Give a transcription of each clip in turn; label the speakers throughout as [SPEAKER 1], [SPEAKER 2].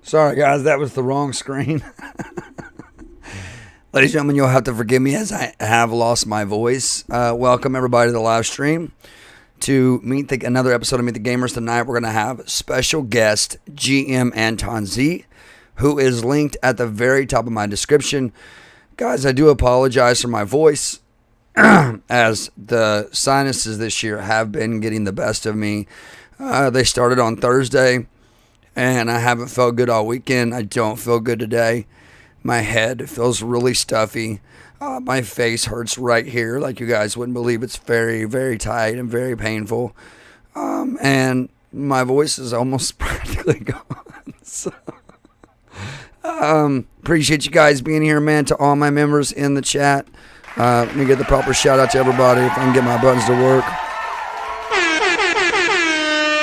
[SPEAKER 1] Sorry, guys, that was the wrong screen. Ladies and gentlemen, you'll have to forgive me as I have lost my voice. Welcome, everybody, to the live stream. To another episode of Meet the Gamers tonight, we're going to have special guest GMAntonZ, who is linked at the very top of my description. Guys, I do apologize for my voice, as the sinuses this year have been getting the best of me. They started on Thursday, and I haven't felt good all weekend. I don't feel good today. My head feels really stuffy. My face hurts right here, like you guys wouldn't believe. It's very, very tight and very painful. And my voice is almost practically gone. So, appreciate you guys being here, man. To all my members in the chat, let me get the proper shout out to everybody if I can get my buttons to work.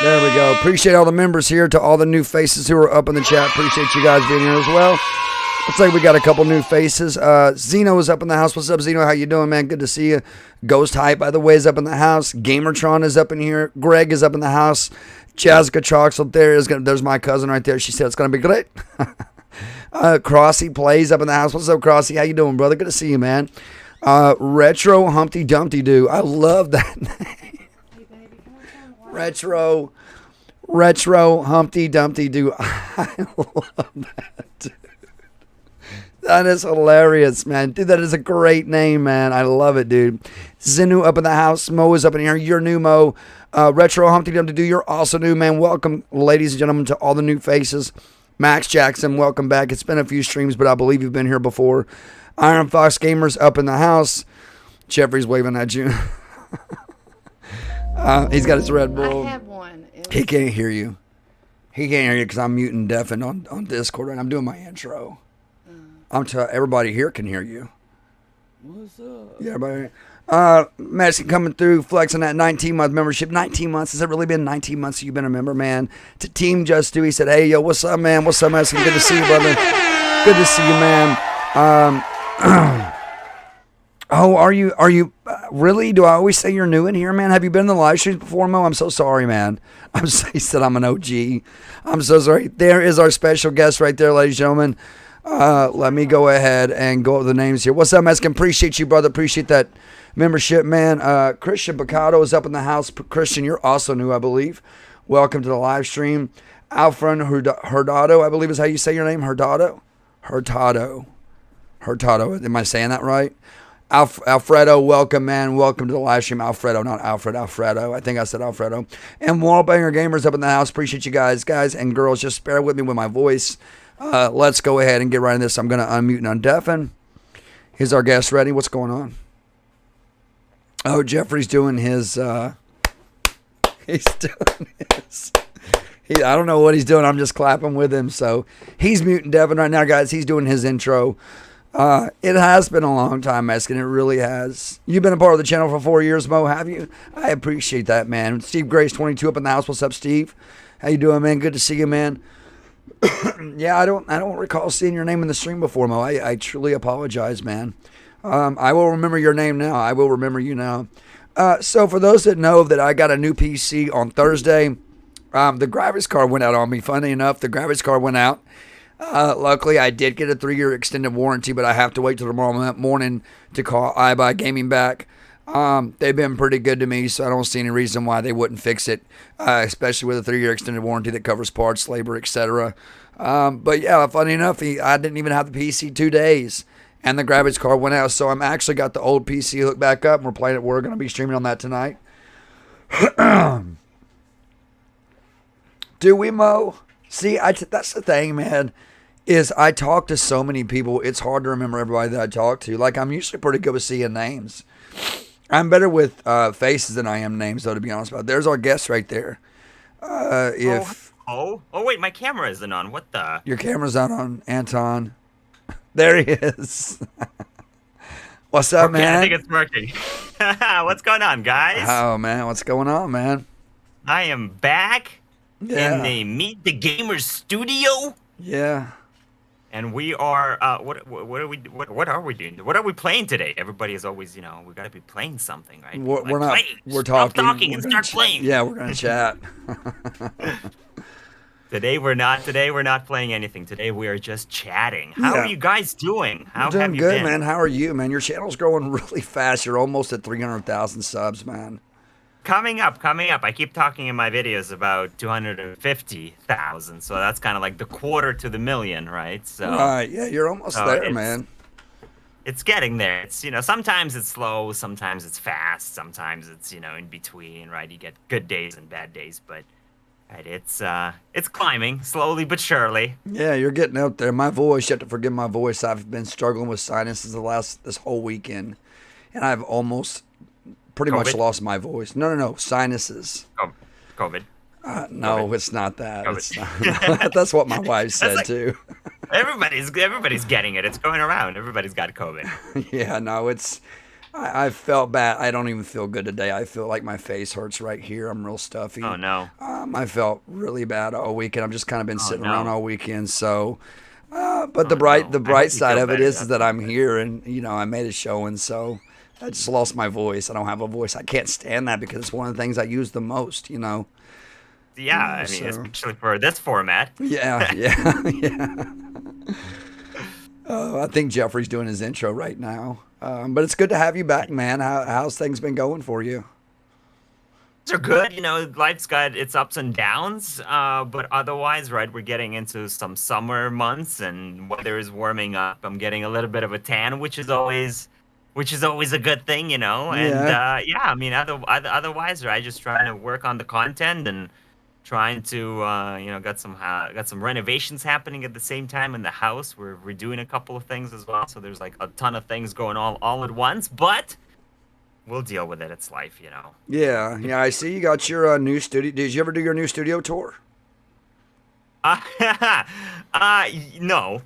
[SPEAKER 1] There we go. Appreciate all the members here. To all the new faces who are up in the chat, appreciate you guys being here as well. Looks like we got a couple new faces. Zeno is up in the house. What's up, Zeno? How you doing, man? Good to see you. Ghost Hype, by the way, is up in the house. Gamertron is up in here. Greg is up in the house. Jazzica Troxel there is there's my cousin right there. She said it's gonna be great. Crossy Plays up in the house. What's up, Crossy? How you doing, brother? Good to see you, man. Retro Humpty Dumpty Doo. I love that name. Retro Humpty Dumpty Doo. I love that, dude. That is hilarious, man. Dude, that is a great name, man. I love it, dude. Zenu up in the house. Mo is up in here. You're new, Mo. Retro Humpty Dumpty Doo. You're also new, man. Welcome, ladies and gentlemen, to all the new faces. Max Jackson, welcome back. It's been a few streams, but I believe you've been here before. Iron Fox Gamers up in the house. Jeffrey's waving at you. He's got his Red Bull.
[SPEAKER 2] I have one.
[SPEAKER 1] He can't hear you. He can't hear you because I'm muting deafened on Discord and I'm doing my intro. Everybody here can hear you.
[SPEAKER 2] What's up?
[SPEAKER 1] Yeah, buddy. Madison coming through, flexing that 19-month membership. 19 months. Has it really been 19 months you've been a member, man? To Team Just Do, he said, hey, yo, what's up, man? What's up, Madison? Good to see you, brother. Good to see you, man. Oh, are you really? Do I always say you're new in here, man? Have you been in the live streams before, Mo? I'm so sorry, man. He said I'm an OG. I'm so sorry. There is our special guest right there, ladies and gentlemen. Let me go ahead and go over the names here. What's up, Mexican? Appreciate you, brother. Appreciate that membership, man. Christian Picado is up in the house. Christian, you're also new, I believe. Welcome to the live stream. Alfred Hurtado, I believe is how you say your name. Hurtado. Am I saying that right? Alfredo, welcome, man. Welcome to the live stream. Alfredo, not Alfred. Alfredo. I think I said Alfredo. And Wallbanger Gamers up in the house. Appreciate you guys and girls. Just bear with me with my voice. Let's go ahead and get right into this. I'm going to unmute and undeafen. Here's our guest ready. What's going on? Oh, Geoffrey's doing his. He's doing his. I don't know what he's doing. I'm just clapping with him. So he's muting Devin right now, guys. He's doing his intro. It has been a long time, Mexican. It really has. You've been a part of the channel for 4 years, Mo, have you? I appreciate that, man. Steve Grace 22 up in the house. What's up, Steve? How you doing, man? Good to see you, man. Yeah, I don't recall seeing your name in the stream before, Mo. I truly apologize, man. I will remember your name now. I will remember you now. So for those that know that I got a new PC on Thursday, the graphics card went out on me. Funny enough, the graphics card went out. Luckily, I did get a 3-year extended warranty, but I have to wait till tomorrow morning to call iBuy Gaming back. They've been pretty good to me, so I don't see any reason why they wouldn't fix it, especially with a 3-year extended warranty that covers parts, labor, etc. But yeah, funny enough, I didn't even have the PC 2 days, and the graphics card went out, so I'm actually got the old PC hooked back up, and we're playing it. We're going to be streaming on that tonight. Do we, Mo? See, that's the thing, man. Is I talk to so many people, it's hard to remember everybody that I talk to. Like, I'm usually pretty good with seeing names. I'm better with faces than I am names, though, to be honest about it. There's our guest right there.
[SPEAKER 2] Oh, wait, my camera isn't on. What the?
[SPEAKER 1] Your camera's not on, Anton. There he is. What's up, man?
[SPEAKER 2] I think it's working. What's going on, guys?
[SPEAKER 1] Oh, man, what's going on, man?
[SPEAKER 2] I am back in the Meet the Gamers studio.
[SPEAKER 1] Yeah.
[SPEAKER 2] And we are, what are we doing? What are we playing today? Everybody is always, we got to be playing something, right?
[SPEAKER 1] We're not, we're
[SPEAKER 2] talking.
[SPEAKER 1] Stop
[SPEAKER 2] talking and start playing.
[SPEAKER 1] Yeah, we're going to chat.
[SPEAKER 2] Today we're not playing anything. Today we are just chatting. How are you guys doing? How
[SPEAKER 1] doing
[SPEAKER 2] have you
[SPEAKER 1] good,
[SPEAKER 2] been?
[SPEAKER 1] man. How are you, man? Your channel's growing really fast. You're almost at 300,000 subs, man.
[SPEAKER 2] Coming up. I keep talking in my videos about 250,000, so that's kind of like the quarter to the million, right? So,
[SPEAKER 1] right, yeah, you're almost there, man.
[SPEAKER 2] It's getting there. It's sometimes it's slow, sometimes it's fast, sometimes it's in between, right? You get good days and bad days, but right, it's climbing slowly but surely.
[SPEAKER 1] Yeah, you're getting out there. My voice, you have to forgive my voice. I've been struggling with sinuses this whole weekend, and I've almost pretty much lost my voice. No, sinuses.
[SPEAKER 2] COVID.
[SPEAKER 1] No,
[SPEAKER 2] COVID.
[SPEAKER 1] It's not that. It's not, that's what my wife said too.
[SPEAKER 2] Everybody's getting it. It's going around. Everybody's got COVID.
[SPEAKER 1] Yeah, no, I felt bad. I don't even feel good today. I feel like my face hurts right here. I'm real stuffy.
[SPEAKER 2] Oh no.
[SPEAKER 1] I felt really bad all weekend. I've just kind of been sitting around all weekend. So, but the bright side of it is that I'm here, and I made a showing. So I just lost my voice. I don't have a voice. I can't stand that because it's one of the things I use the most.
[SPEAKER 2] Yeah, I mean, especially for this format.
[SPEAKER 1] Yeah. I think Geoffrey's doing his intro right now. But it's good to have you back, man. How's things been going for you?
[SPEAKER 2] Things are good. Life's got its ups and downs. But otherwise, right, we're getting into some summer months and weather is warming up. I'm getting a little bit of a tan, which is always a good thing, And I mean, otherwise, right, just trying to work on the content and trying to got some renovations happening at the same time in the house. We're doing a couple of things as well, so there's like a ton of things going on all at once, but we'll deal with it. It's life.
[SPEAKER 1] Yeah, I see you got your new studio. Did you ever do your new studio tour?
[SPEAKER 2] No.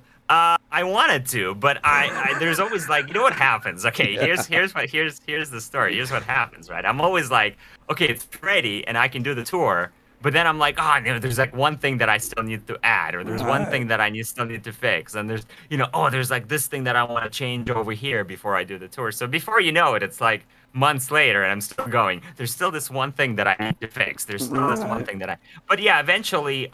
[SPEAKER 2] I wanted to, but I there's always like, you know what happens? Okay, here's the story. Here's what happens, right? I'm always like, okay, it's ready and I can do the tour, but then I'm like, oh, there's like one thing that I still need to add, or there's one thing that still need to fix, and there's there's like this thing that I want to change over here before I do the tour. So before you know it, it's like months later and I'm still going. There's still this one thing that I need to fix. There's still this one thing that but yeah, eventually,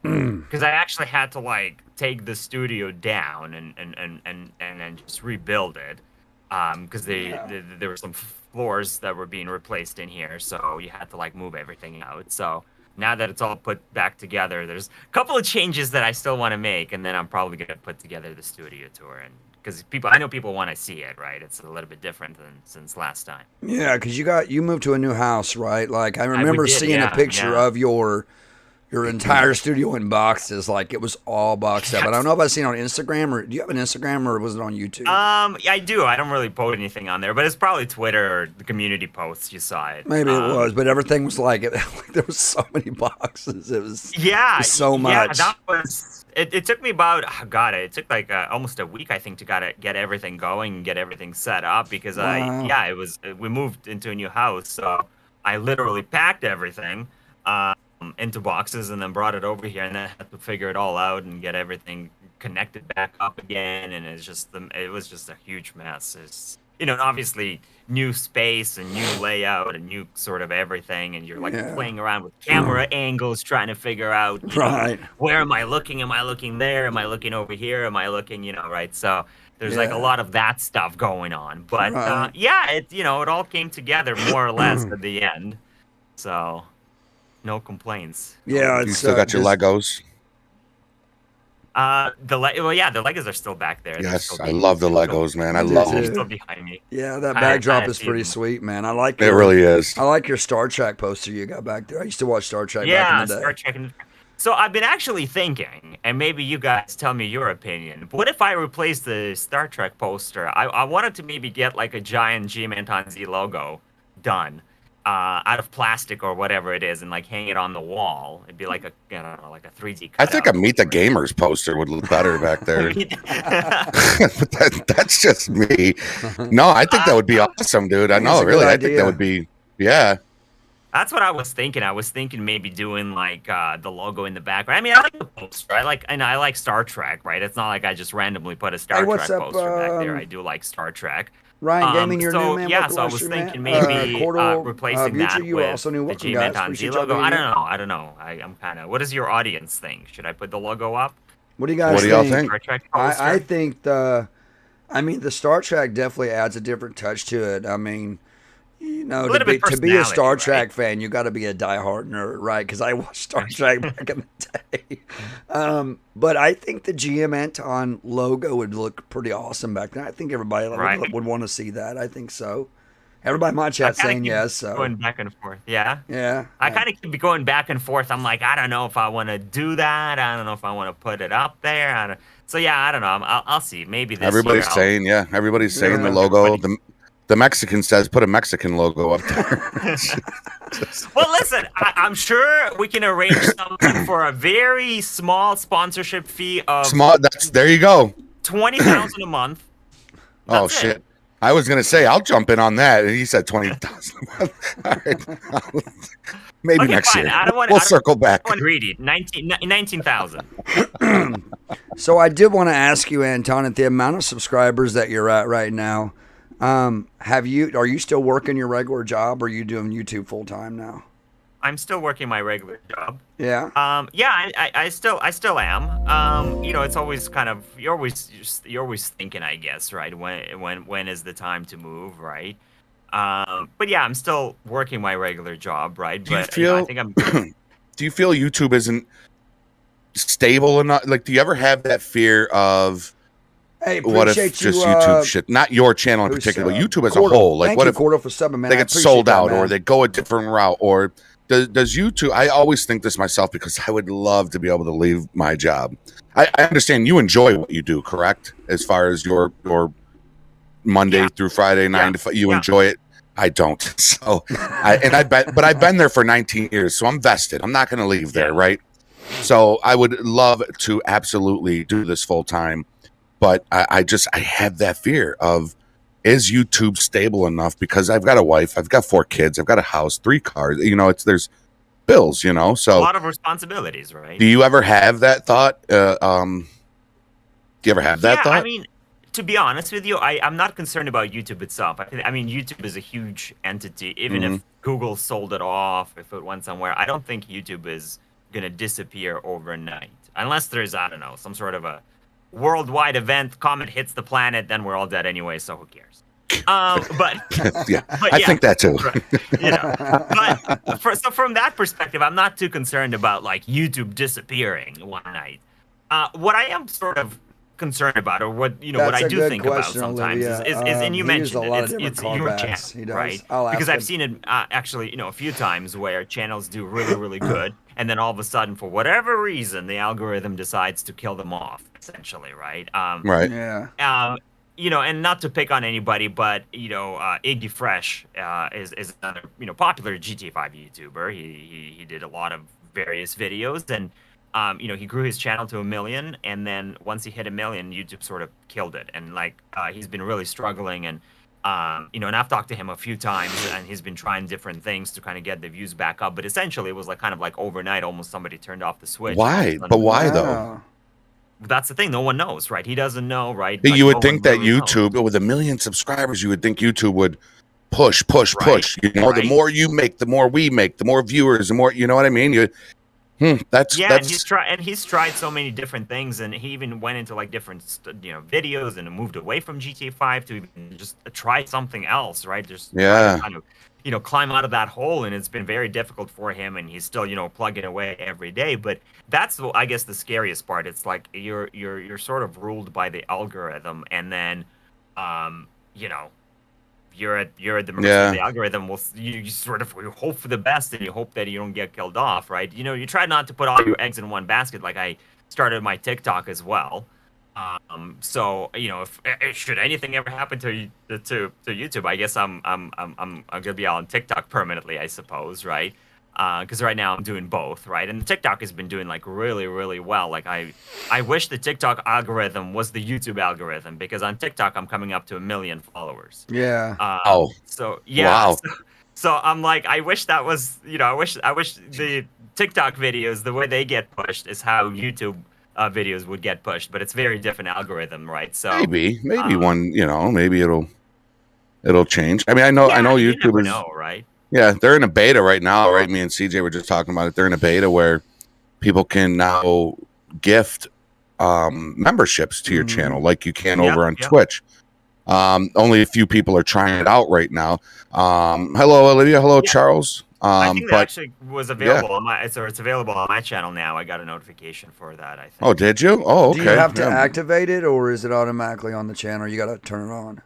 [SPEAKER 2] because I actually had to like take the studio down and just rebuild it, because there were some floors that were being replaced in here, so you had to like move everything out. So now that it's all put back together, there's a couple of changes that I still want to make, and then I'm probably gonna put together the studio tour, and because I know people want to see it, right? It's a little bit different than since last time.
[SPEAKER 1] Yeah, because you moved to a new house, right? Like I remember seeing a picture of your entire studio in boxes, like it was all boxed up. I don't know if I've seen it on Instagram, or do you have an Instagram, or was it on YouTube?
[SPEAKER 2] Yeah, I do. I don't really post anything on there, but it's probably Twitter or the community posts. You saw it.
[SPEAKER 1] Maybe it was, but everything was like there was so many boxes. It was so much.
[SPEAKER 2] Yeah, that was. It took me about it took like almost a week, I think, to get everything going and get everything set up, because we moved into a new house, so I literally packed everything into boxes and then brought it over here, and then I had to figure it all out and get everything connected back up again, and it was just a huge mess. It's obviously new space and new layout and new sort of everything, and you're like playing around with camera angles, trying to figure out where am I looking? Am I looking there? Am I looking over here? Am I looking right? So there's like a lot of that stuff going on, but it all came together more or less at the end, so no complaints.
[SPEAKER 1] Yeah,
[SPEAKER 3] you still got your Legos.
[SPEAKER 2] The Legos are still back there.
[SPEAKER 3] Yes, I love the Legos, man. I love them.
[SPEAKER 2] They're still behind me.
[SPEAKER 1] Yeah, that backdrop is pretty sweet, man. I like
[SPEAKER 3] it. Really is.
[SPEAKER 1] I like your Star Trek poster you got back there. I used to watch Star Trek back in the day.
[SPEAKER 2] Star Trek. So I've been actually thinking, and maybe you guys tell me your opinion, but what if I replace the Star Trek poster? I wanted to maybe get like a giant GMAntonZ logo done out of plastic or whatever it is, and like hang it on the wall. It'd be like a 3D cutout.
[SPEAKER 3] I think a Meet the Gamers poster would look better back there. But that's just me. No, I think that would be awesome, dude. I know, really. I think that would be,
[SPEAKER 2] That's what I was thinking. I was thinking maybe doing like the logo in the background. I mean, I like the poster. I like Star Trek, right? It's not like I just randomly put a Star Trek poster back there. I do like Star Trek.
[SPEAKER 1] Ryan Gaming, your new man.
[SPEAKER 2] Yeah, so I was thinking maybe replacing that with the GMAntonZ logo. I don't know. I'm kind of. What does your audience think? Should I put the logo up?
[SPEAKER 1] What do you guys
[SPEAKER 3] think?
[SPEAKER 1] Star Trek I think the Star Trek definitely adds a different touch to it. I mean, to be a Star Trek fan, you got to be a diehard nerd, right? Because I watched Star Trek back in the day. But I think the GMAnton logo would look pretty awesome back then. I think everybody would want to see that. I think so. Everybody in my chat saying yes. So
[SPEAKER 2] going back and forth, yeah. I kind of keep going back and forth. I'm like, I don't know if I want to do that. I don't know if I want to put it up there. I don't know. I'll see. Maybe this
[SPEAKER 3] everybody's saying the logo. The Mexican says put a Mexican logo up there.
[SPEAKER 2] Well, listen, I'm sure we can arrange something for a very small sponsorship fee of
[SPEAKER 3] there you go.
[SPEAKER 2] $20,000 a month.
[SPEAKER 3] That's shit. I was gonna say I'll jump in on that, and he said 20,000 a month. All right. Maybe next year. We'll circle back.
[SPEAKER 2] Greedy. 19,000.
[SPEAKER 1] So I did want to ask you, Anton, at the amount of subscribers that you're at right now. Are you still working your regular job, or are you doing YouTube full time now?
[SPEAKER 2] I'm still working my regular job.
[SPEAKER 1] Yeah.
[SPEAKER 2] I still am. It's always kind of you're always thinking, I guess, right? When is the time to move, right? But yeah, I'm still working my regular job, right?
[SPEAKER 3] I think I'm. Do you feel YouTube isn't stable enough? Like, do you ever have that fear of?
[SPEAKER 1] Hey,
[SPEAKER 3] what if just YouTube shit, not your channel in particular, but YouTube as a whole? Like, what if they get sold out, or they go a different route, or does YouTube? I always think this myself, because I would love to be able to leave my job. I understand you enjoy what you do, correct? As far as your Monday through Friday 9 to 5, you enjoy it. I don't. So but I've been there for 19 years, so I'm vested. I'm not going to leave there, right? So I would love to absolutely do this full time. but I have that fear of, is YouTube stable enough? Because I've got a wife, I've got 4 kids, I've got a house, 3 cars. There's bills, so
[SPEAKER 2] a lot of responsibilities, right?
[SPEAKER 3] Do you ever have that thought? Do you ever have that thought?
[SPEAKER 2] I mean, to be honest with you, I'm not concerned about YouTube itself. I mean, YouTube is a huge entity. Even if Google sold it off, if it went somewhere, I don't think YouTube is going to disappear overnight. Unless there's, I don't know, some sort of a worldwide event, comet hits the planet, then we're all dead anyway, so who cares? But
[SPEAKER 3] yeah, I think that too.
[SPEAKER 2] Right, so from that perspective, I'm not too concerned about like YouTube disappearing one night. What I am sort of concerned about, or what what I do think about sometimes is and you mentioned it's your channel, right? Because I've seen it actually, a few times where channels do really good, and then all of a sudden, for whatever reason, the algorithm decides to kill them off, essentially, right?
[SPEAKER 3] Right.
[SPEAKER 1] Yeah.
[SPEAKER 2] And not to pick on anybody, but Iggy Fresh is another popular GTA 5 YouTuber. He did a lot of various videos, and he grew his channel to 1 million, and then once he hit 1 million, YouTube sort of killed it. And he's been really struggling, and and I've talked to him a few times, and he's been trying different things to kind of get the views back up. But essentially, it was kind of overnight, almost somebody turned off the switch.
[SPEAKER 3] Why? But why though?
[SPEAKER 2] That's the thing. No one knows, right? He doesn't know, right?
[SPEAKER 3] You would think that YouTube, with 1 million subscribers, you would think YouTube would push.
[SPEAKER 2] Right.
[SPEAKER 3] The more you make, the more we make, the more viewers, the more, you know what I mean? That's
[SPEAKER 2] and he's tried so many different things, and he even went into different videos and moved away from GTA 5 to even just try something else, right? Just kind of climb out of that hole, and it's been very difficult for him, and he's still plugging away every day. But that's I guess the scariest part. It's like you're sort of ruled by the algorithm, and then you're at the mercy of the algorithm. You sort of hope for the best, and you hope that you don't get killed off, right? You try not to put all your eggs in one basket. Like I started my TikTok as well. So if should anything ever happen to YouTube, I guess I'm gonna be on TikTok permanently, I suppose, right? Because right now I'm doing both, right? And TikTok has been doing really well. I wish the TikTok algorithm was the YouTube algorithm, because on TikTok I'm coming up to 1 million followers.
[SPEAKER 1] Yeah.
[SPEAKER 2] So yeah. Wow. So I'm I wish that was I wish the TikTok videos, the way they get pushed is how YouTube videos would get pushed, but it's very different algorithm, right? So
[SPEAKER 3] maybe one, maybe it'll change. I mean, I know YouTube
[SPEAKER 2] never
[SPEAKER 3] is,
[SPEAKER 2] know, right?
[SPEAKER 3] Yeah, they're in a beta right now, right? Me and CJ were just talking about it. They're in a beta where people can now gift memberships to your channel, like you can over on Twitch. Only a few people are trying it out right now. Hello, Olivia. Hello, Charles.
[SPEAKER 2] I think that actually was available on it's available on my channel now. I got a notification for that, I think.
[SPEAKER 3] Oh, did you? Oh, okay.
[SPEAKER 1] Do you have to activate it, or is it automatically on the channel? You got to turn it on.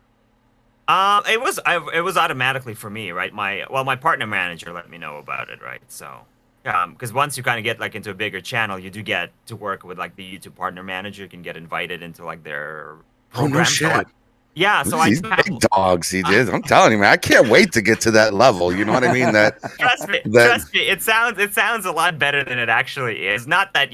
[SPEAKER 2] It was automatically for me, right? My partner manager let me know about it, right? So, because once you kind of get into a bigger channel, you do get to work with the YouTube partner manager. You can get invited into their program.
[SPEAKER 3] Oh, no shit.
[SPEAKER 2] So
[SPEAKER 3] these big dogs, he did. I'm telling you, man, I can't wait to get to that level. You know what I mean?
[SPEAKER 2] Trust me. It sounds a lot better than it actually is. Not that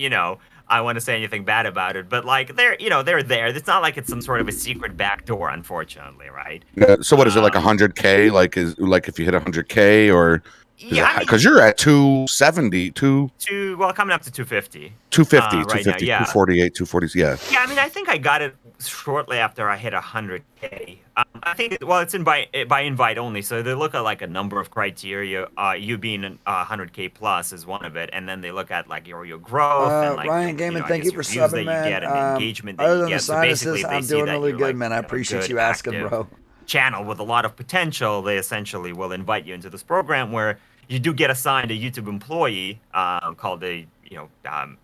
[SPEAKER 2] I want to say anything bad about it, but they're there. It's not like it's some sort of a secret back door, unfortunately, right?
[SPEAKER 3] Yeah. So what is it, 100K? If you hit 100K, or because you're at 270,
[SPEAKER 2] coming up to 250.
[SPEAKER 3] 250,
[SPEAKER 2] right
[SPEAKER 3] 250,
[SPEAKER 2] now,
[SPEAKER 3] 248, 240. Yeah.
[SPEAKER 2] Yeah, I mean, I think I got it shortly after I hit 100K. I think it's by invite only, so they look at a number of criteria. You being 100K plus is one of it, and then they look at your growth and
[SPEAKER 1] Ryan Gamer, thank you for subbing, man.
[SPEAKER 2] You get and engagement that
[SPEAKER 1] other
[SPEAKER 2] you get.
[SPEAKER 1] Than the sinuses, I'm doing really good, man. I appreciate you asking, bro.
[SPEAKER 2] Channel with a lot of potential. They essentially will invite you into this program where you do get assigned a YouTube employee called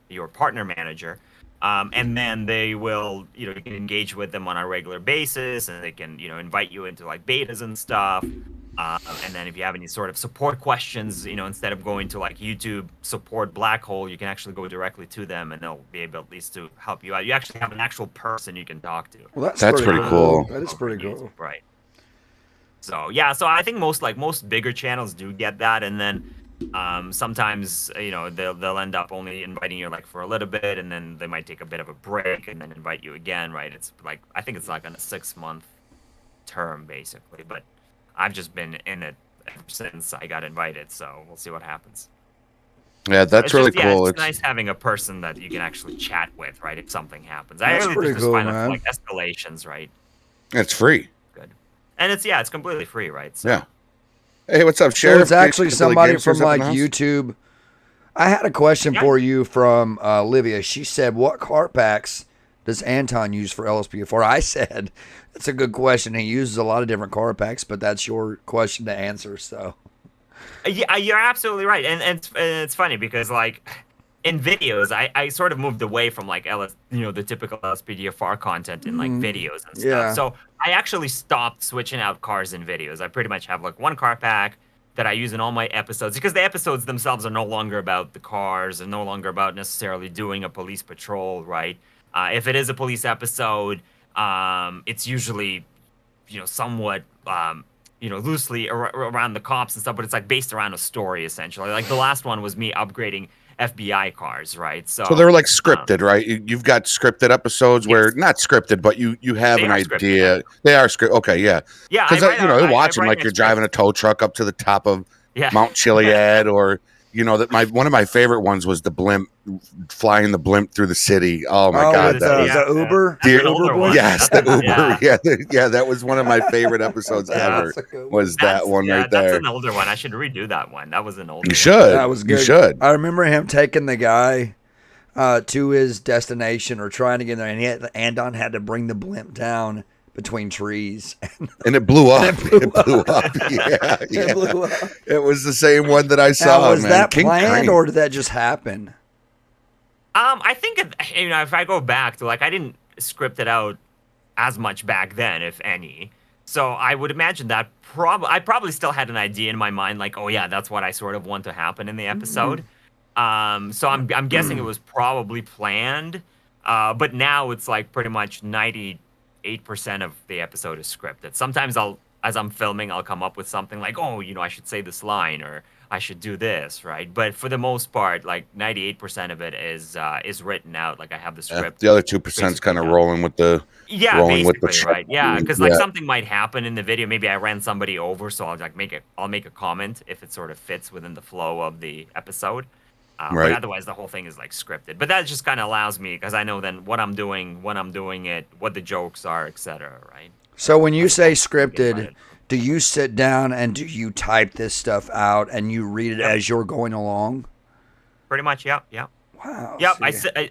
[SPEAKER 2] your partner manager. And then they will, you can engage with them on a regular basis, and they can, invite you into betas and stuff. And then if you have any sort of support questions, instead of going to YouTube support black hole, you can actually go directly to them, and they'll be able at least to help you out. You actually have an actual person you can talk to.
[SPEAKER 1] Well, that's pretty
[SPEAKER 3] cool.
[SPEAKER 1] That is pretty cool.
[SPEAKER 2] Right. So yeah, so I think most bigger channels do get that, and then Sometimes, they'll end up only inviting you like for a little bit, and then they might take a bit of a break and then invite you again, right? It's like, I think it's like on a 6-month term basically, but I've just been in it ever since I got invited, so we'll see what happens.
[SPEAKER 3] Yeah, that's really cool.
[SPEAKER 2] It's nice having a person that you can actually chat with, right? If something happens, I
[SPEAKER 1] That's
[SPEAKER 2] really
[SPEAKER 1] pretty
[SPEAKER 2] just
[SPEAKER 1] cool,
[SPEAKER 2] find
[SPEAKER 1] man.
[SPEAKER 2] like escalations, right?
[SPEAKER 3] It's free.
[SPEAKER 2] Good, and it's completely free, right? So.
[SPEAKER 3] Yeah. Hey, what's up, Sheriff?
[SPEAKER 1] So it's actually somebody from like YouTube. I had a question for you from Olivia. She said, "What car packs does Anton use for LSPD4?" I said, "That's a good question. He uses a lot of different car packs, but that's your question to answer." So.
[SPEAKER 2] Yeah, you're absolutely right, and it's funny because like in videos, I sort of moved away from like the typical LSPDFR content in like videos and stuff.
[SPEAKER 1] Yeah.
[SPEAKER 2] So I actually stopped switching out cars in videos. I pretty much have like one car pack that I use in all my episodes, because the episodes themselves are no longer about the cars and no longer about necessarily doing a police patrol, right? If it is a police episode, it's usually somewhat loosely around the cops and stuff, but it's like based around a story essentially. Like the last one was me upgrading FBI cars, right? So
[SPEAKER 3] they're like scripted, right? You've got scripted episodes where not scripted, but you have an idea.
[SPEAKER 2] Scripted, yeah.
[SPEAKER 3] They are scripted. Okay, yeah.
[SPEAKER 2] Yeah,
[SPEAKER 3] because you're watching like you're driving a tow truck up to the top of Mount Chiliad, or that one of my favorite ones was the blimp, flying the blimp through the city. Oh my god,
[SPEAKER 1] that was the Uber.
[SPEAKER 3] The Uber, yes, the Uber. Yeah, that was one of my favorite episodes ever. Was that one right there?
[SPEAKER 2] That's an older one. I should redo that one. That was an older.
[SPEAKER 3] You should.
[SPEAKER 1] That was good.
[SPEAKER 3] You should.
[SPEAKER 1] I remember him taking the guy to his destination or trying to get there, and Anton had to bring the blimp down between trees,
[SPEAKER 3] and it blew up. It blew up. Yeah. It blew up. It was the same one that I saw.
[SPEAKER 1] Now, was that planned or did that just happen?
[SPEAKER 2] I think if I go back to like, I didn't script it out as much back then, if any. So I would imagine that I probably still had an idea in my mind, like, oh yeah, that's what I sort of want to happen in the episode. So I'm guessing it was probably planned. But now it's like pretty much 98% of the episode is scripted. Sometimes as I'm filming, I'll come up with something like, oh, I should say this line, or I should do this, right? But for the most part, like 98% of it is written out. Like I have the script.
[SPEAKER 3] The other 2% is kind of rolling with the
[SPEAKER 2] right? Yeah, because like something might happen in the video. Maybe I ran somebody over, so I'll like make a comment if it sort of fits within the flow of the episode. But otherwise, the whole thing is like scripted. But that just kind of allows me, because I know then what I'm doing, when I'm doing it, what the jokes are, etc. Right?
[SPEAKER 1] So when you say scripted, do you sit down and do you type this stuff out and you read it as you're going along?
[SPEAKER 2] Pretty much, yeah.
[SPEAKER 1] Wow.
[SPEAKER 2] Yep,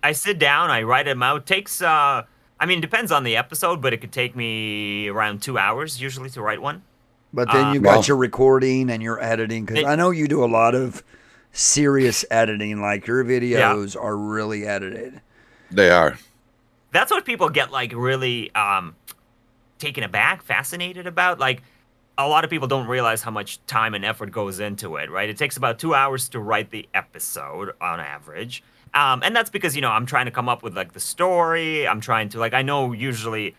[SPEAKER 2] I sit down, I write them out. It takes, it depends on the episode, but it could take me around 2 hours usually to write one.
[SPEAKER 1] But then you got your recording and your editing, because I know you do a lot of serious editing. Like your videos are really edited.
[SPEAKER 3] They are.
[SPEAKER 2] That's what people get like really taken aback, fascinated about. Like a lot of people don't realize how much time and effort goes into it, right? It takes about 2 hours to write the episode on average. And that's because, I'm trying to come up with like the story. I'm trying to I know usually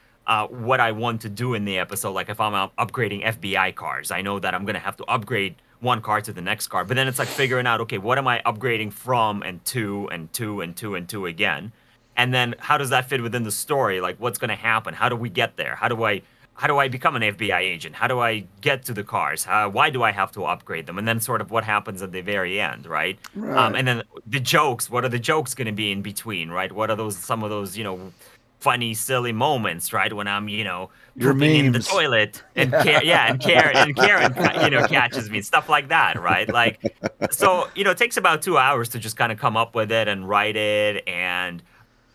[SPEAKER 2] what I want to do in the episode. Like if I'm upgrading FBI cars, I know that I'm going to have to upgrade one car to the next car. But then it's like figuring out, okay, what am I upgrading from and to and to and to and to again? And then how does that fit within the story? Like what's going to happen? How do we get there? How do I become an FBI agent? How do I get to the cars? Why do I have to upgrade them? And then sort of what happens at the very end, right? And then the jokes, what are the jokes going to be in between, right? What are some of those, funny, silly moments, right? When I'm, pooping in the toilet and Karen, catches me, stuff like that, right? Like, so, it takes about 2 hours to just kind of come up with it and write it. And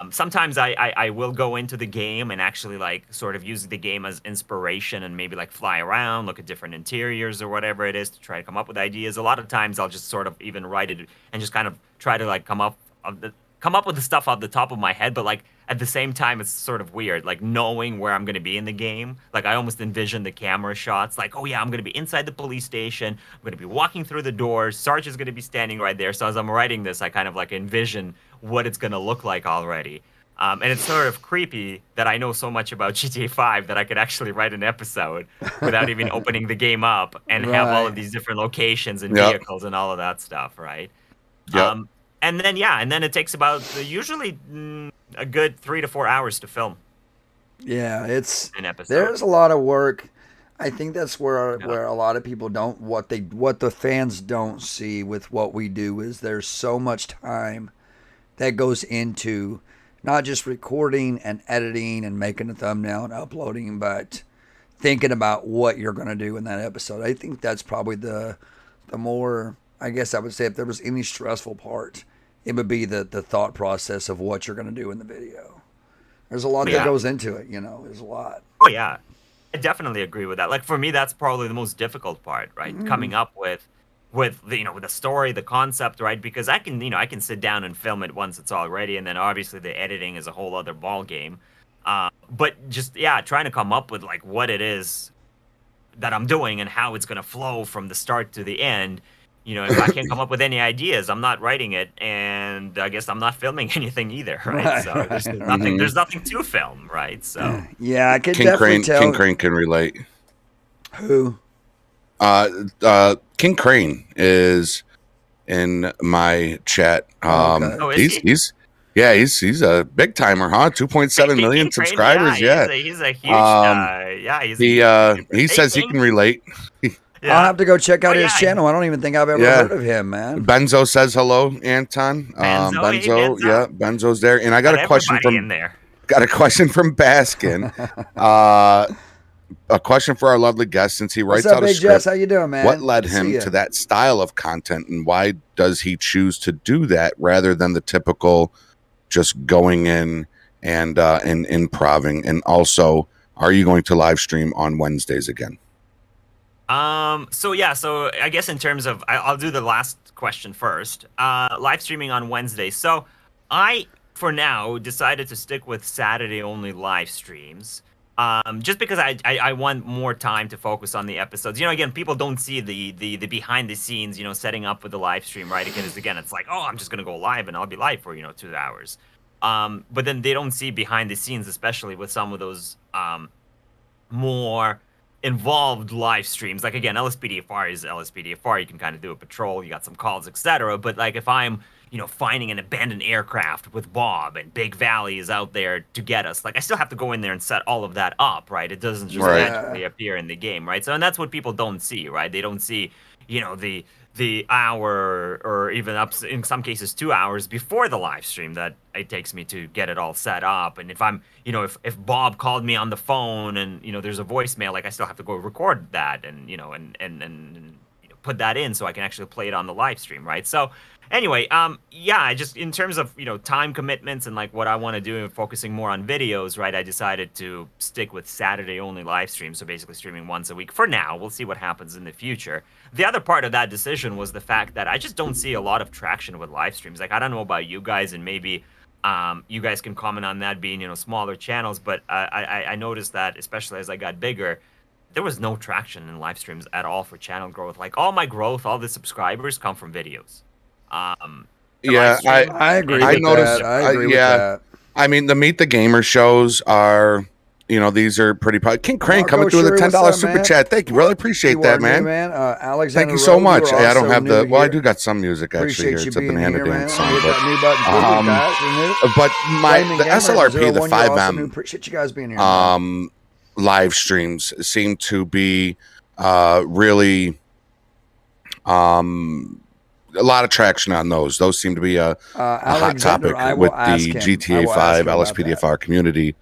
[SPEAKER 2] sometimes I will go into the game and actually like sort of use the game as inspiration and maybe like fly around, look at different interiors or whatever it is to try to come up with ideas. A lot of times I'll just sort of even write it and just kind of try to like come up with the stuff off the top of my head, but like at the same time it's sort of weird, like knowing where I'm going to be in the game. Like I almost envision the camera shots, like, oh yeah, I'm going to be inside the police station, I'm going to be walking through the doors, Sarge is going to be standing right there. So as I'm writing this, I kind of like envision what it's going to look like already. And it's sort of creepy that I know so much about GTA 5 that I could actually write an episode without even opening the game up and have all of these different locations and vehicles and all of that stuff, right?
[SPEAKER 3] Yep.
[SPEAKER 2] And then it takes about usually a good 3 to 4 hours to film.
[SPEAKER 1] Yeah, it's
[SPEAKER 2] an episode.
[SPEAKER 1] There's a lot of work. I think that's where a lot of people don't what the fans don't see with what we do is there's so much time that goes into not just recording and editing and making a thumbnail and uploading, but thinking about what you're going to do in that episode. I think that's probably the more, I guess I would say, if there was any stressful part, it would be the thought process of what you're going to do in the video. There's a lot that goes into it, there's a lot.
[SPEAKER 2] Oh yeah, I definitely agree with that. Like for me, that's probably the most difficult part, right? Coming up with the, with the story, the concept, right? Because I can sit down and film it once it's all ready, and then obviously the editing is a whole other ball game. But just trying to come up with like what it is that I'm doing and how it's gonna flow from the start to the end. If I can't come up with any ideas, I'm not writing it, and I guess I'm not filming anything either, right? So there's nothing to film, right? So
[SPEAKER 1] yeah, I can definitely tell.
[SPEAKER 3] King Crane can relate.
[SPEAKER 1] Who?
[SPEAKER 3] King Crane is in my chat. He's a big timer, huh? 2.7 million subscribers.
[SPEAKER 2] He's a huge.
[SPEAKER 3] He says he can relate.
[SPEAKER 1] Yeah. I'll have to go check out his channel. I don't even think I've ever heard of him, man.
[SPEAKER 3] Benzo says hello, Anton. Benzo, Benzo's there. And I got a question from Baskin. A question for our lovely guest, since he writes out a script.
[SPEAKER 1] Jess? How you doing, man?
[SPEAKER 3] What led him to that style of content, and why does he choose to do that rather than the typical just going in and improving? And also, are you going to live stream on Wednesdays again?
[SPEAKER 2] So I guess in terms of, I'll do the last question first. Live streaming on Wednesday. So I, for now, decided to stick with Saturday only live streams. Just because I want more time to focus on the episodes. Again, people don't see the behind the scenes, setting up with the live stream, right? Because again, it's like, oh, I'm just gonna go live and I'll be live for 2 hours. But then they don't see behind the scenes, especially with some of those more involved live streams. Like again, LSPDFR is LSPDFR. You can kind of do a patrol, you got some calls, etc. But like if I'm finding an abandoned aircraft with Bob and Big Valley is out there to get us, like I still have to go in there and set all of that up, right? It doesn't just magically appear in the game, right? So, and that's what people don't see, right? They don't see the hour or even up in some cases 2 hours before the live stream that it takes me to get it all set up. And if I'm if Bob called me on the phone and there's a voicemail, like I still have to go record that and and put that in so I can actually play it on the live stream, right? So anyway, I just, in terms of time commitments and like what I want to do and focusing more on videos, right, I decided to stick with Saturday only live streams, so basically streaming once a week for now. We'll see what happens in the future. The other part of that decision was the fact that I just don't see a lot of traction with live streams. Like I don't know about you guys, and maybe you guys can comment on that, being smaller channels, but I noticed that especially as I got bigger, there was no traction in live streams at all for channel growth. Like all my growth, all the subscribers come from videos.
[SPEAKER 1] I agree. I noticed. I agree with that.
[SPEAKER 3] I mean, the Meet the Gamer shows are, these are pretty. King Crane coming through with a $10 super chat. Thank you, really appreciate that, man.
[SPEAKER 1] Alexander,
[SPEAKER 3] thank you so much. Hey, I don't have the. Well, I do got some music actually here. It's a banana dance song, but the SLRP, the 5M.
[SPEAKER 1] Appreciate you guys being here.
[SPEAKER 3] Live streams seem to be really a lot of traction on those. Those seem to be a hot topic with the GTA 5 LSPDFR community.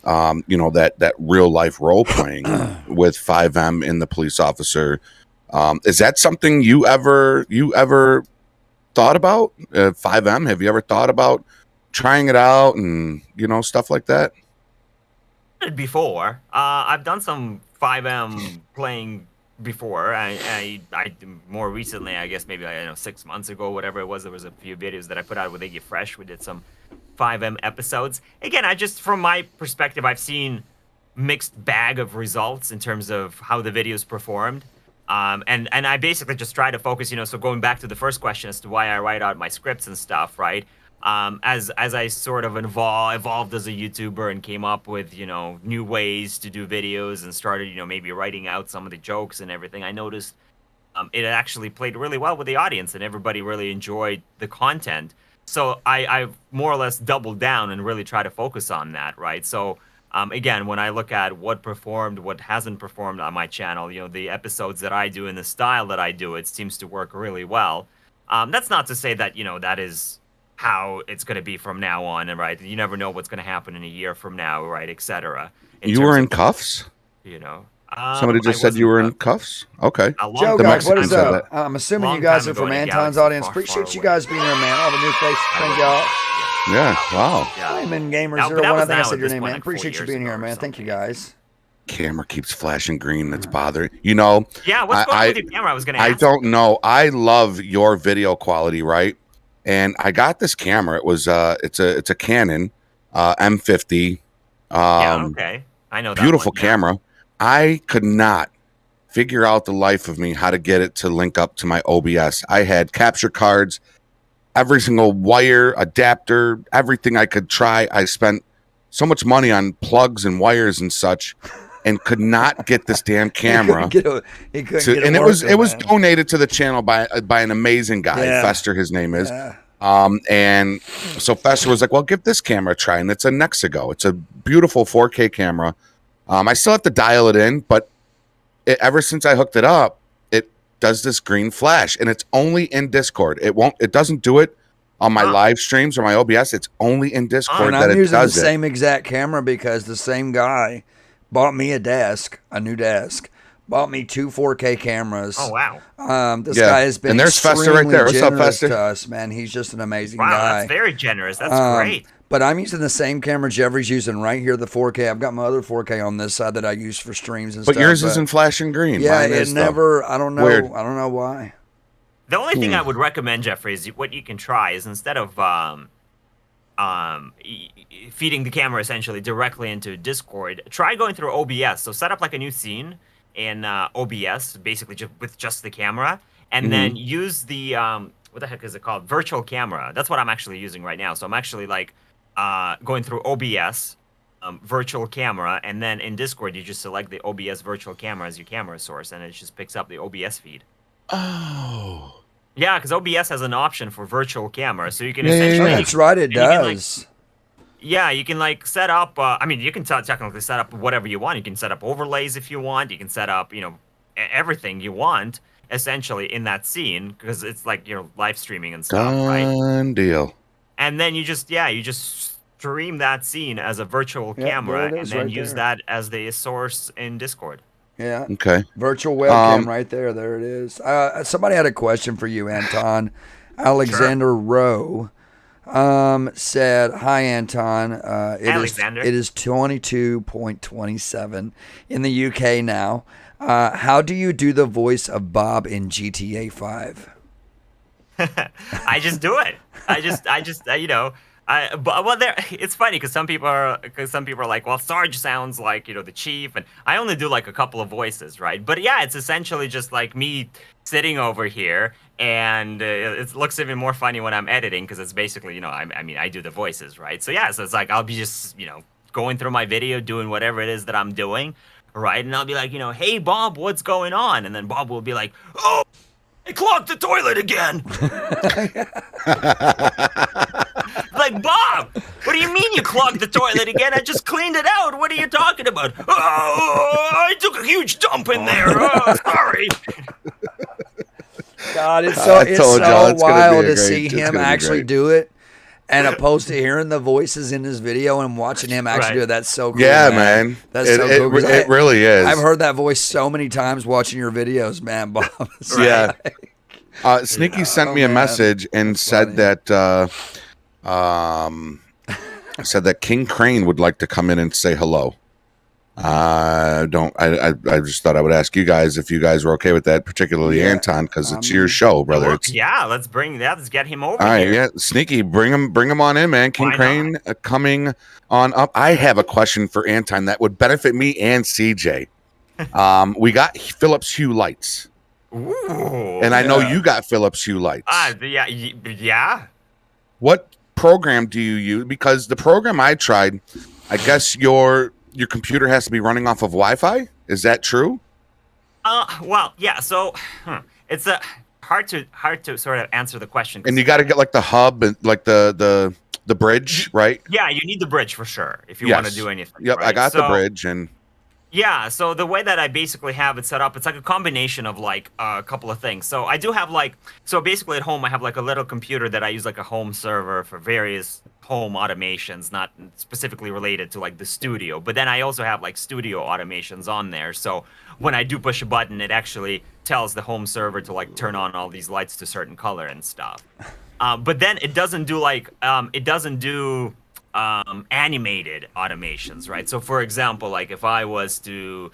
[SPEAKER 3] That real life role playing with 5M in the police officer. Is that something you ever thought about? 5M? Have you ever thought about trying it out and stuff like that?
[SPEAKER 2] Before, I've done some 5M playing before. I more recently, I guess maybe 6 months ago, whatever it was, there was a few videos that I put out with Ingi Fresh. We did some 5M episodes. Again, from my perspective, I've seen mixed bag of results in terms of how the videos performed. And I basically just try to focus, so going back to the first question as to why I write out my scripts and stuff, right? as I sort of evolved as a YouTuber and came up with, new ways to do videos and started, maybe writing out some of the jokes and everything, I noticed it actually played really well with the audience and everybody really enjoyed the content. So I've more or less doubled down and really try to focus on that, right? So again, when I look at what performed, what hasn't performed on my channel, the episodes that I do in the style that I do, it seems to work really well. That's not to say that, that is how it's going to be from now on, and right, you never know what's going to happen in a year from now, right, etc.
[SPEAKER 3] You were in cuffs? Somebody just said you were in cuffs? Okay.
[SPEAKER 1] Joe, guys, what is up? I'm assuming you guys are from Anton's audience. Appreciate you guys being here, man. All the new faces. Thank y'all.
[SPEAKER 3] Yeah, wow.
[SPEAKER 1] Diamond Gamer 01. I think I said your name, man. Appreciate you being here, man. Thank you, guys.
[SPEAKER 3] Camera keeps flashing green. That's bothering. Yeah,
[SPEAKER 2] what's going on with your camera? I was going to ask.
[SPEAKER 3] I don't know. I love your video quality, right? And I got this camera. It was it's a Canon M50.
[SPEAKER 2] Okay. I know that
[SPEAKER 3] beautiful
[SPEAKER 2] one,
[SPEAKER 3] camera. I could not figure out the life of me how to get it to link up to my OBS. I had capture cards, every single wire, adapter, everything I could try. I spent so much money on plugs and wires and such, and could not get this damn camera. It was donated to the channel by an amazing guy, Fester, his name is. And so Fester was like, well, give this camera a try. And it's a Nexigo. It's a beautiful 4K camera. I still have to dial it in, but ever since I hooked it up, it does this green flash, and it's only in Discord. It doesn't do it on my live streams or my OBS. It's only in Discord that it does it.
[SPEAKER 1] I'm using the same exact camera because the same guy bought me a new desk, bought me 2 4K cameras.
[SPEAKER 2] Oh, wow.
[SPEAKER 1] This guy has been
[SPEAKER 3] and there's Fester right there. What's up, Fester?
[SPEAKER 1] To us, man. He's just an amazing guy.
[SPEAKER 2] Wow, that's very generous. That's great.
[SPEAKER 1] But I'm using the same camera Geoffrey's using right here, the 4K. I've got my other 4K on this side that I use for streams and stuff.
[SPEAKER 3] But yours isn't flashing green.
[SPEAKER 1] Yeah, it never, I don't know.
[SPEAKER 3] Weird.
[SPEAKER 1] I don't know why.
[SPEAKER 2] The only thing I would recommend, Geoffrey, is what you can try is instead of feeding the camera essentially directly into Discord, try going through OBS. So set up like a new scene in OBS, basically just the camera, and then use the what the heck is it called? Virtual camera. That's what I'm actually using right now. So I'm actually like going through OBS, virtual camera, and then in Discord you just select the OBS virtual camera as your camera source, and it just picks up the OBS feed.
[SPEAKER 3] Oh.
[SPEAKER 2] Yeah, because OBS has an option for virtual camera, so you can essentially.
[SPEAKER 1] That's right, it does.
[SPEAKER 2] You can like set up. I mean, you can technically set up whatever you want. You can set up overlays if you want. You can set up, everything you want essentially in that scene because it's like you're live streaming and stuff, right?
[SPEAKER 3] Done deal.
[SPEAKER 2] And then you just stream that scene as a virtual camera, and then use that as the source in Discord.
[SPEAKER 1] Yeah.
[SPEAKER 3] Okay.
[SPEAKER 1] Virtual webcam right there. There it is. Somebody had a question for you, Anton. Alexander Rowe said, "Hi, Anton. It is 22.27 in the UK now. How do you do the voice of Bob in GTA 5?"
[SPEAKER 2] I just do it. It's funny because some people are like, well, Sarge sounds like the chief, and I only do like a couple of voices, right? But yeah, it's essentially just like me sitting over here, and it looks even more funny when I'm editing because it's basically I do the voices, right? So yeah, so it's like I'll be just going through my video, doing whatever it is that I'm doing, right? And I'll be like, hey Bob, what's going on? And then Bob will be like, oh, I clogged the toilet again. Like, Bob, what do you mean you clogged the toilet again? I just cleaned it out. What are you talking about? Oh, I took a huge dump in there. Oh, sorry.
[SPEAKER 1] God, it's so wild to see him actually do it, and opposed to hearing the voices in his video and watching him actually do it. That's so cool.
[SPEAKER 3] Yeah, man.
[SPEAKER 1] That's so cool.
[SPEAKER 3] It really is.
[SPEAKER 1] I've heard that voice so many times watching your videos, man, Bob.
[SPEAKER 3] Yeah. Sneaky sent me a message and said that King Crane would like to come in and say hello. I just thought I would ask you guys if you guys were okay with that, particularly Anton, because it's your show, brother.
[SPEAKER 2] Let's bring that. Let's get him over.
[SPEAKER 3] All right,
[SPEAKER 2] here.
[SPEAKER 3] Sneaky, bring him on in, man. King Crane coming on up. I have a question for Anton that would benefit me and CJ. We got Philips Hue lights.
[SPEAKER 2] Ooh,
[SPEAKER 3] and I know you got Philips Hue lights.
[SPEAKER 2] Yeah.
[SPEAKER 3] What program do you use? Because the program I tried, I guess your computer has to be running off of Wi-Fi. Is that true?
[SPEAKER 2] Well, yeah. So it's hard to sort of answer the question.
[SPEAKER 3] And you got to get like the hub and like the bridge, right?
[SPEAKER 2] Yeah, you need the bridge for sure if you want to do anything.
[SPEAKER 3] Yep,
[SPEAKER 2] right?
[SPEAKER 3] I got the bridge and.
[SPEAKER 2] Yeah, so the way that I basically have it set up, it's like a combination of like a couple of things. So I do have so basically at home I have like a little computer that I use like a home server for various home automations, not specifically related to like the studio. But then I also have like studio automations on there. So when I do push a button, it actually tells the home server to like turn on all these lights to certain color and stuff. But then it doesn't do animated automations, right? So for example, like if I was to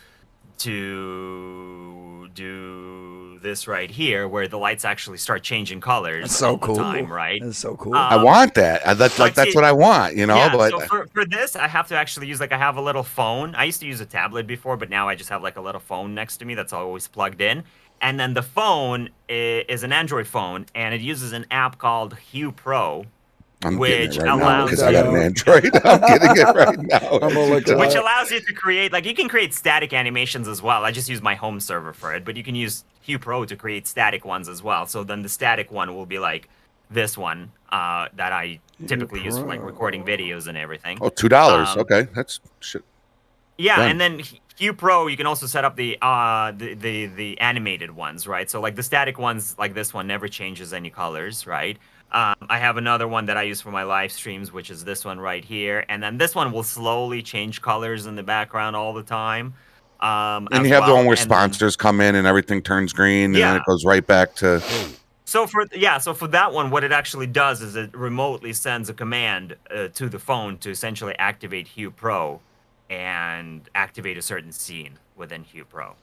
[SPEAKER 2] do this right here where the lights actually start changing colors
[SPEAKER 1] that's so cool.
[SPEAKER 2] Time, right?
[SPEAKER 1] That's so cool.
[SPEAKER 3] I want that. That's what I want, you know.
[SPEAKER 2] Yeah,
[SPEAKER 3] but
[SPEAKER 2] so for this I have to actually use I have a little phone. I used to use a tablet before, but now I just have like a little phone next to me that's always plugged in. And then the phone is an Android phone, and it uses an app called Hue Pro.
[SPEAKER 3] I'm
[SPEAKER 2] which
[SPEAKER 3] getting it right
[SPEAKER 2] allows
[SPEAKER 3] because I got an Android. I'm getting it right now.
[SPEAKER 2] Which allows you to create, you can create static animations as well. I just use my home server for it, but you can use Hue Pro to create static ones as well. So then the static one will be like this one that I typically use for like recording videos and everything.
[SPEAKER 3] Oh, $2. Okay, that's shit.
[SPEAKER 2] Yeah, and then Hue Pro, you can also set up the animated ones, right? So like the static ones, like this one, never changes any colors, right? I have another one that I use for my live streams, which is this one right here. And then this one will slowly change colors in the background all the time.
[SPEAKER 3] And you have the one where sponsors come in and everything turns green, and then it goes right back to...
[SPEAKER 2] So for that one, what it actually does is it remotely sends a command to the phone to essentially activate Hue Pro and activate a certain scene within Hue Pro.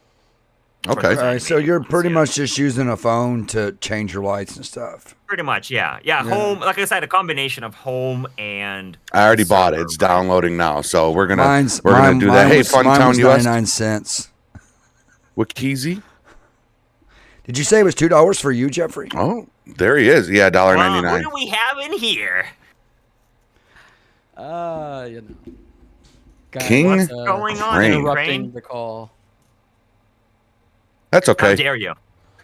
[SPEAKER 3] Okay.
[SPEAKER 1] All right, so you're pretty much just using a phone to change your lights and stuff.
[SPEAKER 2] Pretty much, yeah. Home, like I said, a combination of home and.
[SPEAKER 3] I already bought it. It's downloading now, so we're gonna do that.
[SPEAKER 1] Mine
[SPEAKER 3] Hey,
[SPEAKER 1] was,
[SPEAKER 3] Funtown US.
[SPEAKER 1] 99 cents.
[SPEAKER 3] Wikizzy?
[SPEAKER 1] Did you say it was $2 for you, Geoffrey?
[SPEAKER 3] Oh, there he is. Yeah, $1.99.
[SPEAKER 2] What do we have in here?
[SPEAKER 3] King
[SPEAKER 2] what's going on?
[SPEAKER 4] Interrupting the call.
[SPEAKER 3] That's okay.
[SPEAKER 2] How dare you?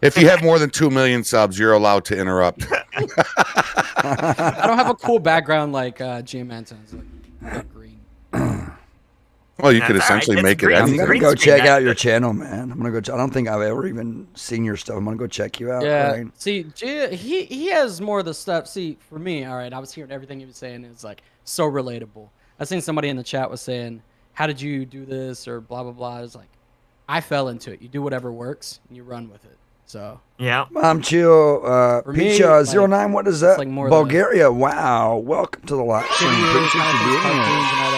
[SPEAKER 3] If you have more than 2 million subs, you're allowed to interrupt.
[SPEAKER 4] I don't have a cool background like GMAntonZ, like green.
[SPEAKER 3] Well, you could essentially make it.
[SPEAKER 1] I'm gonna go check out your channel, man. I'm gonna go. I don't think I've ever even seen your stuff. I'm gonna go check you out.
[SPEAKER 4] Yeah.
[SPEAKER 1] Right?
[SPEAKER 4] See, he has more of the stuff. See, for me, all right, I was hearing everything he was saying. It's like so relatable. I seen somebody in the chat was saying, "How did you do this?" or blah blah blah. It's like, I fell into it. You do whatever works and you run with it. So
[SPEAKER 2] yeah,
[SPEAKER 1] I'm chill. Peach 09. What is that?
[SPEAKER 4] Like more
[SPEAKER 1] Bulgaria. Wow. Welcome to the live stream.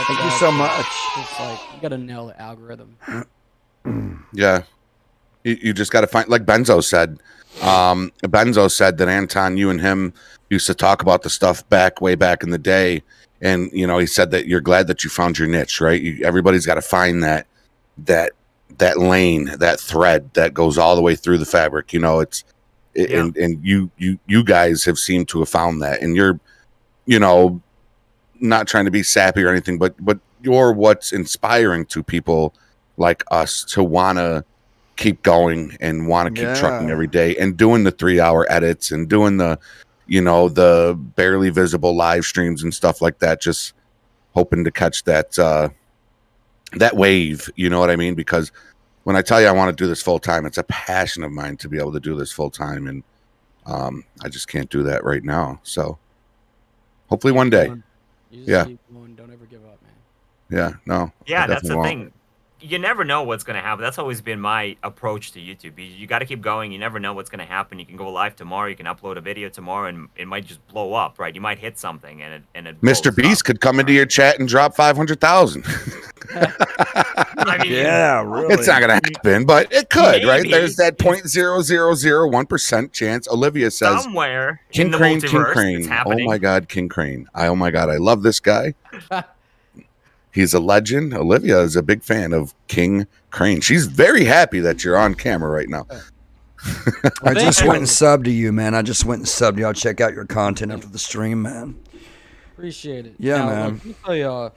[SPEAKER 1] Thank you so much.
[SPEAKER 4] It's like you gotta nail the algorithm.
[SPEAKER 3] Yeah, you just got to find, like Benzo said. Benzo said that Anton, you and him used to talk about the stuff way back in the day, and he said that you're glad that you found your niche, right? Everybody's got to find that lane, that thread that goes all the way through the fabric. And you guys have seemed to have found that, and you're not trying to be sappy or anything, but you're what's inspiring to people like us to want to keep going and want to keep trucking every day and doing the 3-hour edits and doing the barely visible live streams and stuff like that, just hoping to catch that wave, you know what I mean? Because when I tell you I want to do this full time, it's a passion of mine to be able to do this full time, and I just can't do that right now. So hopefully one day.
[SPEAKER 4] You just keep going. Don't ever give up, man.
[SPEAKER 3] Yeah, no.
[SPEAKER 2] Yeah, that's the thing. You never know what's going to happen. That's always been my approach to YouTube. You got to keep going. You never know what's going to happen. You can go live tomorrow. You can upload a video tomorrow, and it might just blow up, right? You might hit something, and it
[SPEAKER 3] Mr. Beast could come into your chat and drop 500,000.
[SPEAKER 2] I mean,
[SPEAKER 1] yeah, really.
[SPEAKER 3] It's not going to happen, but it could, right? There's that 0.0001% chance. Olivia says
[SPEAKER 2] somewhere
[SPEAKER 3] King
[SPEAKER 2] in the
[SPEAKER 3] Crane,
[SPEAKER 2] multiverse,
[SPEAKER 3] King Crane.
[SPEAKER 2] it's happening.
[SPEAKER 3] Oh my God, King Crane. Oh my God, I love this guy. He's a legend. Olivia is a big fan of King Crane. She's very happy that you're on camera right now.
[SPEAKER 1] I just went and subbed to you, man. I just went and subbed you. I'll check out your content after the stream, man.
[SPEAKER 4] Appreciate it.
[SPEAKER 1] Yeah,
[SPEAKER 4] now,
[SPEAKER 1] man.
[SPEAKER 4] Look, let me tell y'all,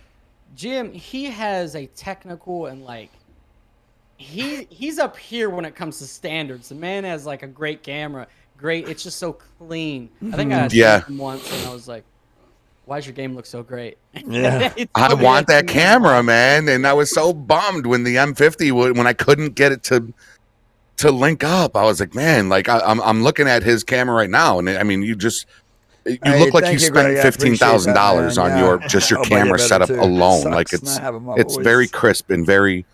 [SPEAKER 4] Jim, he has a technical and like he's up here when it comes to standards. The man has like a great camera. Great. It's just so clean. I think I had him once and I was like, why does your game look so great?
[SPEAKER 1] Yeah.
[SPEAKER 3] I want that camera, man. And I was so bummed when the M50 when I couldn't get it to link up. I was like, man, like I'm looking at his camera right now, and I mean, you look like you spent $15,000 on your camera setup alone. Like it's very crisp and very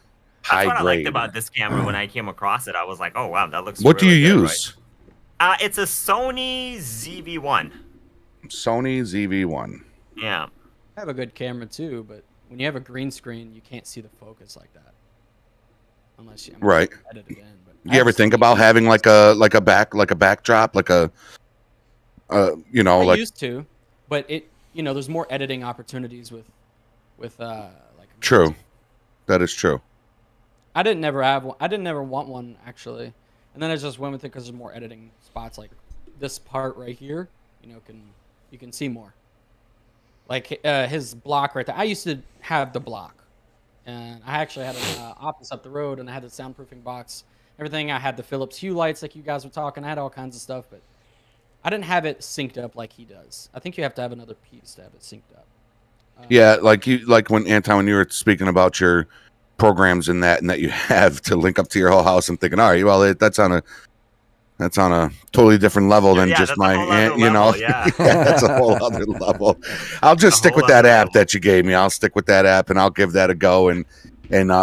[SPEAKER 3] high grade.
[SPEAKER 2] That's what I liked about this camera when I came across it. I was like, oh wow, that looks.
[SPEAKER 3] What
[SPEAKER 2] really
[SPEAKER 3] do you
[SPEAKER 2] good,
[SPEAKER 3] use?
[SPEAKER 2] Right? It's a Sony ZV-1.
[SPEAKER 3] Sony ZV-1.
[SPEAKER 2] Yeah.
[SPEAKER 4] I have a good camera too, but when you have a green screen, you can't see the focus like that. Unless you edit it in. But
[SPEAKER 3] you ever think about having like a backdrop, like a I
[SPEAKER 4] used to, but there's more editing opportunities with like.
[SPEAKER 3] True, that is true.
[SPEAKER 4] I didn't never want one actually, and then I just went with it because there's more editing spots. Like this part right here, you can see more. Like his block right there. I used to have the block, and I actually had an office up the road, and I had the soundproofing box, everything. I had the Philips Hue lights, like you guys were talking. I had all kinds of stuff, but I didn't have it synced up like he does. I think you have to have another piece to have it synced up.
[SPEAKER 3] Yeah, like when Anton, when you were speaking about your programs and that you have to link up to your whole house, I'm thinking, all right, well, that's on a totally different level than just my aunt, that's a whole other level. I'll just stick with that app that you gave me. I'll stick with that app and I'll give that a go and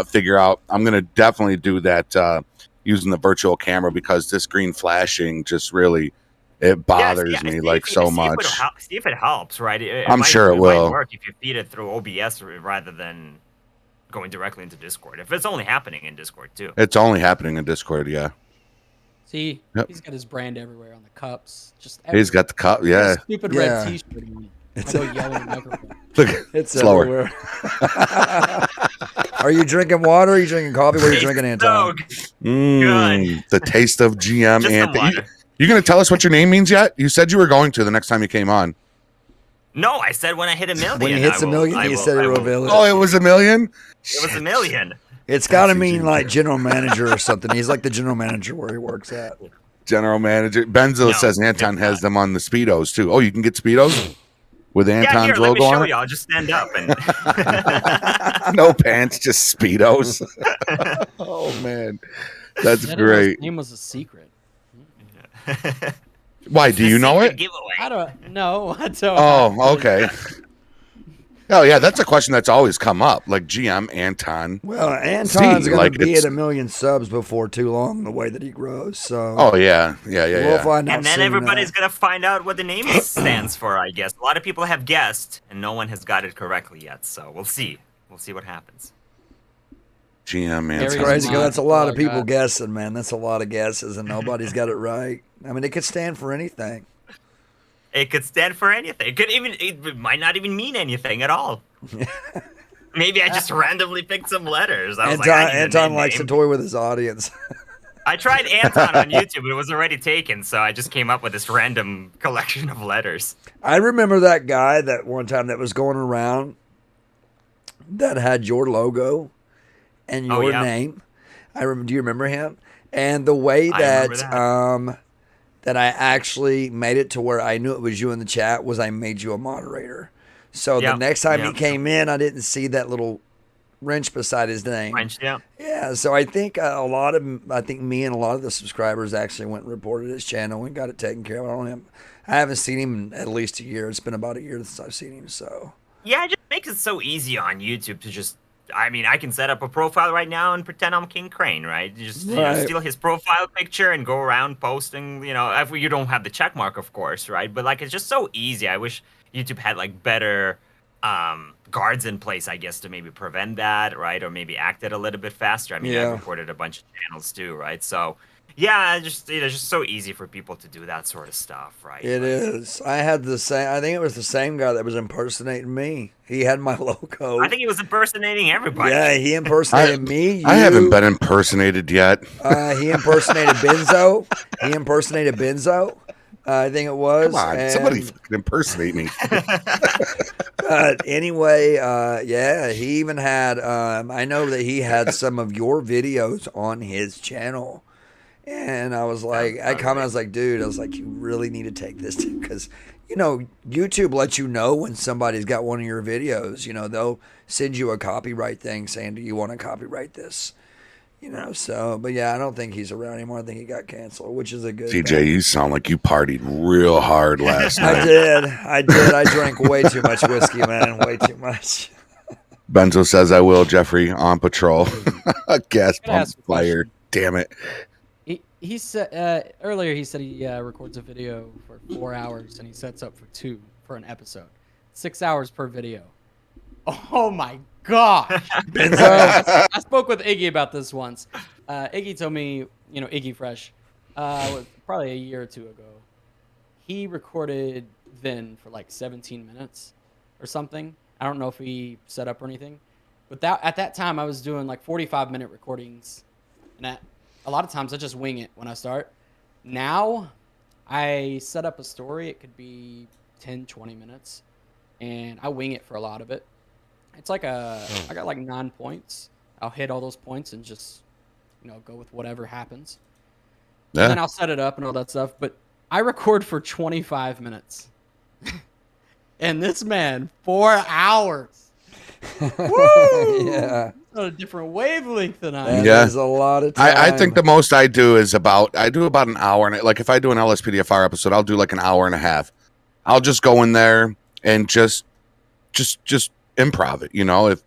[SPEAKER 3] figure out. I'm going to definitely do that using the virtual camera, because this green flashing just really, it bothers me so much.
[SPEAKER 2] See if it helps, right?
[SPEAKER 3] I'm sure it will.
[SPEAKER 2] Might work if you feed it through OBS rather than going directly into Discord. If it's only happening in Discord too.
[SPEAKER 3] It's only happening in Discord, yeah.
[SPEAKER 4] See, he's got his brand everywhere on the cups. Just
[SPEAKER 3] everywhere. He's got the cup, yeah.
[SPEAKER 4] Stupid red T-shirt on. It's a yellow microphone.
[SPEAKER 3] Look,
[SPEAKER 1] it's
[SPEAKER 3] slower.
[SPEAKER 1] Everywhere. Are you drinking water? Are you drinking coffee? What are you drinking, Anton?
[SPEAKER 2] Good.
[SPEAKER 3] The taste of GMAntonZ. You going to tell us what your name means yet? You said you were going to the next time you came on.
[SPEAKER 2] No, I said when I hit 1 million.
[SPEAKER 1] When he hits 1 million, you said it will reveal it.
[SPEAKER 3] Oh, it was 1 million?
[SPEAKER 2] It was 1 million.
[SPEAKER 1] It's got to mean like general manager or something. He's like the general manager where he works at.
[SPEAKER 3] General manager. Benzo says Anton has them on the Speedos too. Oh, you can get Speedos with Anton's logo on it?
[SPEAKER 2] Let me show you. I'll just stand up. And
[SPEAKER 3] no pants, just Speedos. Oh, man. That's great.
[SPEAKER 4] His name was a secret.
[SPEAKER 3] Why? Do you know it?
[SPEAKER 2] Giveaway.
[SPEAKER 4] I don't know. I don't.
[SPEAKER 3] Oh, okay. Oh, yeah, that's a question that's always come up. Like, GM, Anton.
[SPEAKER 1] Well, Anton's going to be at 1 million subs before too long, the way that he grows. So.
[SPEAKER 3] Oh, yeah. We'll
[SPEAKER 1] find out
[SPEAKER 2] and then everybody's going to find out what the name stands for, I guess. A lot of people have guessed, and no one has got it correctly yet. So we'll see. We'll see what happens.
[SPEAKER 3] GM,
[SPEAKER 1] It's crazy because that's a lot of people guessing, man. That's a lot of guesses, and nobody's got it right. I mean, it could stand for anything.
[SPEAKER 2] It could stand for anything. It might not even mean anything at all. Maybe I just randomly picked some letters.
[SPEAKER 1] Anton likes to toy with his audience.
[SPEAKER 2] I tried Anton on YouTube, but it was already taken, so I just came up with this random collection of letters.
[SPEAKER 1] I remember that guy that one time that was going around that had your logo and your name. Do you remember him? And the way that I actually made it to where I knew it was you in the chat was I made you a moderator. So the next time he came in, I didn't see that little wrench beside his name. Yeah. So I think me and a lot of the subscribers actually went and reported his channel and got it taken care of. I haven't seen him in at least a year. It's been about a year since I've seen him. So
[SPEAKER 2] yeah, it just makes it so easy on YouTube to just. I mean, I can set up a profile right now and pretend I'm King Crane, right? Just steal his profile picture and go around posting, if you don't have the check mark, of course, right? But, it's just so easy. I wish YouTube had, better guards in place, I guess, to maybe prevent that, right? Or maybe act it a little bit faster. I mean, I reported a bunch of channels, too, right? So, yeah, it's just so easy for people to do that sort of stuff, right?
[SPEAKER 1] It is. I had the same. I think it was the same guy that was impersonating me. He had my logo.
[SPEAKER 2] I think he was impersonating everybody.
[SPEAKER 1] Yeah, he impersonated me.
[SPEAKER 3] I haven't been impersonated yet.
[SPEAKER 1] He impersonated Benzo. I think it was.
[SPEAKER 3] Come on, somebody fucking impersonate me.
[SPEAKER 1] Anyway, yeah, he even had, I know that he had some of your videos on his channel. And I was like, I commented, I was like, dude, I was like, you really need to take this because, you know, YouTube lets you know when somebody's got one of your videos. You know, they'll send you a copyright thing saying, do you want to copyright this? You know, so, but yeah, I don't think he's around anymore. I think he got canceled, which is a good
[SPEAKER 3] TJ,
[SPEAKER 1] thing.
[SPEAKER 3] you sound like you partied real hard last night.
[SPEAKER 1] I did. I drank way too much whiskey, man. Way too much.
[SPEAKER 3] Benzo says I will, Geoffrey, on patrol. Gas pump fire. Damn it.
[SPEAKER 4] He said earlier. He said he records a video for 4 hours and he sets up for 2 for an episode, 6 hours per video. Oh my gosh! I spoke with Iggy about this once. Iggy told me, you know, Iggy Fresh, was probably a year or 2 ago. He recorded Vin for like 17 minutes or something. I don't know if he set up or anything, but at that time I was doing like 45-minute recordings, and a lot of times I just wing it when I start. Now I set up a story. It could be 10, 20 minutes, and I wing it for a lot of it. It's like I got like 9 points. I'll hit all those points and just, you know, go with whatever happens. Yeah. And then I'll set it up and all that stuff. But I record for 25 minutes. And this man, 4 hours. Woo!
[SPEAKER 1] Yeah.
[SPEAKER 4] On a different wavelength than I am.
[SPEAKER 3] Yeah.
[SPEAKER 1] There's a lot of time.
[SPEAKER 3] I think the most I do is about an hour. And like if I do an LSPDFR episode, I'll do like an hour and a half. I'll just go in there and just improv it. You know, if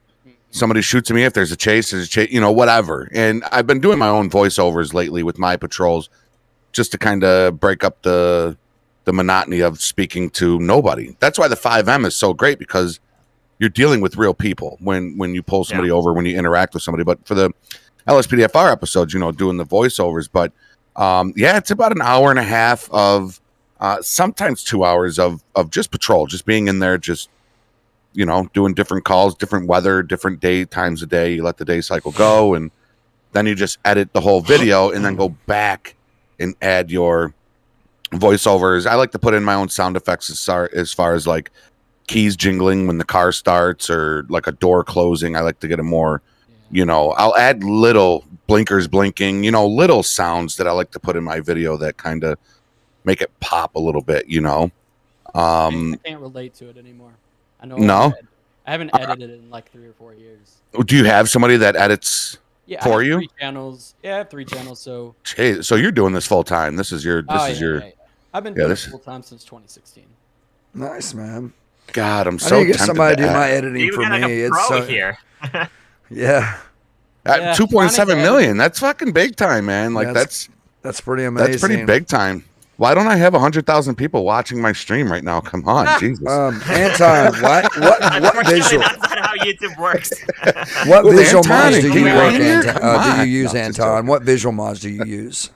[SPEAKER 3] somebody shoots at me, if there's a chase, you know, whatever. And I've been doing my own voiceovers lately with my patrols just to kind of break up the monotony of speaking to nobody. That's why the 5M is so great, because you're dealing with real people when you pull somebody over, when you interact with somebody. But for the LSPDFR episodes, you know, doing the voiceovers. But yeah, it's about an hour and a half of sometimes 2 hours of just patrol, just being in there, just, you know, doing different calls, different weather, different day times a day. You let the day cycle go, and then you just edit the whole video and then go back and add your voiceovers. I like to put in my own sound effects as far as like keys jingling when the car starts or like a door closing. I like to get a more, you know, I'll add little blinkers blinking, you know, little sounds that I like to put in my video that kind of make it pop a little bit, you know.
[SPEAKER 4] I can't relate to it anymore. I know.
[SPEAKER 3] No,
[SPEAKER 4] I haven't edited it in like 3 or 4 years.
[SPEAKER 3] Do you have somebody that edits for you?
[SPEAKER 4] 3 channels. Yeah, I have 3 channels. So.
[SPEAKER 3] Hey, so you're doing this full time. This is your. Yeah.
[SPEAKER 4] I've been doing this full time since 2016.
[SPEAKER 1] Nice, man.
[SPEAKER 3] God, I'm so tempted
[SPEAKER 1] get somebody to do my editing for me.
[SPEAKER 2] It's so here.
[SPEAKER 1] Yeah.
[SPEAKER 3] At 2.7 million, that's fucking big time, man. Like that's
[SPEAKER 1] pretty amazing.
[SPEAKER 3] That's pretty big time. Why don't I have 100,000 people watching my stream right now? Come on, Jesus.
[SPEAKER 1] Anton, what visual?
[SPEAKER 2] That's not how YouTube works.
[SPEAKER 1] What visual mods do you do you use, Anton? What visual mods do you use?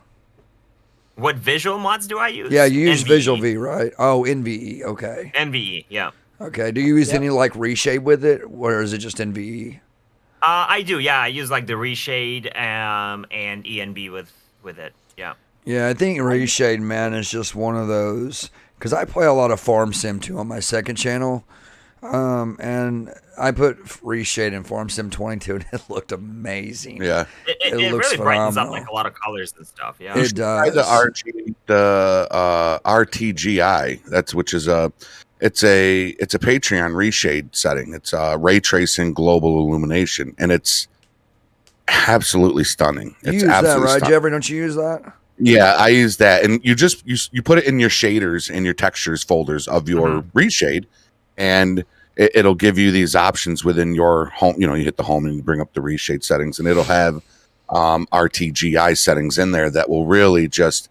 [SPEAKER 2] What visual mods do I use?
[SPEAKER 1] Yeah, you use NVE. Visual V, right? Oh, NVE. Okay.
[SPEAKER 2] NVE, yeah.
[SPEAKER 1] Okay. Do you use any like reshade with it, or is it just NVE?
[SPEAKER 2] I do. Yeah, I use like the reshade and ENB with it. Yeah.
[SPEAKER 1] Yeah, I think reshade, man, is just one of those, because I play a lot of Farm Sim too on my second channel, and I put reshade in Farm Sim 22, and it looked amazing.
[SPEAKER 3] Yeah,
[SPEAKER 2] it looks really brightens up like a lot of colors and stuff. Yeah,
[SPEAKER 1] it does.
[SPEAKER 3] The RTGI, which is it's a Patreon reshade setting. It's ray tracing global illumination, and it's absolutely stunning.
[SPEAKER 1] You use that, right, Geoffrey? Don't you use that?
[SPEAKER 3] Yeah, I use that, and you put it in your shaders and your textures folders of your reshade, and it'll give you these options within your home. You know, you hit the home and you bring up the reshade settings, and it'll have RTGI settings in there that will really just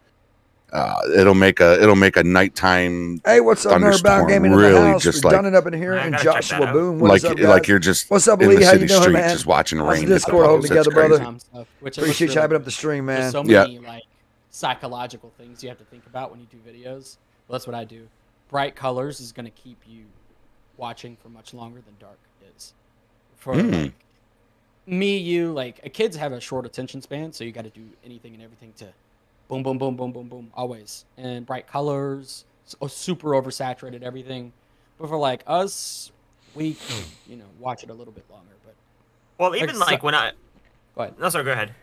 [SPEAKER 3] it'll make a nighttime.
[SPEAKER 1] Hey, what's up, Nerdbound Gaming in the house? Just done it up in here, and Joshua Boone. What's up, guys?
[SPEAKER 3] Like you're just
[SPEAKER 1] what's up,
[SPEAKER 3] in
[SPEAKER 1] Lee?
[SPEAKER 3] the
[SPEAKER 1] How
[SPEAKER 3] city
[SPEAKER 1] you doing,
[SPEAKER 3] street,
[SPEAKER 1] man?
[SPEAKER 3] just watching rain.
[SPEAKER 1] Discord holding together, brother.
[SPEAKER 4] Appreciate
[SPEAKER 1] you hyping up the stream, man.
[SPEAKER 4] There's so many like psychological things you have to think about when you do videos. Well, that's what I do. Bright colors is going to keep you watching for much longer than dark is. For like, me, you, like kids have a short attention span, so you got to do anything and everything to boom, boom, boom, boom, boom, boom, always, and bright colors, super oversaturated everything. But for like us, we watch it a little bit longer. But
[SPEAKER 2] well, even like when I
[SPEAKER 4] go ahead.
[SPEAKER 2] No, sorry, go ahead.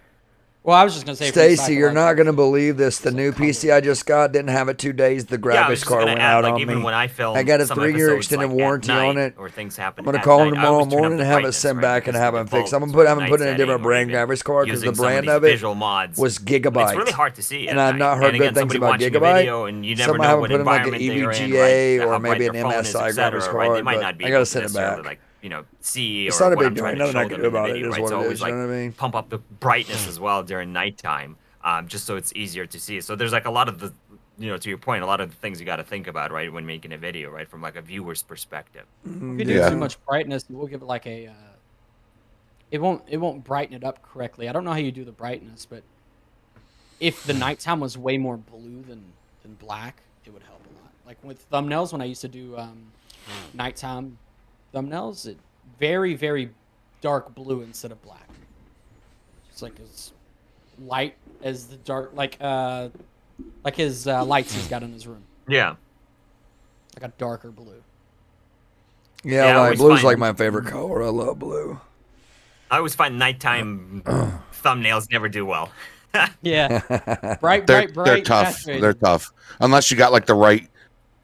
[SPEAKER 4] Well, I was just gonna say,
[SPEAKER 1] Stacy, you're not gonna believe this. The new PC I just got didn't have it 2 days. The graphics card went out on me.
[SPEAKER 2] When I film,
[SPEAKER 1] I got a 3-year extended warranty on it.
[SPEAKER 2] Or things happen.
[SPEAKER 1] I'm gonna call them tomorrow morning and have it sent back and have them fixed. I'm gonna put in a different brand graphics card because the brand of it was Gigabyte.
[SPEAKER 2] It's really hard to see,
[SPEAKER 1] and I've not heard good things about Gigabyte. Some haven't put in like an EVGA or maybe an MSI graphics card. But I gotta send it back.
[SPEAKER 2] See
[SPEAKER 1] it's
[SPEAKER 2] or
[SPEAKER 1] not a
[SPEAKER 2] what
[SPEAKER 1] big
[SPEAKER 2] I'm
[SPEAKER 1] deal.
[SPEAKER 2] trying
[SPEAKER 1] Nothing
[SPEAKER 2] to
[SPEAKER 1] I
[SPEAKER 2] show
[SPEAKER 1] can
[SPEAKER 2] them
[SPEAKER 1] do
[SPEAKER 2] in the
[SPEAKER 1] about it.
[SPEAKER 2] video,
[SPEAKER 1] Is
[SPEAKER 2] right?
[SPEAKER 1] what
[SPEAKER 2] So
[SPEAKER 1] it
[SPEAKER 2] always
[SPEAKER 1] is. You know what I mean?
[SPEAKER 2] pump up the brightness as well during nighttime, just so it's easier to see. So there's like a lot of the, to your point, a lot of the things you got to think about, right, when making a video, right, from like a viewer's perspective.
[SPEAKER 4] If you do too much brightness, we'll give it like a. It won't brighten it up correctly. I don't know how you do the brightness, but if the nighttime was way more blue than black, it would help a lot. Like with thumbnails, when I used to do nighttime thumbnails, it very, very dark blue instead of black. It's like as light as the dark, like his lights he's got in his room.
[SPEAKER 2] Yeah.
[SPEAKER 4] Like a darker blue.
[SPEAKER 1] Yeah, like blue's like my favorite color. I love blue.
[SPEAKER 2] I always find nighttime thumbnails never do well.
[SPEAKER 4] Yeah. Bright.
[SPEAKER 3] They're tough. They're tough. Unless you got like the right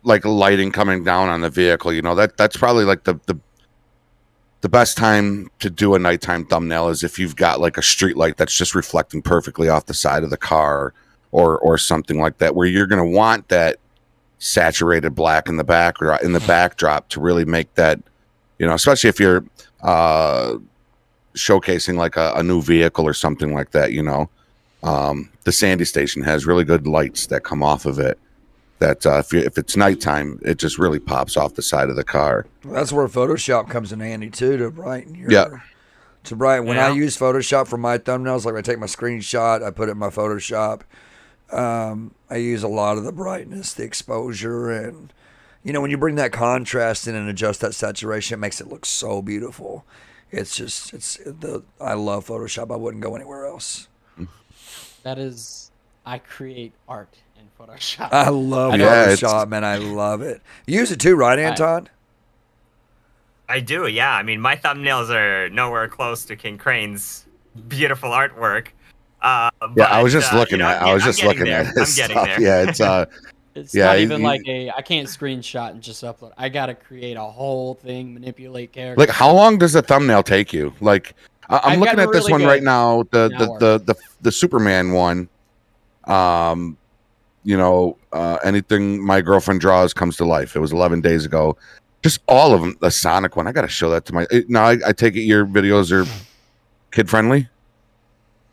[SPEAKER 3] lighting coming down on the vehicle, that's probably like the best time to do a nighttime thumbnail is if you've got like a street light that's just reflecting perfectly off the side of the car or something like that, where you're going to want that saturated black in the backdrop to really make that, especially if you're showcasing like a new vehicle or something like that. The Sandy Station has really good lights that come off of it that if it's nighttime, it just really pops off the side of the car.
[SPEAKER 1] Well, that's where Photoshop comes in handy too, to brighten your when I use Photoshop for my thumbnails, like I take my screenshot, I put it in my Photoshop. I use a lot of the brightness, the exposure, and when you bring that contrast in and adjust that saturation, it makes it look so beautiful. I love Photoshop. I wouldn't go anywhere else.
[SPEAKER 4] I create art in Photoshop.
[SPEAKER 1] I love Photoshop, man. I love it. You use it too, right, Anton?
[SPEAKER 2] I do, yeah. I mean, my thumbnails are nowhere close to King Crane's beautiful artwork.
[SPEAKER 3] I was just looking at. I was just looking at his
[SPEAKER 2] I'm getting
[SPEAKER 3] stuff.
[SPEAKER 2] there.
[SPEAKER 3] Yeah,
[SPEAKER 4] it's not even I can't screenshot and just upload. I gotta create a whole thing, manipulate characters.
[SPEAKER 3] Like, how long does a thumbnail take you? Like, I'm looking at this one right now. The Superman one. Anything my girlfriend draws comes to life. It was 11 days ago. Just all of them. The Sonic one. I got to show that to my. Now I take it your videos are kid friendly.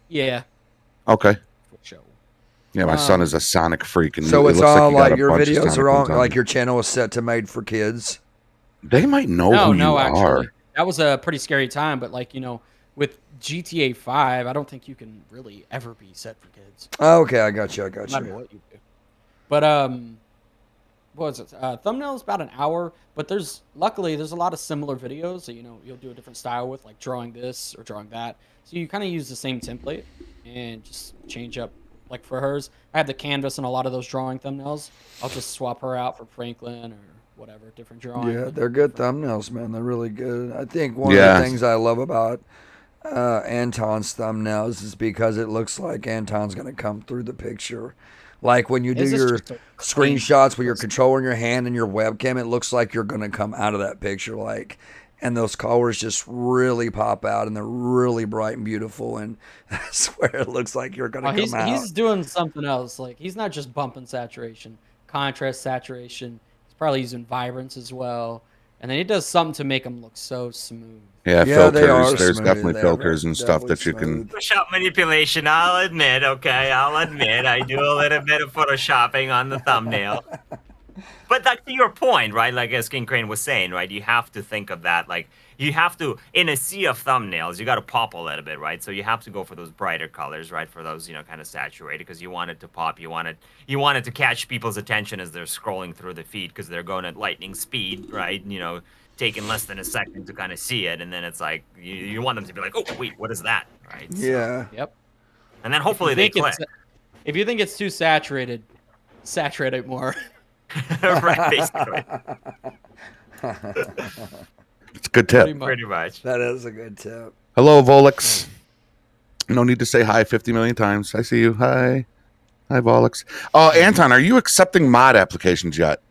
[SPEAKER 4] Yeah.
[SPEAKER 3] Okay. Yeah, my son is a Sonic freak, and
[SPEAKER 1] so it's
[SPEAKER 3] looks
[SPEAKER 1] all
[SPEAKER 3] like
[SPEAKER 1] your videos are all like your channel is set to made for kids.
[SPEAKER 3] They might know who you are.
[SPEAKER 4] That was a pretty scary time, but with GTA 5, I don't think you can really ever be set for kids.
[SPEAKER 1] Okay, I got you.
[SPEAKER 4] No matter what you do. But what was it? Thumbnail is about an hour, but luckily there's a lot of similar videos. So you'll do a different style with like drawing this or drawing that. So you kind of use the same template and just change up. Like for hers, I had the canvas and a lot of those drawing thumbnails. I'll just swap her out for Franklin or whatever, different drawing.
[SPEAKER 1] Yeah, they're good thumbnails, man. They're really good. I think one of the things I love about Anton's thumbnails is because it looks like Anton's going to come through the picture. Like when you do your screenshots with your controller in your hand and your webcam, it looks like you're going to come out of that picture. And those colors just really pop out, and they're really bright and beautiful. And I swear it looks like you're going to come out.
[SPEAKER 4] He's doing something else. Like he's not just bumping saturation, contrast saturation. He's probably using vibrance as well. And then he does something to make them look so smooth.
[SPEAKER 3] Yeah, filters. There's definitely filters and stuff that you can.
[SPEAKER 2] Photoshop manipulation. I'll admit. I do a little bit of photoshopping on the thumbnail. But to your point, right? Like as King Crane was saying, right? You have to think of that. Like you have to, in a sea of thumbnails, you got to pop a little bit, right? So you have to go for those brighter colors, right? For those, kind of saturated, because you want it to pop. You want it to catch people's attention as they're scrolling through the feed, because they're going at lightning speed, right? Taking less than a second to kind of see it, and then it's like you want them to be like, oh wait, what is that, right?
[SPEAKER 1] Yeah.
[SPEAKER 4] Yep.
[SPEAKER 2] And then hopefully they click.
[SPEAKER 4] if you think it's too saturated, saturate it more.
[SPEAKER 2] Right, basically.
[SPEAKER 3] It's a good tip.
[SPEAKER 2] Pretty much.
[SPEAKER 1] That is a good tip.
[SPEAKER 3] Hello, Volix. No need to say hi 50 million times. I see you. Hi. Hi, Volix. Anton, are you accepting mod applications yet?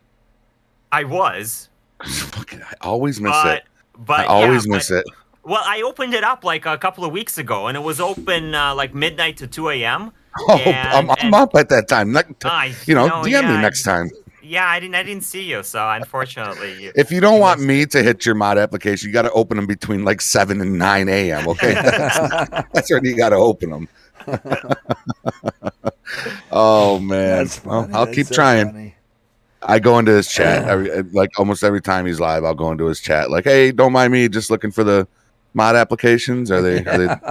[SPEAKER 2] I was.
[SPEAKER 3] I always miss it.
[SPEAKER 2] But
[SPEAKER 3] I always miss it.
[SPEAKER 2] Well, I opened it up like a couple of weeks ago, and it was open like midnight to 2 a.m.
[SPEAKER 3] Oh, I'm up at that time. DM me next time.
[SPEAKER 2] Yeah, I didn't see you, so unfortunately.
[SPEAKER 3] If you don't want me to hit your mod application, you got to open them between like 7 and 9 a.m. Okay, that's when you got to open them. Oh man, well, I'll keep trying. Funny. I go into his chat like almost every time he's live. I'll go into his chat like, "Hey, don't mind me, just looking for the mod applications. Are they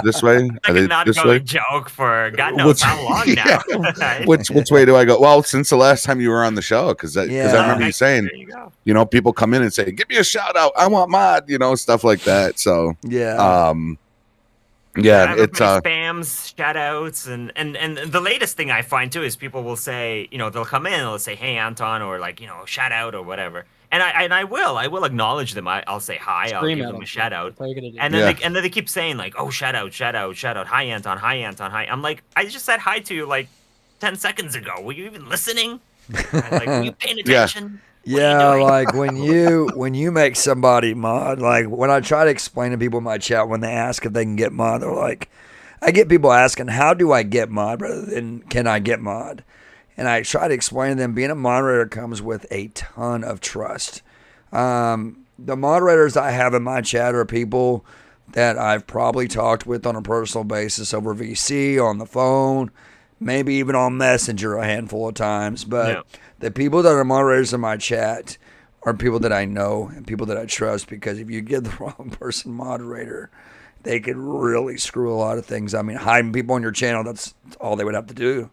[SPEAKER 3] this way? Are they
[SPEAKER 2] not
[SPEAKER 3] this
[SPEAKER 2] going
[SPEAKER 3] way?"
[SPEAKER 2] Joke for God knows how long now.
[SPEAKER 3] Yeah. Which way do I go? Well, since the last time you were on the show, because I remember you saying, people come in and say, "Give me a shout out. I want mod," stuff like that. So it's
[SPEAKER 2] spams, shout outs, and the latest thing I find too is people will say, they'll come in and they'll say, "Hey Anton," or like, shout out or whatever. And I will acknowledge them. I'll say hi. I'll give them a shout out. And then they keep saying like, "Oh, shout out. Hi Anton, hi." I'm like, I just said hi to you like 10 seconds ago. Were you even listening? Like, were you paying attention?
[SPEAKER 1] Yeah, like when you make somebody mod, like when I try to explain to people in my chat when they ask if they can get mod, they're like, I get people asking, how do I get mod rather than can I get mod? And I try to explain to them being a moderator comes with a ton of trust. The moderators I have in my chat are people that I've probably talked with on a personal basis over VC, on the phone, maybe even on Messenger a handful of times, but the people that are moderators in my chat are people that I know and people that I trust, because if you give the wrong person moderator, they could really screw a lot of things. I mean, hiding people on your channel, that's all they would have to do,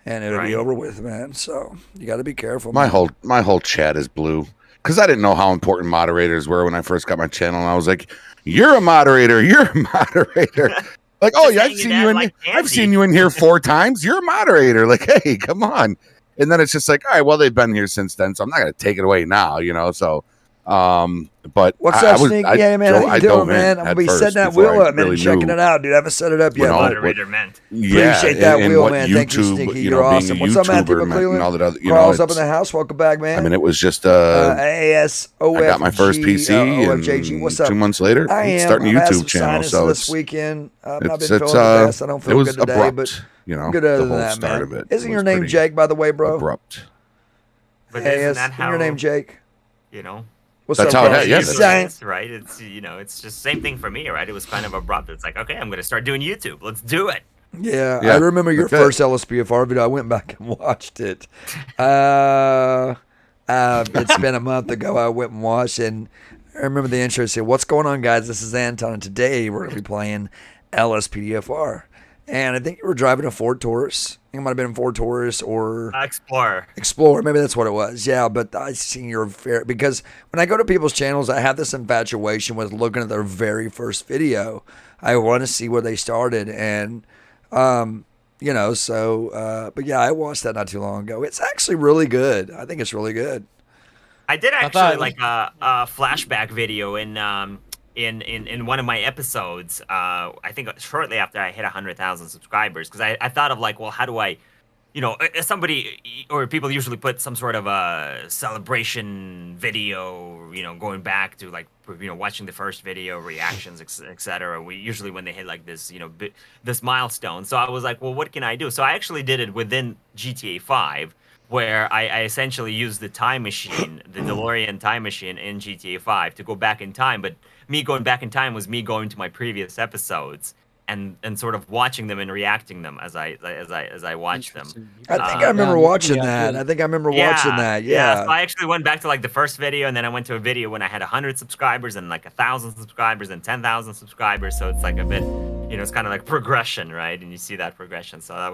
[SPEAKER 1] and it'll be over with, man. So you got to be careful.
[SPEAKER 3] My whole chat is blue because I didn't know how important moderators were when I first got my channel, and I was like, "You're a moderator. You're a moderator." Like, "Oh yeah, I've seen you in here 4 times. You're a moderator." Like, hey, come on. And then it's just like, all right, well, they've been here since then, so I'm not going to take it away now, So, but
[SPEAKER 1] what's up, Sneak? Yeah, man, how you doing, man? I'm going to be setting that wheel up, man, and checking it out, dude. I haven't set it up yet.
[SPEAKER 2] Moderator meant.
[SPEAKER 1] Appreciate that wheel, man. Thank you, Sneaky. You're awesome. What's up, Matthew McClellan? Carl's up in the house. Welcome back, man.
[SPEAKER 3] I mean, it was just
[SPEAKER 1] ASOFG.
[SPEAKER 3] I got my first PC, and
[SPEAKER 1] what's up?
[SPEAKER 3] 2 months later, starting a YouTube channel. So
[SPEAKER 1] this weekend, I've not been feeling the best. I don't feel good today, but good other than that, man. Isn't your name Jake, by the way, bro?
[SPEAKER 3] Abrupt.
[SPEAKER 2] But isn't that how,
[SPEAKER 1] your name Jake?
[SPEAKER 3] What's up, bro?
[SPEAKER 2] Right? It's it's just same thing for me, right? It was kind of abrupt. It's like, okay, I'm gonna start doing YouTube. Let's do it.
[SPEAKER 1] Yeah, I remember your first LSPFR video. I went back and watched it. It's been a month ago. I went and watched, and I remember the intro said, "What's going on, guys? This is Anton, and today we're gonna be playing LSPDFR." And I think you were driving a Ford Taurus. I think it might have been a Ford Taurus or Explorer. Maybe that's what it was. Yeah, but I seen your because when I go to people's channels, I have this infatuation with looking at their very first video. I want to see where they started, and but yeah, I watched that not too long ago. It's actually really good. I think it's really good.
[SPEAKER 2] I did actually like a flashback video in one of my episodes, I think shortly after I hit 100,000 subscribers, because I thought of like, well, how do I, somebody or people usually put some sort of a celebration video, going back to like, watching the first video, reactions, etc. We usually when they hit like this, this milestone. So I was like, well, what can I do? So I actually did it within GTA 5. Where I essentially used the time machine, the DeLorean time machine in GTA 5 to go back in time. But me going back in time was me going to my previous episodes and sort of watching them and reacting them as I watched them.
[SPEAKER 1] I think I remember watching that. Yeah.
[SPEAKER 2] So I actually went back to like the first video, and then I went to a video when I had 100 subscribers and like 1,000 subscribers and 10,000 subscribers. So it's like a bit, it's kind of like progression, right? And you see that progression. So that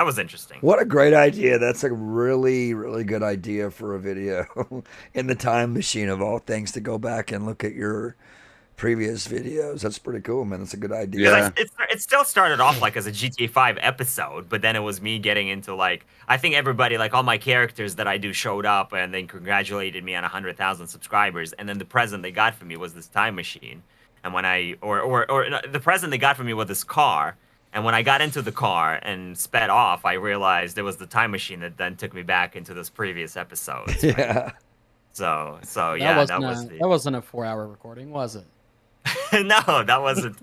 [SPEAKER 2] was interesting.
[SPEAKER 1] What a great idea. That's a really, really good idea for a video in the time machine of all things, to go back and look at your previous videos. That's pretty cool, man. That's a good idea.
[SPEAKER 3] Yeah.
[SPEAKER 2] It still started off like as a GTA 5 episode, but then it was me getting into like, I think everybody, like all my characters that I do showed up and then congratulated me on 100,000 subscribers. And then the present they got for me was this time machine. And when the present they got for me was this car. And when I got into the car and sped off, I realized it was the time machine that then took me back into those previous episodes. Right?
[SPEAKER 1] Yeah.
[SPEAKER 2] So yeah, that
[SPEAKER 4] wasn't a 4-hour recording, was it?
[SPEAKER 2] No, that wasn't.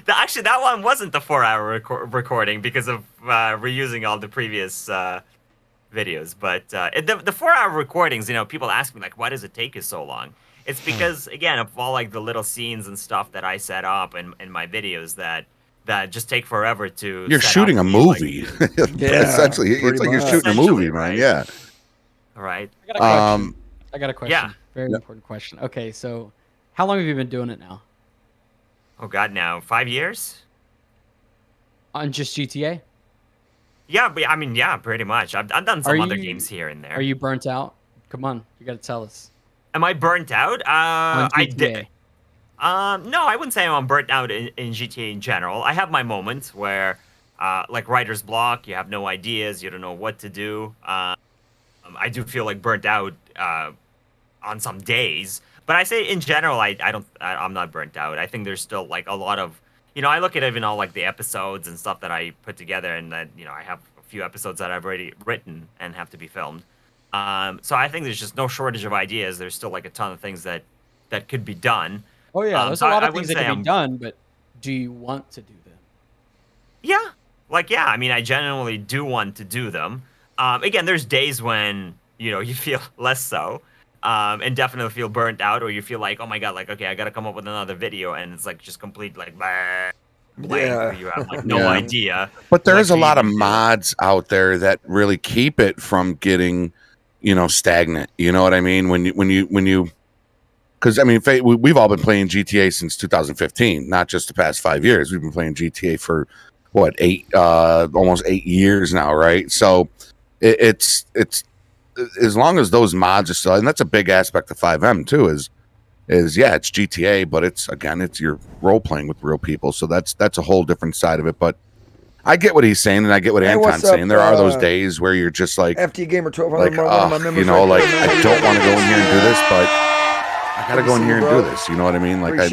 [SPEAKER 2] Actually, that one wasn't the 4-hour recording because of reusing all the previous videos. But the 4-hour recordings, people ask me like, why does it take you so long? It's because again of all like the little scenes and stuff that I set up in my videos that just take forever to.
[SPEAKER 3] You're shooting a movie. Like, essentially, it's like you're shooting a movie, man. Yeah.
[SPEAKER 2] All right.
[SPEAKER 4] I got a question. Yeah. Very important question. Okay, so. How long have you been doing it now?
[SPEAKER 2] Oh God, now 5 years.
[SPEAKER 4] On just GTA?
[SPEAKER 2] Yeah, but I mean, yeah, pretty much. I've done some other games here and there.
[SPEAKER 4] Are you burnt out? Come on, you got to tell us.
[SPEAKER 2] Am I burnt out? I did. No, I wouldn't say I'm burnt out in GTA in general. I have my moments where, like writer's block, you have no ideas, you don't know what to do. I do feel like burnt out on some days. But I say in general, I'm not burnt out. I think there's still like a lot of, I look at even all like the episodes and stuff that I put together, and that I have a few episodes that I've already written and have to be filmed. So I think there's just no shortage of ideas. There's still like a ton of things that could be done.
[SPEAKER 4] Oh yeah, there's a lot of things that can be done, but do you want to do them?
[SPEAKER 2] Yeah, I mean, I genuinely do want to do them. Again, there's days when you feel less so. And definitely feel burnt out, or you feel like, oh my God, like, okay, I got to come up with another video, and it's like just complete like blank, where you have like no idea.
[SPEAKER 3] But there is a lot of mods out there that really keep it from getting, stagnant. You know what I mean? When you, because I mean, we've all been playing GTA since 2015, not just the past 5 years. We've been playing GTA for what, almost 8 years now, right? So it's as long as those mods are still, and that's a big aspect of 5M too, is it's GTA, but it's you're role playing with real people, so that's a whole different side of it. But I get what he's saying, and I get what Anton's saying. There are those days where you're just like
[SPEAKER 1] FT Gamer 1200,
[SPEAKER 3] like, I don't want to go in here and do this, but I gotta go in here and do this. You know what I mean? Like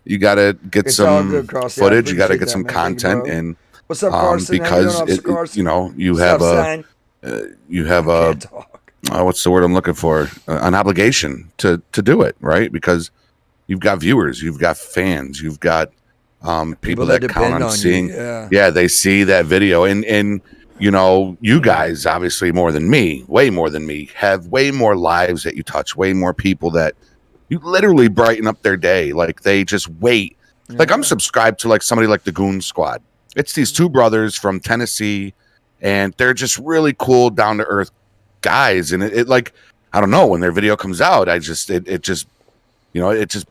[SPEAKER 3] you gotta get some footage, you gotta get some content, and
[SPEAKER 1] what's up, Carson?
[SPEAKER 3] Because you have a what's the word I'm looking for? An obligation to do it, right? Because you've got viewers, you've got fans, you've got people that count on seeing. They see that video, and you guys obviously way more than me, have way more lives that you touch, way more people that you literally brighten up their day. Like they just wait. Like I'm subscribed to like somebody like the Goon Squad. It's these two brothers from Tennessee. And they're just really cool, down to earth guys. And it like, I don't know, when their video comes out, it just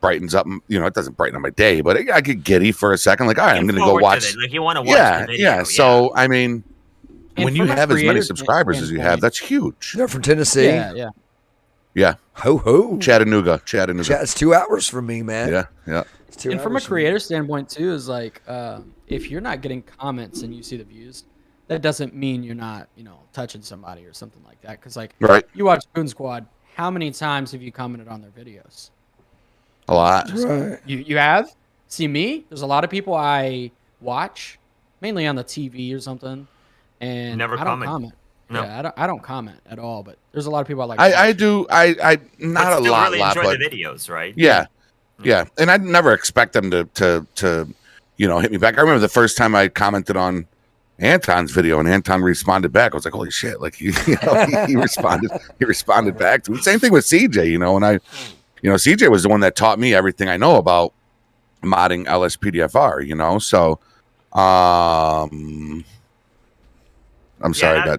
[SPEAKER 3] brightens up. It doesn't brighten up my day, but I get giddy for a second. Like, all right, I'm going to go watch.
[SPEAKER 2] Like you want to watch the video.
[SPEAKER 3] Yeah. So, I mean, when you have as many subscribers as you have, that's huge.
[SPEAKER 1] They're from Tennessee.
[SPEAKER 3] Yeah.
[SPEAKER 1] Ho.
[SPEAKER 3] Chattanooga.
[SPEAKER 1] It's 2 hours from me, man.
[SPEAKER 3] Yeah.
[SPEAKER 4] And from a creator standpoint too, is like, if you're not getting comments and you see the views, that doesn't mean you're not, touching somebody or something like that. Because like, you watch Goon Squad, how many times have you commented on their videos?
[SPEAKER 3] A lot.
[SPEAKER 1] Right.
[SPEAKER 4] You have? See me? There's a lot of people I watch, mainly on the TV or something, and
[SPEAKER 2] never
[SPEAKER 4] I don't comment.
[SPEAKER 2] No.
[SPEAKER 4] Yeah, I don't comment at all. But there's a lot of people I like.
[SPEAKER 3] I do. I not
[SPEAKER 2] but
[SPEAKER 3] a lot.
[SPEAKER 2] Really enjoy the videos, right?
[SPEAKER 3] Yeah. And I'd never expect them to hit me back. I remember the first time I commented on Anton's video and Anton responded back. I was like, holy shit. Like, he responded back to me. Same thing with CJ, and CJ was the one that taught me everything I know about modding LSPDFR, so, I'm sorry.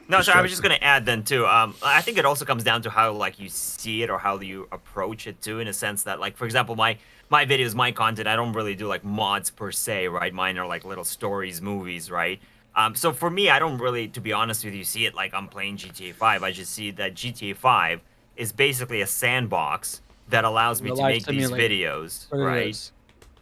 [SPEAKER 2] No, sorry. I was just going to add then too. I think it also comes down to how like you see it or how you approach it too, in a sense that like, for example, my videos, my content, I don't really do like mods per se, right? Mine are like little stories, movies, right? So for me, I don't really, to be honest with you, see it like I'm playing GTA 5. I just see that GTA 5 is basically a sandbox that allows me
[SPEAKER 4] The
[SPEAKER 2] to
[SPEAKER 4] life
[SPEAKER 2] make these
[SPEAKER 4] simulator.
[SPEAKER 2] videos,
[SPEAKER 4] What it
[SPEAKER 2] right?
[SPEAKER 4] is.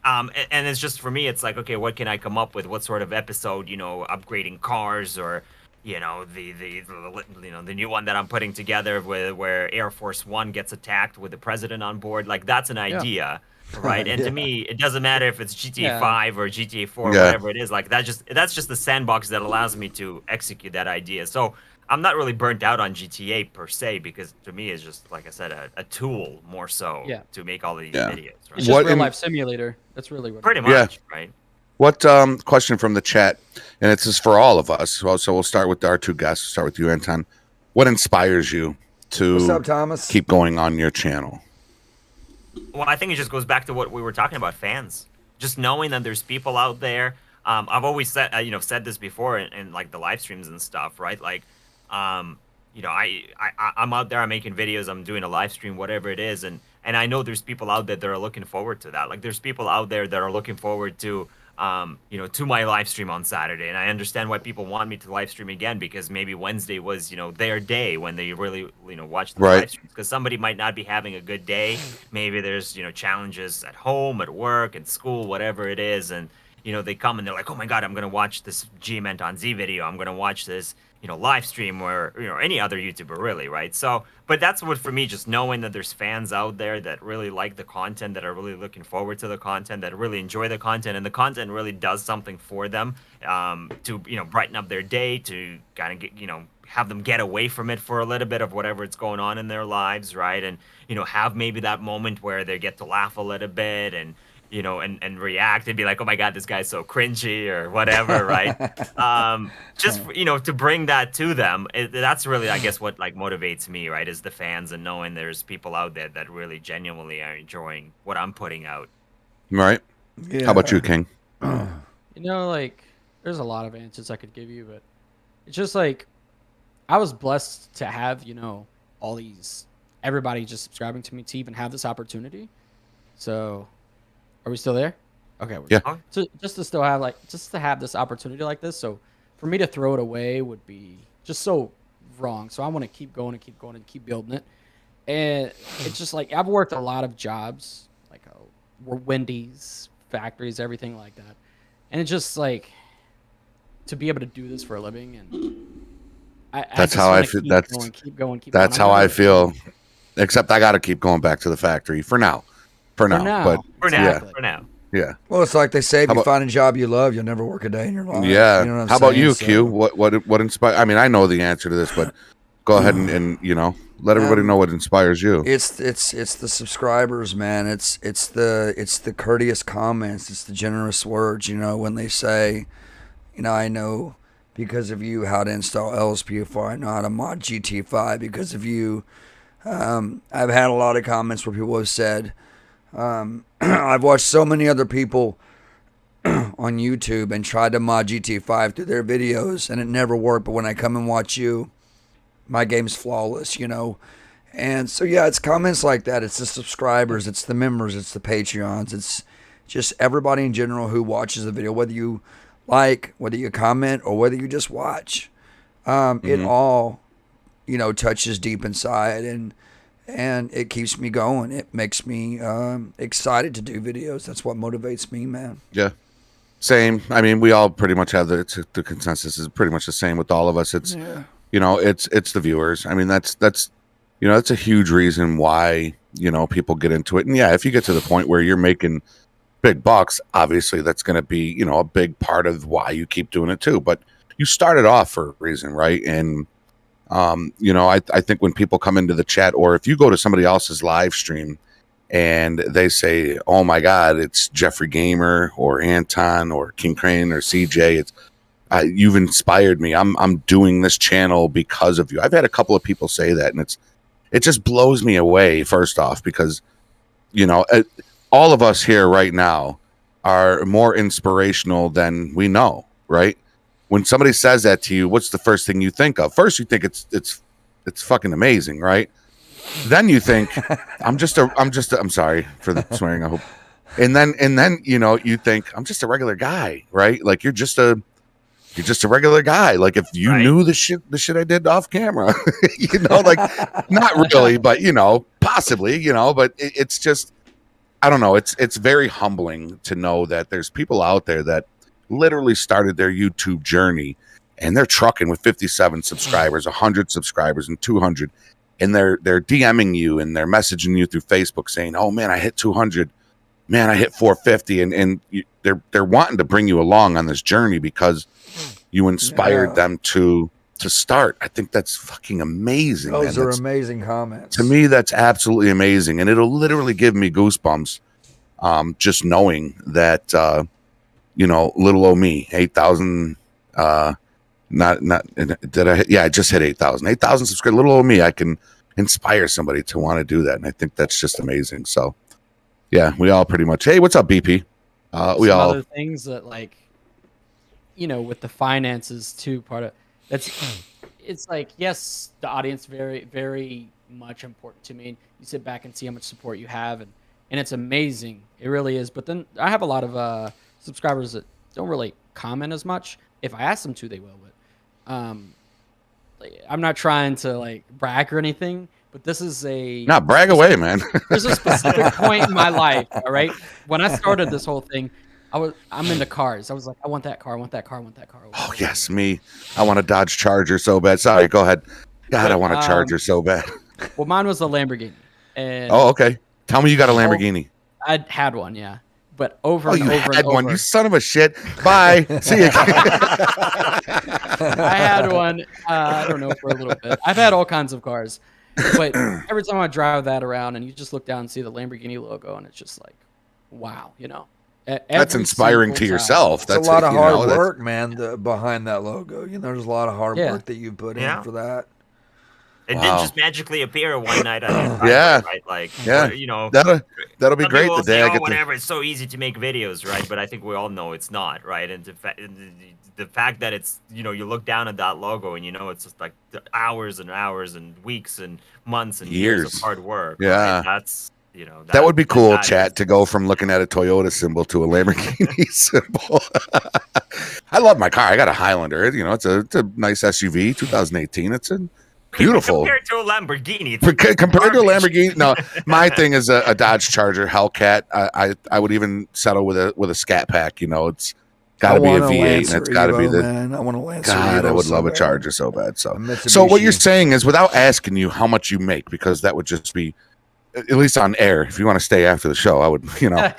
[SPEAKER 2] And it's just for me, it's like, okay, what can I come up with? What sort of episode, upgrading cars, or the new one that I'm putting together where Air Force One gets attacked with the president on board. Like, that's an idea, right? And to me, it doesn't matter if it's GTA 5 or GTA 4, whatever it is. Like, that's just the sandbox that allows me to execute that idea. So I'm not really burnt out on GTA per se, because to me it's just, like I said, a tool more so to make all of these videos. Right?
[SPEAKER 4] It's just real life simulator. That's really what.
[SPEAKER 2] Pretty much, right?
[SPEAKER 3] What question from the chat, and it's just for all of us. So we'll start with our two guests. Start with you, Anton. What inspires you to
[SPEAKER 1] What's up, Thomas?
[SPEAKER 3] keep going on your channel?
[SPEAKER 2] Well, I think it just goes back to what we were talking about, fans. Just knowing that there's people out there. I've always said, said this before in like the live streams and stuff, right? Like, I'm out there, I'm making videos, I'm doing a live stream, whatever it is, and I know there's people out there that are looking forward to that. Like, there's people out there that are looking forward to to my live stream on Saturday, and I understand why people want me to live stream again, because maybe Wednesday was their day when they really watch the live streams, because somebody might not be having a good day. Maybe there's challenges at home, at work, at school, whatever it is, and they come and they're like, oh my god, I'm gonna watch this GMAntonZ video, I'm gonna watch this live stream, or any other YouTuber, really, right? So, but that's what, for me, just knowing that there's fans out there that really like the content, that are really looking forward to the content, that really enjoy the content, and the content really does something for them, to brighten up their day, to kind of get have them get away from it for a little bit of whatever it's going on in their lives, right? And have maybe that moment where they get to laugh a little bit, and and react and be like, oh my god, this guy's so cringy, or whatever, right? Just to bring that to them, that's really, I guess, what like motivates me, right? Is the fans, and knowing there's people out there that really genuinely are enjoying what I'm putting out.
[SPEAKER 3] Right. Yeah. How about you, King?
[SPEAKER 4] Like, there's a lot of answers I could give you, but it's just like, I was blessed to have all these, everybody just subscribing to me, to even have this opportunity. So, are we still there? Okay. So just to still have to have this opportunity like this. So for me to throw it away would be just so wrong. So I want to keep going and keep going and keep building it. And it's just like, I've worked a lot of jobs, like Wendy's, factories, everything like that. And it's just like, to be able to do this for a living, and
[SPEAKER 3] that's how I feel.
[SPEAKER 4] Keep going.
[SPEAKER 3] That's how I feel. Except I got to keep going back to the factory for now. For now. Yeah.
[SPEAKER 1] Well, it's like they say, if you find a job you love, you'll never work a day in your life.
[SPEAKER 3] Yeah.
[SPEAKER 1] You know what I'm
[SPEAKER 3] How about
[SPEAKER 1] saying?
[SPEAKER 3] you, Q? What inspires? I mean, I know the answer to this, but go ahead and let everybody know what inspires you.
[SPEAKER 1] It's the subscribers, man. It's the courteous comments. It's the generous words. When they say, I know because of you how to install LSPFR. I know how to mod GT5 because of you. I've had a lot of comments where people have said, I've watched so many other people on YouTube and tried to mod GT5 through their videos, and it never worked. But when I come and watch you, my game's flawless, And so, yeah, it's comments like that. It's the subscribers, it's the members, it's the Patreons. It's just everybody in general who watches the video, whether you like, whether you comment, or whether you just watch. It all, touches deep inside, and it keeps me going. It makes me excited to do videos. That's what motivates me, man.
[SPEAKER 3] Yeah. Same. I mean, we all pretty much have the consensus is pretty much the same with all of us. It's, it's the viewers. I mean, that's a huge reason why, people get into it. And yeah, if you get to the point where you're making big bucks, obviously that's going to be, a big part of why you keep doing it too. But you started off for a reason, right? And I think when people come into the chat, or if you go to somebody else's live stream and they say, oh my God, it's Geoffrey Gamer or Anton or King Crane or CJ, you've inspired me. I'm doing this channel because of you. I've had a couple of people say that, and it just blows me away, first off, because, all of us here right now are more inspirational than we know, right? When somebody says that to you, what's the first thing you think of? First, you think it's fucking amazing, right? Then you think, I'm sorry for the swearing, I hope. And then you think, I'm just a regular guy, right? Like, you're just a you're just a regular guy. Like if you knew the shit I did off camera, you know, like not really, but you know, possibly, you know, but it's just, I don't know. It's very humbling to know that there's people out there that literally started their YouTube journey and they're trucking with 57 subscribers, 100 subscribers, and 200, and they're DMing you and they're messaging you through Facebook saying, "Oh man, I hit 200, man, I hit 450," and they're wanting to bring you along on this journey because you inspired them to start. I think that's fucking amazing.
[SPEAKER 1] Those are amazing comments.
[SPEAKER 3] To me, that's absolutely amazing, and it'll literally give me goosebumps just knowing that you know, little old me, 8,000. Not did I? Yeah, I just hit 8,000. 8,000 subscribers. Little old me, I can inspire somebody to want to do that, and I think that's just amazing. So, yeah, we all pretty much. Hey, what's up, BP? We all
[SPEAKER 4] other things that, like, you know, with the finances too. Part of that's it's like, yes, the audience very, very much important to me. You sit back and see how much support you have, and it's amazing. It really is. But then I have a lot of subscribers that don't really comment as much. If I ask them to, they will. But I'm not trying to like brag or anything. But this is
[SPEAKER 3] not brag away, man.
[SPEAKER 4] There's a specific point in my life. All right, when I started this whole thing, I'm into cars. I was like, I want that car. I want that car. I want that car.
[SPEAKER 3] Oh yes, me. I want a Dodge Charger so bad. Sorry, go ahead. God, I want a Charger so bad.
[SPEAKER 4] Well, mine was a Lamborghini. And
[SPEAKER 3] oh, okay. Tell me you got a Lamborghini.
[SPEAKER 4] I had one, yeah. But over and
[SPEAKER 3] you
[SPEAKER 4] over
[SPEAKER 3] had
[SPEAKER 4] and over.
[SPEAKER 3] one. You son of a shit. Bye. See you.
[SPEAKER 4] I had one. I don't know, for a little bit. I've had all kinds of cars. But every time I drive that around and you just look down and see the Lamborghini logo, and it's just like, wow, you know.
[SPEAKER 3] That's inspiring to yourself.
[SPEAKER 1] That's a lot of hard work, man, behind that logo. You know, there's a lot of hard work that you put in for that.
[SPEAKER 2] It didn't just magically appear one night on your right? Like, you know,
[SPEAKER 3] that'll be great. The day I get
[SPEAKER 2] whatever. It's so easy to make videos, right? But I think we all know it's not, right? And the fact that it's, you know, you look down at that logo and you know it's just like hours and hours and weeks and months and years of hard work.
[SPEAKER 3] Yeah,
[SPEAKER 2] right? That's, you know,
[SPEAKER 3] that would be cool, chat, to go from looking at a Toyota symbol to a Lamborghini symbol. I love my car. I got a Highlander. You know, it's a nice SUV, 2018. It's a beautiful.
[SPEAKER 2] Compared to a Lamborghini.
[SPEAKER 3] Compared to a Lamborghini, no. My thing is a Dodge Charger Hellcat. I would even settle with a Scat Pack. You know, it's got to be a V8, and it's got to be the.
[SPEAKER 1] Man, I want a Lancer.
[SPEAKER 3] God, I would love a Charger so bad. So what you're saying is, without asking you how much you make, because that would just be, at least on air. If you want to stay after the show, I would, you know,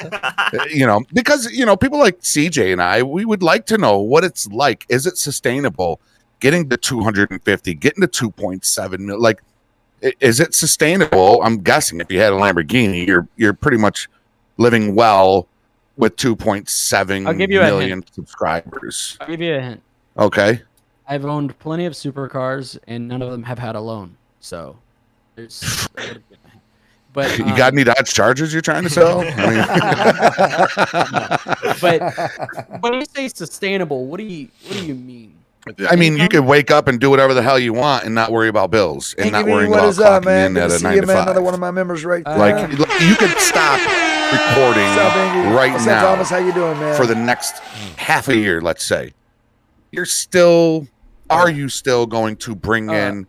[SPEAKER 3] because you know, people like CJ and I, we would like to know what it's like. Is it sustainable? Getting to 250, getting to 2.7 million, like, is it sustainable? I'm guessing if you had a Lamborghini, you're pretty much living well with 2.7 million subscribers.
[SPEAKER 4] I'll give you a hint.
[SPEAKER 3] Okay.
[SPEAKER 4] I've owned plenty of supercars, and none of them have had a loan. So there's. But
[SPEAKER 3] you got any Dodge Chargers you're trying to sell?
[SPEAKER 4] But when you say sustainable, what do you mean?
[SPEAKER 3] I mean, you could wake up and do whatever the hell you want and not worry about bills and not worrying about clocking in at a 9 to 5.
[SPEAKER 1] Another one of my members right there.
[SPEAKER 3] Like you could stop recording right now.
[SPEAKER 1] Thomas, how you doing, man?
[SPEAKER 3] For the next half a year, let's say. Are you still going to bring in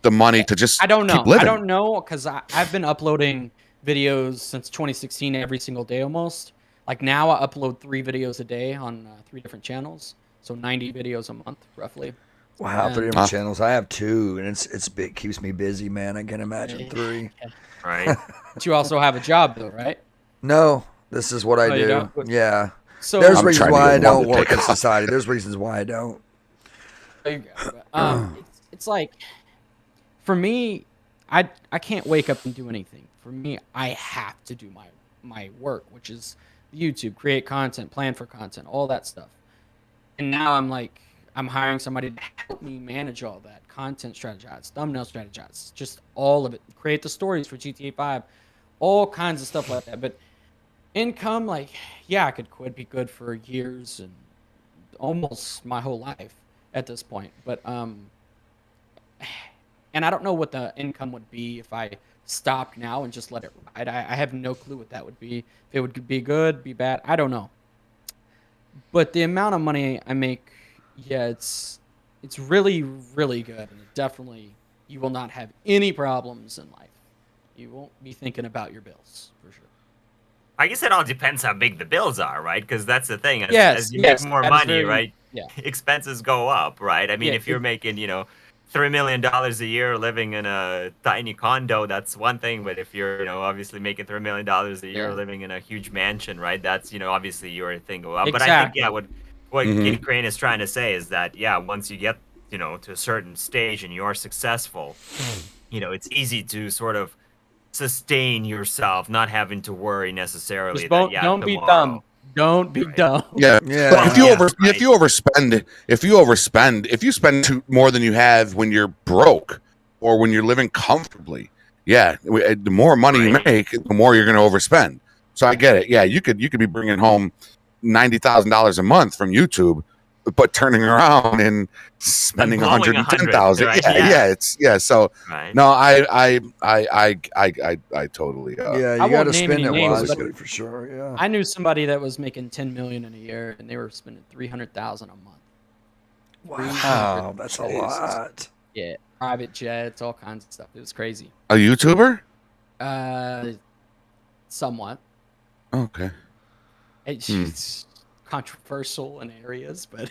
[SPEAKER 3] the money to just keep living?
[SPEAKER 4] I don't know, because I've been uploading videos since 2016 every single day almost. Like now I upload 3 videos a day on 3 different channels. So 90 videos a month, roughly.
[SPEAKER 1] Wow, 3 different channels. I have 2, and it's big. Keeps me busy, man. I can imagine 3.
[SPEAKER 2] Right.
[SPEAKER 4] But you also have a job, though, right?
[SPEAKER 1] No, this is what I do. Yeah.
[SPEAKER 4] So
[SPEAKER 1] there's reasons why I don't work in society. There's reasons why I don't.
[SPEAKER 4] There you go. It's like, for me, I can't wake up and do anything. For me, I have to do my work, which is YouTube, create content, plan for content, all that stuff. And now I'm hiring somebody to help me manage all that. Content strategize, thumbnail strategize, just all of it. Create the stories for GTA 5, all kinds of stuff like that. But income, I could quit, be good for years and almost my whole life at this point. But, and I don't know what the income would be if I stopped now and just let it ride. I have no clue what that would be. If it would be good, be bad, I don't know. But the amount of money I make Yeah, it's really, really good, and definitely you will not have any problems in life. You won't be thinking about your bills for sure.
[SPEAKER 2] I guess it all depends how big the bills are, right? Because that's the thing.
[SPEAKER 4] Yes,
[SPEAKER 2] As you make more money,
[SPEAKER 4] very,
[SPEAKER 2] right?
[SPEAKER 4] yeah.
[SPEAKER 2] Expenses go up, right? I mean,
[SPEAKER 4] Yeah,
[SPEAKER 2] if you're making, $3 million a year living in a tiny condo, that's one thing. But if you're, obviously making $3 million a year living in a huge mansion, right? That's, obviously your thing go up. But I think,
[SPEAKER 4] Exactly.
[SPEAKER 2] what King Crane is trying to say is that, once you get, to a certain stage and you're successful, it's easy to sort of sustain yourself, not having to worry necessarily
[SPEAKER 4] Just
[SPEAKER 2] that
[SPEAKER 4] don't be
[SPEAKER 2] tomorrow.
[SPEAKER 4] dumb. Don't be dumb.
[SPEAKER 3] Yeah.
[SPEAKER 1] Yeah.
[SPEAKER 3] But if you overspend, if you spend more than you have when you're broke or when you're living comfortably, the more money you make, the more you're going to overspend. So I get it. Yeah, you could be bringing home $90,000 a month from YouTube, but turning around and spending 110,000.
[SPEAKER 2] Right?
[SPEAKER 3] So no, I totally.
[SPEAKER 1] Yeah, you got to spend it wisely for sure. Yeah,
[SPEAKER 4] I knew somebody that was making $10 million in a year, and they were spending $300,000 a month.
[SPEAKER 1] Wow, that's a lot.
[SPEAKER 4] Yeah, private jets, all kinds of stuff. It was crazy.
[SPEAKER 3] A YouTuber?
[SPEAKER 4] Somewhat.
[SPEAKER 3] Okay.
[SPEAKER 4] It's controversial in areas, but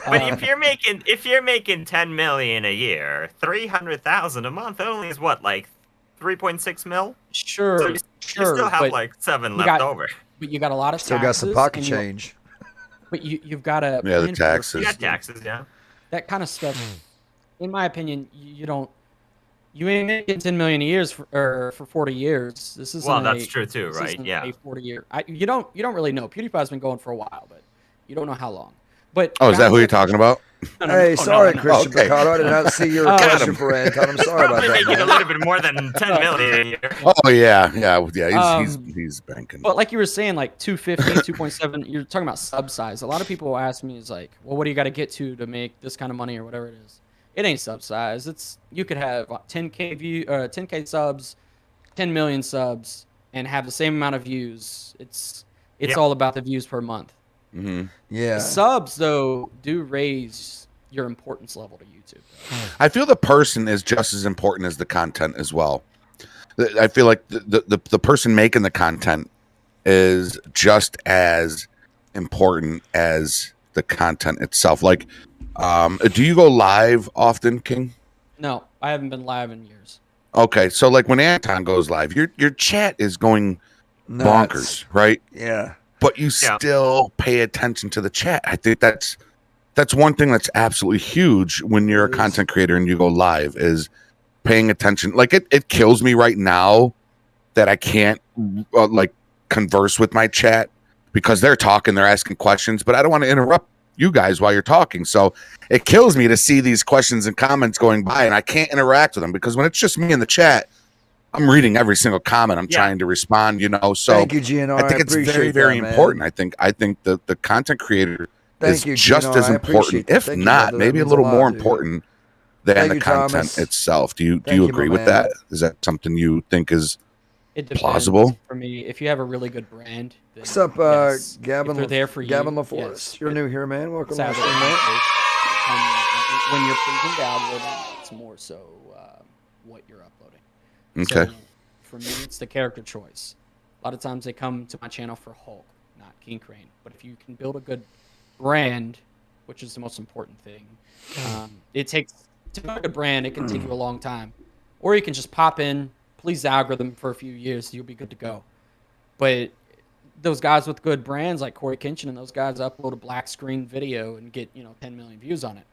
[SPEAKER 2] if you're making 10 million a year, 300,000 a month only is what, like 3.6 mil?
[SPEAKER 4] Sure,
[SPEAKER 2] so you still have like 7 left over.
[SPEAKER 4] But you got a lot of
[SPEAKER 1] still
[SPEAKER 4] taxes,
[SPEAKER 1] got some pocket change.
[SPEAKER 4] But you've got to
[SPEAKER 3] the taxes.
[SPEAKER 2] You got taxes, yeah.
[SPEAKER 4] That kind of stuff. In my opinion, you ain't making 10 million a year for 40 years. This is
[SPEAKER 2] that's true too, right? Yeah.
[SPEAKER 4] A 40-year. You don't really know. PewDiePie's been going for a while, but you don't know how long. But
[SPEAKER 3] is that who you're talking about?
[SPEAKER 1] Hey, sorry, Christian Picado. I did not see your question for Anton. I'm sorry about that.
[SPEAKER 2] He's making a little bit more than 10 million a year.
[SPEAKER 3] Oh yeah. He's banking.
[SPEAKER 4] But like you were saying, like 250, 2.7. You're talking about sub size. A lot of people ask me, is like, well, what do you got to get to make this kind of money or whatever it is? It ain't sub size. You could have 10K subs, 10 million subs, and have the same amount of views. It's all about the views per month.
[SPEAKER 3] Mm-hmm.
[SPEAKER 1] Yeah.
[SPEAKER 4] The subs though do raise your importance level to YouTube.
[SPEAKER 3] I feel the person is just as important as the content as well. I feel like the person making the content is just as important as the content itself. Like, do you go live often, King?
[SPEAKER 4] No, I haven't been live in years.
[SPEAKER 3] Okay, so like when Anton goes live, your chat is going bonkers, right?
[SPEAKER 1] Yeah.
[SPEAKER 3] But you still pay attention to the chat. I think that's one thing that's absolutely huge when you're a content creator and you go live is paying attention. Like it kills me right now that I can't like converse with my chat because they're talking, they're asking questions, but I don't want to interrupt you guys while you're talking. So it kills me to see these questions and comments going by and I can't interact with them because when it's just me in the chat, I'm reading every single comment. I'm trying to respond, So
[SPEAKER 1] thank you, GNR.
[SPEAKER 3] I think it's very, very important. I think the content creator is just as important, if not maybe a little more important than the content itself. Do you agree with that? Is that something you think is plausible?
[SPEAKER 4] For me, if you have a really good brand.
[SPEAKER 1] What's up, Gavin?
[SPEAKER 4] They're there for you.
[SPEAKER 1] Gavin LaForest. You're new here, man. Welcome to the stream,
[SPEAKER 4] when you're pleasing the algorithm, it's more so what you're uploading.
[SPEAKER 3] Okay.
[SPEAKER 4] So, for me, it's the character choice. A lot of times they come to my channel for Hulk, not King Crane. But if you can build a good brand, which is the most important thing, to build a good brand, it can take you a long time. Or you can just pop in, please the algorithm for a few years, you'll be good to go. But those guys with good brands like Corey Kinchin and those guys upload a black screen video and get 10 million views on it.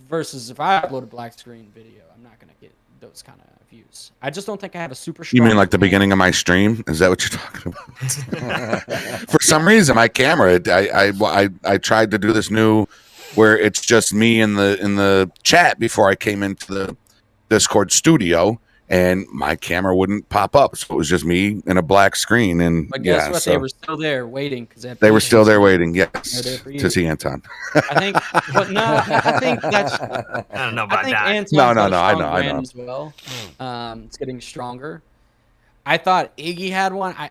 [SPEAKER 4] Versus if I upload a black screen video, I'm not going to get those kind of views. I just don't think I have a super strong.
[SPEAKER 3] You mean like the beginning of my stream? Is that what you're talking about? For some reason, my camera, I tried to do this new where it's just me in the chat before I came into the Discord studio, and my camera wouldn't pop up, so it was just me in a black screen. And
[SPEAKER 4] but guess what? They were still there waiting because
[SPEAKER 3] they were still there waiting. Yes, to see Anton.
[SPEAKER 4] I think, but no, I think that's.
[SPEAKER 2] I don't know about that.
[SPEAKER 4] Anton's
[SPEAKER 3] no,
[SPEAKER 4] got a
[SPEAKER 3] I
[SPEAKER 4] strong
[SPEAKER 3] know
[SPEAKER 4] brand as well. It's getting stronger. I thought Iggy had one. I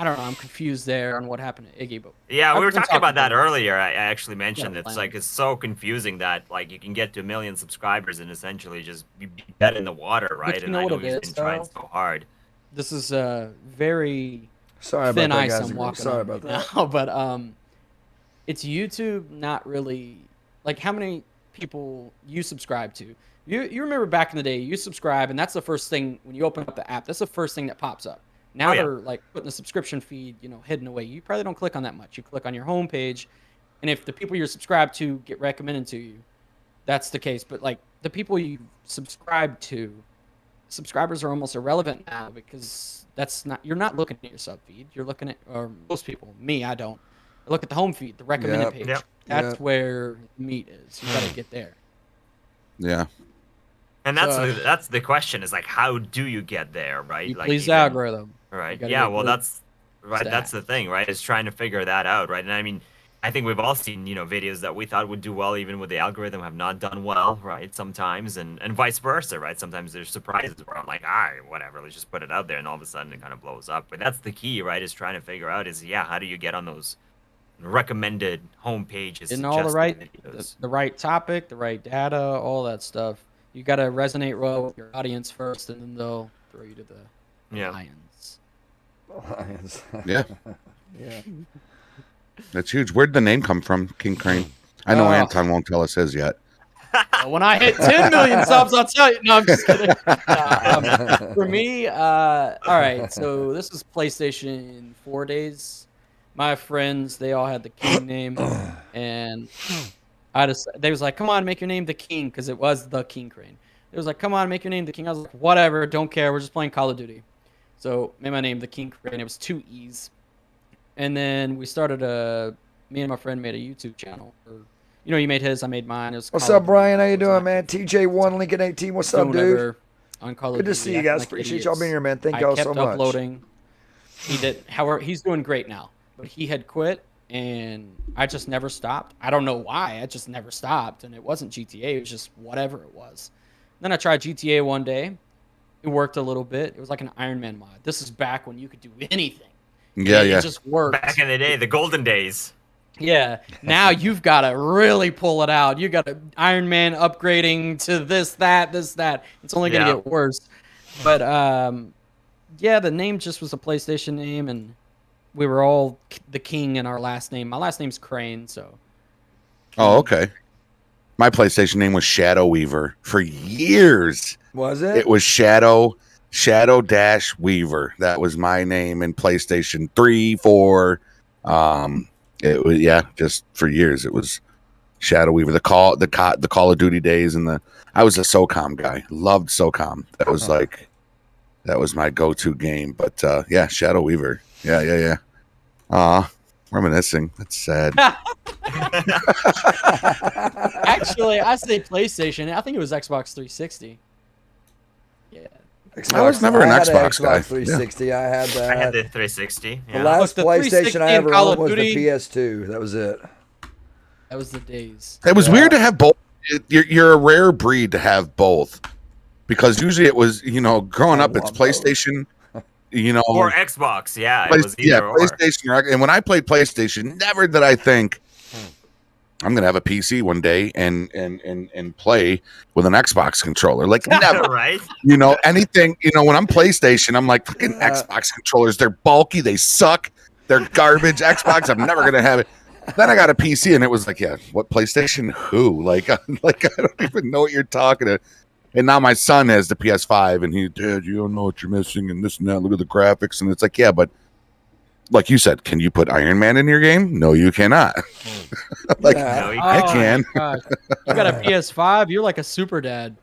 [SPEAKER 4] don't know. I'm confused there on what happened to Iggy. But
[SPEAKER 2] yeah, we were talking about that earlier. I actually mentioned it's so confusing that like you can get to 1 million subscribers and essentially just be dead in the water, right?
[SPEAKER 4] But you know what he's been
[SPEAKER 2] trying so hard.
[SPEAKER 4] This is a very
[SPEAKER 1] thin
[SPEAKER 4] about
[SPEAKER 1] ice
[SPEAKER 4] that,
[SPEAKER 1] I'm walking on
[SPEAKER 4] about that. Now, but it's YouTube not really like how many people you subscribe to. You remember back in the day, you subscribe, and that's the first thing when you open up the app. That's the first thing that pops up. Now they're like putting the subscription feed, hidden away. You probably don't click on that much. You click on your homepage, and if the people you're subscribed to get recommended to you, that's the case. But like the people you subscribe to, subscribers are almost irrelevant now because you're not looking at your sub feed. You're looking at, or most people, me, I don't. I look at the home feed, the recommended page. Yep. That's where meat is. You gotta get there.
[SPEAKER 3] Yeah.
[SPEAKER 2] And that's the question is like, how do you get there, right?
[SPEAKER 4] You please the algorithm.
[SPEAKER 2] Right. Yeah. Well, that's right. That's the thing, right? Is trying to figure that out, right? And I mean, I think we've all seen, videos that we thought would do well, even with the algorithm, have not done well, right? Sometimes, and vice versa, right? Sometimes there's surprises where I'm like, whatever, let's just put it out there, and all of a sudden it kind of blows up. But that's the key, right? Is trying to figure out how do you get on those recommended home pages?
[SPEAKER 4] In all the right topic, the right data, all that stuff. You got to resonate well with your audience first, and then they'll throw you to the lions.
[SPEAKER 3] Yeah. Yeah. That's huge. Where'd the name come from, King Crane? I know Anton won't tell us his yet.
[SPEAKER 4] When I hit 10 million subs, I'll tell you. No, I'm just kidding. For me, all right, so this was PlayStation 4 days. My friends, they all had the King name, and they was like, come on, make your name the King, because it was the King Crane. It was like, come on, make your name the King. I was like, whatever, don't care. We're just playing Call of Duty. So made my name the King Crane. It was 2 E's. And then we started me and my friend made a YouTube channel. He made his, I made mine. It was
[SPEAKER 1] what's up, Brian? How you doing, man? TJ1 Lincoln 18. What's up, dude?
[SPEAKER 4] On Call of
[SPEAKER 1] Good to see you guys. Appreciate y'all being here, man. Thank y'all so much.
[SPEAKER 4] I kept uploading. He did. However, he's doing great now. But he had quit, and I just never stopped. I don't know why. I just never stopped. And it wasn't GTA. It was just whatever it was. Then I tried GTA one day. It worked a little bit. It was like an Iron Man mod. This is back when you could do anything.
[SPEAKER 3] Yeah.
[SPEAKER 4] It just worked.
[SPEAKER 2] Back in the day, the golden days.
[SPEAKER 4] Yeah. Now you've got to really pull it out. You got to Iron Man upgrading to this, that. It's only going to get worse. But the name just was a PlayStation name, and we were all the King in our last name. My last name's Crane, so.
[SPEAKER 3] Oh, okay. My PlayStation name was Shadow Weaver for years.
[SPEAKER 1] Was it?
[SPEAKER 3] It was Shadow Dash Weaver. That was my name in PlayStation 3, 4. It was just for years. It was Shadow Weaver. The Call of Duty days, and I was a SOCOM guy. Loved SOCOM. That was that was my go-to game. But Shadow Weaver. Yeah. Reminiscing. That's sad.
[SPEAKER 4] Actually, I say PlayStation. I think it was Xbox 360. Yeah.
[SPEAKER 3] I was never an Xbox guy.
[SPEAKER 1] 360. Yeah. I had that.
[SPEAKER 2] I had the 360.
[SPEAKER 1] Yeah. The last PlayStation I ever owned was the PS2. That was it.
[SPEAKER 4] That was the days.
[SPEAKER 3] It was weird to have both. You're a rare breed to have both, because usually it was, growing up, it's PlayStation.
[SPEAKER 2] Or Xbox, it was
[SPEAKER 3] PlayStation. And when I played PlayStation, never did I think I'm gonna have a PC one day and play with an Xbox controller. Like never,
[SPEAKER 2] right?
[SPEAKER 3] Anything. When I'm PlayStation, I'm like, fucking Xbox controllers. They're bulky. They suck. They're garbage. Xbox, I'm never gonna have it. Then I got a PC, and it was like, what PlayStation? Who? Like I don't even know what you're talking about. And now my son has the PS5, and Dad, you don't know what you're missing, and this and that. Look at the graphics, and it's like, but like you said, can you put Iron Man in your game? No, you cannot. I can.
[SPEAKER 4] You got a PS5? You're like a super dad.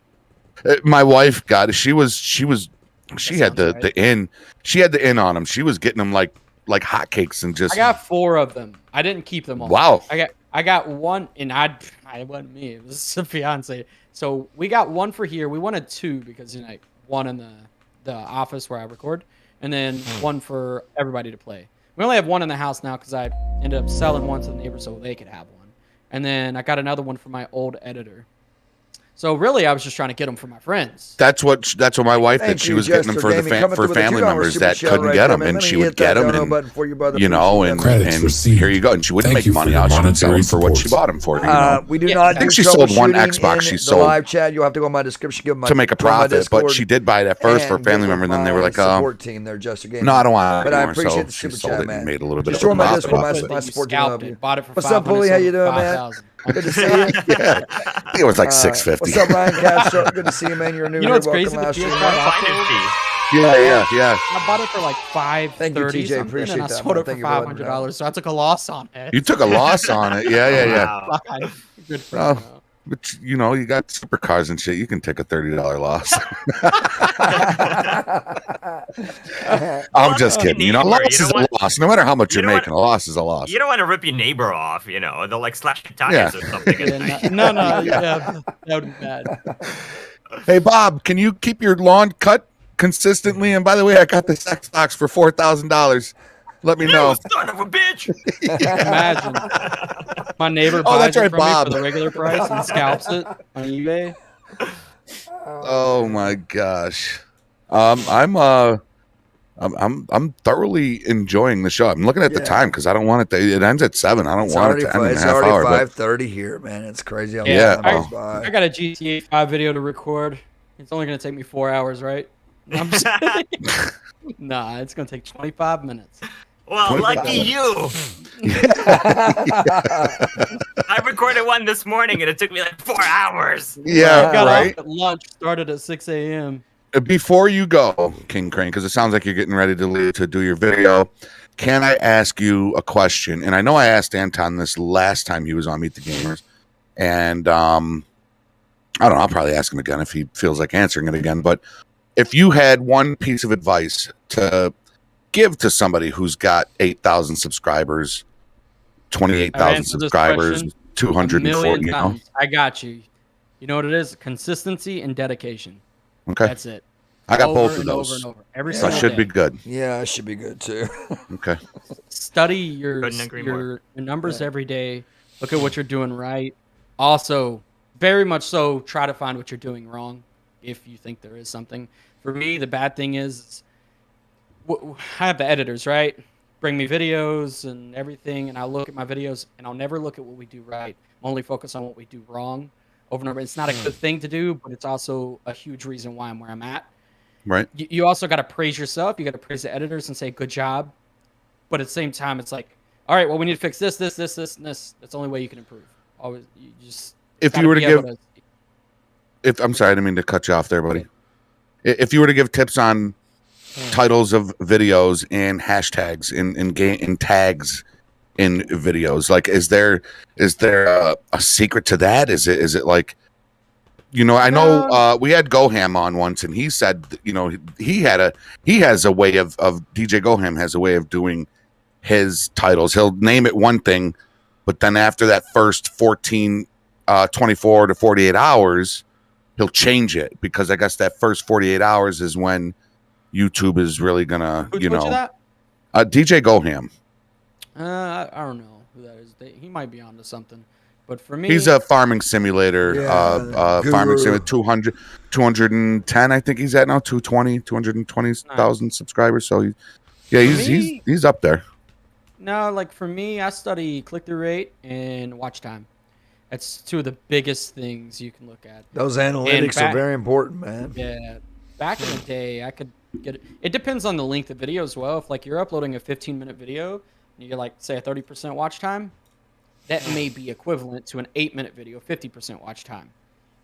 [SPEAKER 3] My wife got it. She had the in. She had the in on them. She was getting them like hotcakes, and just.
[SPEAKER 4] I got 4 of them. I didn't keep them all.
[SPEAKER 3] Wow.
[SPEAKER 4] I got one, and it wasn't me. It was a fiance. So we got 1 for here. We wanted 2 because one in the office where I record, and then 1 for everybody to play. We only have 1 in the house now because I ended up selling 1 to the neighbors so they could have 1, and then I got another one for my old editor. So really, I was just trying to get them for my friends.
[SPEAKER 3] That's what my wife did. She was getting them for for family members that couldn't get them, and she would get them, and you know, and here you go. And she wouldn't make money out. She would sell them for what she bought them for. You know?
[SPEAKER 1] We do not.
[SPEAKER 3] I think she sold one Xbox. She sold
[SPEAKER 1] live chat. You'll have to go in my description. Give
[SPEAKER 3] to make a profit, but she did buy it at first for a family member, and then they were like,
[SPEAKER 1] support team. They're just a game.
[SPEAKER 3] No, I don't want it.
[SPEAKER 1] But I appreciate the super chat, man. Made a little bit of a profit.
[SPEAKER 4] My support team. Bought it for
[SPEAKER 1] what's up, Bully? How you doing, man? Good to see you.
[SPEAKER 3] Yeah. I think it was like $650.
[SPEAKER 1] What's up, Ryan Castro? Good to see you, man. You're a new.
[SPEAKER 4] You know what's crazy?
[SPEAKER 3] Yeah.
[SPEAKER 4] I bought it for like $530 something, and I sold it for $500. So I took a loss on it.
[SPEAKER 3] You took a loss on it? Yeah.
[SPEAKER 4] Wow. Good for you.
[SPEAKER 3] But you know, you got supercars and shit. You can take a $30 loss. I'm just kidding. You know, a loss is a loss. No matter how much you're making, a loss is a loss.
[SPEAKER 2] You don't want to rip your neighbor off. You know, they'll like slash your tires or something.
[SPEAKER 4] No, that would be bad.
[SPEAKER 3] Hey, Bob, can you keep your lawn cut consistently? And by the way, I got this Xbox for $4,000. Let me know.
[SPEAKER 2] Son of a bitch!
[SPEAKER 4] Imagine my neighbor buys it from me for the regular price and scalps it on eBay.
[SPEAKER 3] Oh my gosh, I'm thoroughly enjoying the show. I'm looking at the time because I don't want it to. It ends at 7. I don't want it to end in a half hour.
[SPEAKER 1] It's already 5:30 here, man. It's crazy. How
[SPEAKER 4] I got a GTA 5 video to record. It's only gonna take me 4 hours, right? I'm just kidding. Nah, it's gonna take 25 minutes.
[SPEAKER 2] Well, lucky you. I recorded one this morning, and it took me like 4 hours.
[SPEAKER 3] Yeah,
[SPEAKER 4] I got off at lunch, started at 6 a.m.
[SPEAKER 3] Before you go, King Crane, because it sounds like you're getting ready to leave to do your video, can I ask you a question? And I know I asked Anton this last time he was on Meet the Gamers, and I don't know, I'll probably ask him again if he feels like answering it again. But if you had one piece of advice to give to somebody who's got 8,000 subscribers, 28,000 subscribers, 240, you know?
[SPEAKER 4] I got you. You know what it is? Consistency and dedication.
[SPEAKER 3] Okay.
[SPEAKER 4] That's it.
[SPEAKER 3] I got both of those.
[SPEAKER 4] Over and over. Every
[SPEAKER 3] so I should be good.
[SPEAKER 1] Yeah, I should be good too.
[SPEAKER 3] Okay.
[SPEAKER 4] Study your numbers every day. Look at what you're doing right. Also, very much so, try to find what you're doing wrong if you think there is something. For me, the bad thing is I have the editors, right? Bring me videos and everything, and I'll look at my videos, and I'll never look at what we do right. I'm only focus on what we do wrong over and over. It's not a good thing to do, but it's also a huge reason why I'm where I'm at.
[SPEAKER 3] Right.
[SPEAKER 4] You also got to praise yourself. You got to praise the editors and say, good job. But at the same time, it's like, all right, well, we need to fix this, and this. That's the only way you can improve. Always, you just.
[SPEAKER 3] If you were to give, I'm sorry, I didn't mean to cut you off there, buddy. If you were to give tips on titles of videos and hashtags in tags in videos, like is there a secret to that? Is it like, you know, I know we had Goham on once, and he said, you know, he has a way of DJ Goham has a way of doing his titles. He'll name it one thing, but then after that first 24 to 48 hours, he'll change it, because I guess that first 48 hours is when YouTube is really gonna,
[SPEAKER 4] you know,
[SPEAKER 3] DJ Goham.
[SPEAKER 4] I don't know who that is. He might be onto something, but for me,
[SPEAKER 3] he's a farming simulator. Farming simulator 210. I think he's at now 220,000 subscribers. So he's up there.
[SPEAKER 4] No, like for me, I study click-through rate and watch time. That's two of the biggest things you can look at.
[SPEAKER 1] Those analytics are very important, man.
[SPEAKER 4] Yeah. Back in the day, I could get it. It depends on the length of video as well. If like you're uploading a 15-minute video and you get like say a 30% watch time, that may be equivalent to an 8-minute video, 50% watch time.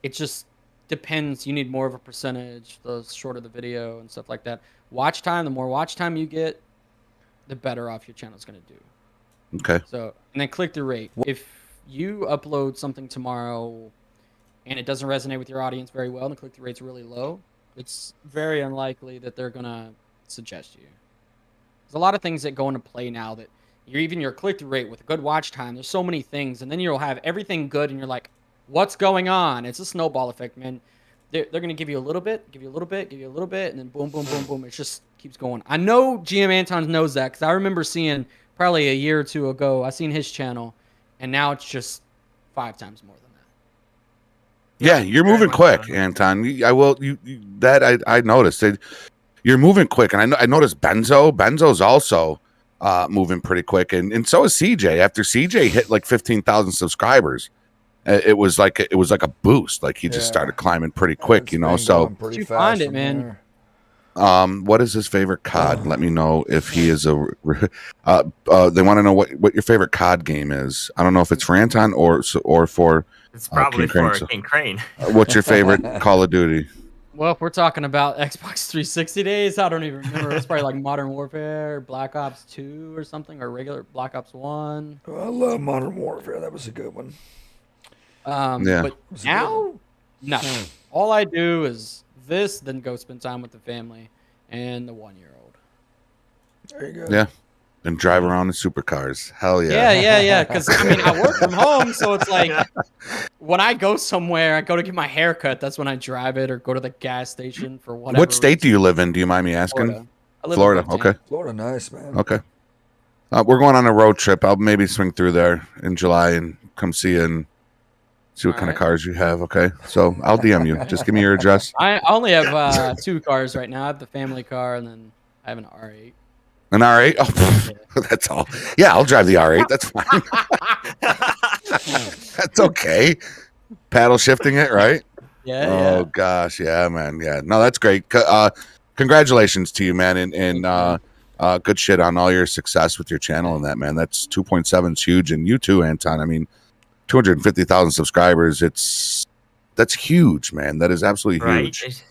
[SPEAKER 4] It just depends. You need more of a percentage, the shorter the video and stuff like that. Watch time, the more watch time you get, the better off your channel's going to do.
[SPEAKER 3] Okay.
[SPEAKER 4] So, and then click-through rate. If you upload something tomorrow and it doesn't resonate with your audience very well and the click-through rate's really low, it's very unlikely that they're going to suggest you. There's a lot of things that go into play now that even your click-through rate with a good watch time, there's so many things, and then you'll have everything good and you're like, what's going on? It's a snowball effect, man. They're going to give you a little bit, give you a little bit, give you a little bit, and then boom, boom, boom, boom. It just keeps going. I know GMAntonZ knows that, because I remember seeing probably a year or two ago, I seen his channel, and now it's just 5 times more than
[SPEAKER 3] Yeah, you're moving quick, Anton. I noticed it. You're moving quick, and I noticed Benzo's also moving pretty quick, and so is CJ. After CJ hit like 15,000 subscribers, it was like a boost. Like he just started climbing pretty quick, you know. So
[SPEAKER 4] you find it, man.
[SPEAKER 3] What is his favorite COD? Let me know if he is a. They want to know what your favorite COD game is. I don't know if it's for Anton or for.
[SPEAKER 2] It's probably
[SPEAKER 3] King
[SPEAKER 2] for King Crane.
[SPEAKER 3] What's your favorite Call of Duty?
[SPEAKER 4] Well, if we're talking about Xbox 360 days, I don't even remember. It's probably like Modern Warfare, Black Ops 2 or something, or regular Black Ops 1.
[SPEAKER 1] I love Modern Warfare. That was a good one.
[SPEAKER 4] But now, nothing. All I do is this, then go spend time with the family and the 1-year-old.
[SPEAKER 1] There you go.
[SPEAKER 3] Yeah. And drive around in supercars. Hell yeah.
[SPEAKER 4] Yeah. Because, I mean, I work from home, so it's like when I go somewhere, I go to get my hair cut. That's when I drive it or go to the gas station for whatever.
[SPEAKER 3] What state do you live in? Do you mind me asking?
[SPEAKER 4] Florida. I live
[SPEAKER 3] Florida.
[SPEAKER 4] in
[SPEAKER 3] Okay.
[SPEAKER 1] Florida, nice, man.
[SPEAKER 3] Okay. We're going on a road trip. I'll maybe swing through there in July and come see you and see what kind of cars you have. Okay. So I'll DM you. Just give me your address.
[SPEAKER 4] I only have 2 cars right now. I have the family car, and then I have an R8.
[SPEAKER 3] An R8? Oh, that's all. Yeah, I'll drive the R8. That's fine. That's okay. Paddle shifting it, right?
[SPEAKER 4] Yeah.
[SPEAKER 3] Oh, gosh. Yeah, man. Yeah. No, that's great. Congratulations to you, man. And good shit on all your success with your channel and that, man. That's 2.7 is huge. And you too, Anton. I mean, 250,000 subscribers. That's huge, man. That is absolutely huge.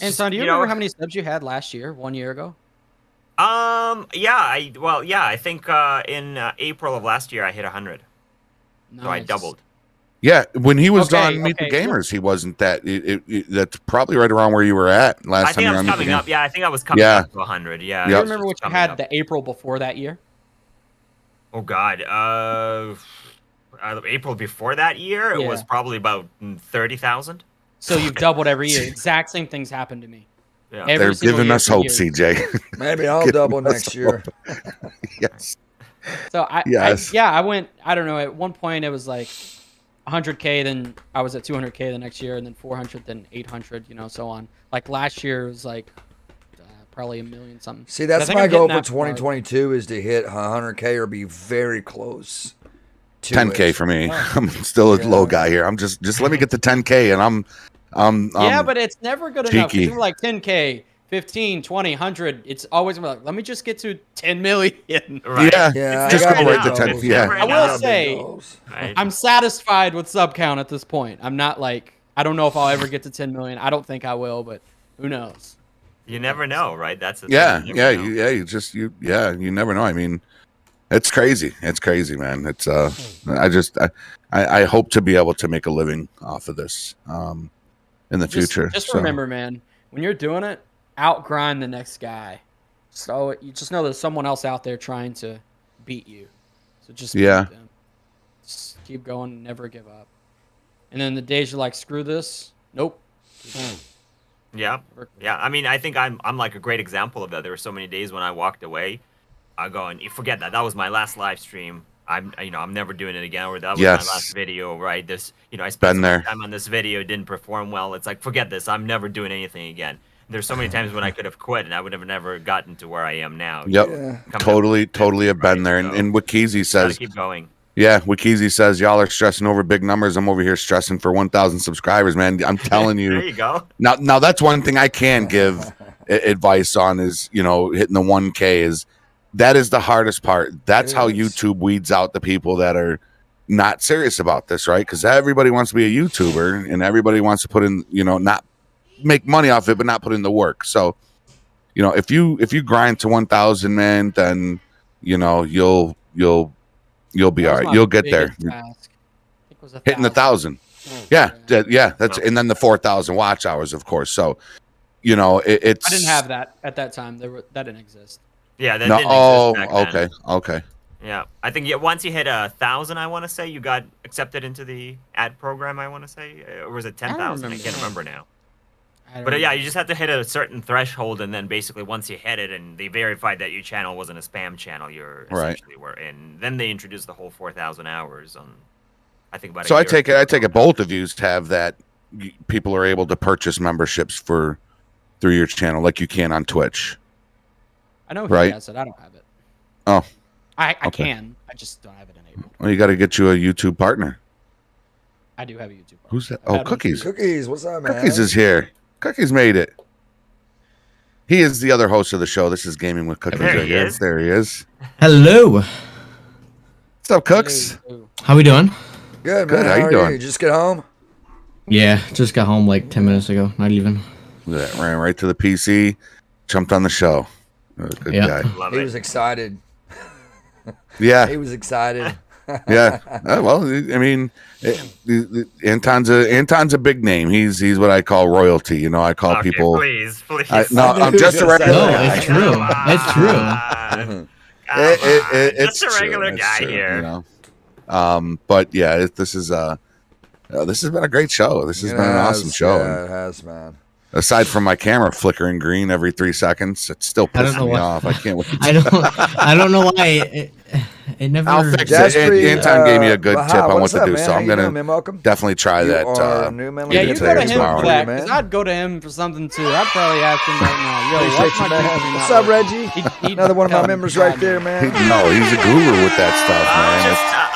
[SPEAKER 4] Anton, do you remember how many subs you had last year, 1 year ago?
[SPEAKER 2] I think in April of last year I hit 100.
[SPEAKER 4] Nice.
[SPEAKER 2] So I doubled.
[SPEAKER 3] Yeah, when he was on Meet the Gamers, he wasn't that. That's probably right around where you were at last time.
[SPEAKER 2] I think I was coming up. Yeah, I think I was coming up to 100. Yeah.
[SPEAKER 4] Do you remember what you had the April before that year?
[SPEAKER 2] Oh God, April before that year, it was probably about 30,000.
[SPEAKER 4] So you've doubled every year. Exact same things happened to me.
[SPEAKER 2] Yeah.
[SPEAKER 3] They're giving us hope, CJ.
[SPEAKER 1] Maybe I'll double next year.
[SPEAKER 3] Yes.
[SPEAKER 4] So I went. I don't know. At one point, it was like 100K. Then I was at 200K the next year, and then 400, then 800. You know, so on. Like last year, it was like probably 1 million something.
[SPEAKER 1] See, that's my goal for 2022 is to hit 100K or be very close.
[SPEAKER 3] 10K for me. I'm still a low guy here. I'm just let me get to 10K, and I'm
[SPEAKER 4] yeah, but it's never good enough. You're like 10K, 15, 20, 100. It's always gonna be like, let me just get to 10 million.
[SPEAKER 3] Right. Yeah. Just go right to 10. Yeah.
[SPEAKER 4] I will say, I'm satisfied with sub count at this point. I'm not like, I don't know if I'll ever get to 10 million. I don't think I will, but who knows?
[SPEAKER 2] You never know, right? That's the
[SPEAKER 3] thing. You never know. I mean, it's crazy. It's crazy, man. It's I hope to be able to make a living off of this. In the future.
[SPEAKER 4] Just remember, man, when you're doing it, outgrind the next guy. So you just know there's someone else out there trying to beat you. So just beat them. Just keep going, never give up. And then the days you're like, screw this, nope.
[SPEAKER 2] Yeah. I mean, I think I'm like a great example of that. There were so many days when I walked away, I go and you forget that was my last live stream. I'm never doing it again. Or that was my last video, right? This, I spent some time on this video, didn't perform well. It's like, forget this. I'm never doing anything again. There's so many times when I could have quit and I would have never gotten to where I am now.
[SPEAKER 3] Yep. Yeah. Totally have been there. And Wikizi says,
[SPEAKER 2] keep going.
[SPEAKER 3] Yeah. Wikizi says, y'all are stressing over big numbers. I'm over here stressing for 1,000 subscribers, man. I'm telling you.
[SPEAKER 2] There you go.
[SPEAKER 3] Now that's one thing I can give advice on is, hitting the 1K is, that is the hardest part. That's how YouTube weeds out the people that are not serious about this, right? Because everybody wants to be a YouTuber and everybody wants to put in, not make money off it, but not put in the work. So, if you grind to 1,000, man, then you'll be all right. You'll get there. Hitting 1,000. Yeah. That's and then the 4,000 watch hours, of course. So, it's.
[SPEAKER 4] I didn't have that at that time. That didn't exist.
[SPEAKER 2] Yeah, that didn't exist back then.
[SPEAKER 3] Okay.
[SPEAKER 2] Yeah, I think once you hit 1,000, I want to say you got accepted into the ad program. I want to say, or was it 10,000? I can't remember now. But yeah, you just have to hit a certain threshold, and then basically once you hit it, and they verified that your channel wasn't a spam channel, you're essentially were in. Then they introduced the whole 4,000 hours on. I think about.
[SPEAKER 3] So I take it both of you have that people are able to purchase memberships through your channel like you can on Twitch.
[SPEAKER 4] I know he
[SPEAKER 3] right?
[SPEAKER 4] has it. I don't have it.
[SPEAKER 3] Oh.
[SPEAKER 4] I
[SPEAKER 3] Okay.
[SPEAKER 4] can. I just don't have it enabled.
[SPEAKER 3] Well, you got to get you a YouTube partner.
[SPEAKER 4] I do have a YouTube partner.
[SPEAKER 3] Who's that?
[SPEAKER 4] I've
[SPEAKER 3] Oh,
[SPEAKER 4] had one
[SPEAKER 3] Cookies.
[SPEAKER 1] Cookies, what's up, man?
[SPEAKER 3] Cookies is here. Cookies made it. He is the other host of the show. This is Gaming with Cookies
[SPEAKER 2] There
[SPEAKER 3] right
[SPEAKER 2] he
[SPEAKER 3] here.
[SPEAKER 2] is.
[SPEAKER 3] There he is.
[SPEAKER 5] Hello.
[SPEAKER 3] What's up, Cooks?
[SPEAKER 5] How we doing?
[SPEAKER 1] Good, man.
[SPEAKER 3] Good, how you
[SPEAKER 1] are
[SPEAKER 3] doing?
[SPEAKER 1] You just get home?
[SPEAKER 5] Yeah, just got home like 10 minutes ago. Not even.
[SPEAKER 3] Look at that. Ran right to the PC, jumped on the show. Good
[SPEAKER 5] Yeah.
[SPEAKER 3] guy.
[SPEAKER 2] Love
[SPEAKER 1] He
[SPEAKER 2] it.
[SPEAKER 1] was excited.
[SPEAKER 3] Yeah.
[SPEAKER 1] He was excited.
[SPEAKER 3] Yeah. Well, I mean, Anton's a big name. He's what I call royalty. You know, I call
[SPEAKER 2] Okay,
[SPEAKER 3] people.
[SPEAKER 2] Please.
[SPEAKER 3] No, I'm just a regular.
[SPEAKER 5] No,
[SPEAKER 3] guy.
[SPEAKER 5] it's true. It's true.
[SPEAKER 3] It's
[SPEAKER 2] just a regular
[SPEAKER 3] true. It's
[SPEAKER 2] guy
[SPEAKER 3] true,
[SPEAKER 2] here.
[SPEAKER 3] You know? But yeah, this has been a great show. This has been an awesome show.
[SPEAKER 1] Yeah, it has, man.
[SPEAKER 3] Aside from my camera flickering green every 3 seconds, it's still
[SPEAKER 5] I don't
[SPEAKER 3] pissing
[SPEAKER 5] know
[SPEAKER 3] me
[SPEAKER 5] why.
[SPEAKER 3] off. I can't wait.
[SPEAKER 5] I don't know why it never.
[SPEAKER 3] I'll fix it.
[SPEAKER 1] Jasper,
[SPEAKER 3] Anton gave me a good tip on what
[SPEAKER 1] what's
[SPEAKER 3] to
[SPEAKER 1] up,
[SPEAKER 3] do,
[SPEAKER 1] man?
[SPEAKER 3] so
[SPEAKER 1] How
[SPEAKER 3] I'm
[SPEAKER 1] you
[SPEAKER 3] gonna
[SPEAKER 1] doing, man? Welcome.
[SPEAKER 3] definitely try
[SPEAKER 1] You
[SPEAKER 3] that.
[SPEAKER 1] are new, man.
[SPEAKER 4] Yeah,
[SPEAKER 3] maybe
[SPEAKER 4] you
[SPEAKER 3] today
[SPEAKER 4] go to
[SPEAKER 3] or
[SPEAKER 4] him
[SPEAKER 3] tomorrow.
[SPEAKER 4] for that,
[SPEAKER 1] Man.
[SPEAKER 4] because I'd go to him for something too. I'd probably ask him right now. Yo,
[SPEAKER 1] Appreciate
[SPEAKER 4] what's
[SPEAKER 1] you,
[SPEAKER 4] my
[SPEAKER 1] man.
[SPEAKER 4] green screen
[SPEAKER 1] What's
[SPEAKER 4] not
[SPEAKER 1] up,
[SPEAKER 4] working?
[SPEAKER 1] Reggie?
[SPEAKER 4] He'd
[SPEAKER 1] Another one of my
[SPEAKER 4] tell me.
[SPEAKER 1] members right there, man.
[SPEAKER 3] No, he's a guru with that stuff, man.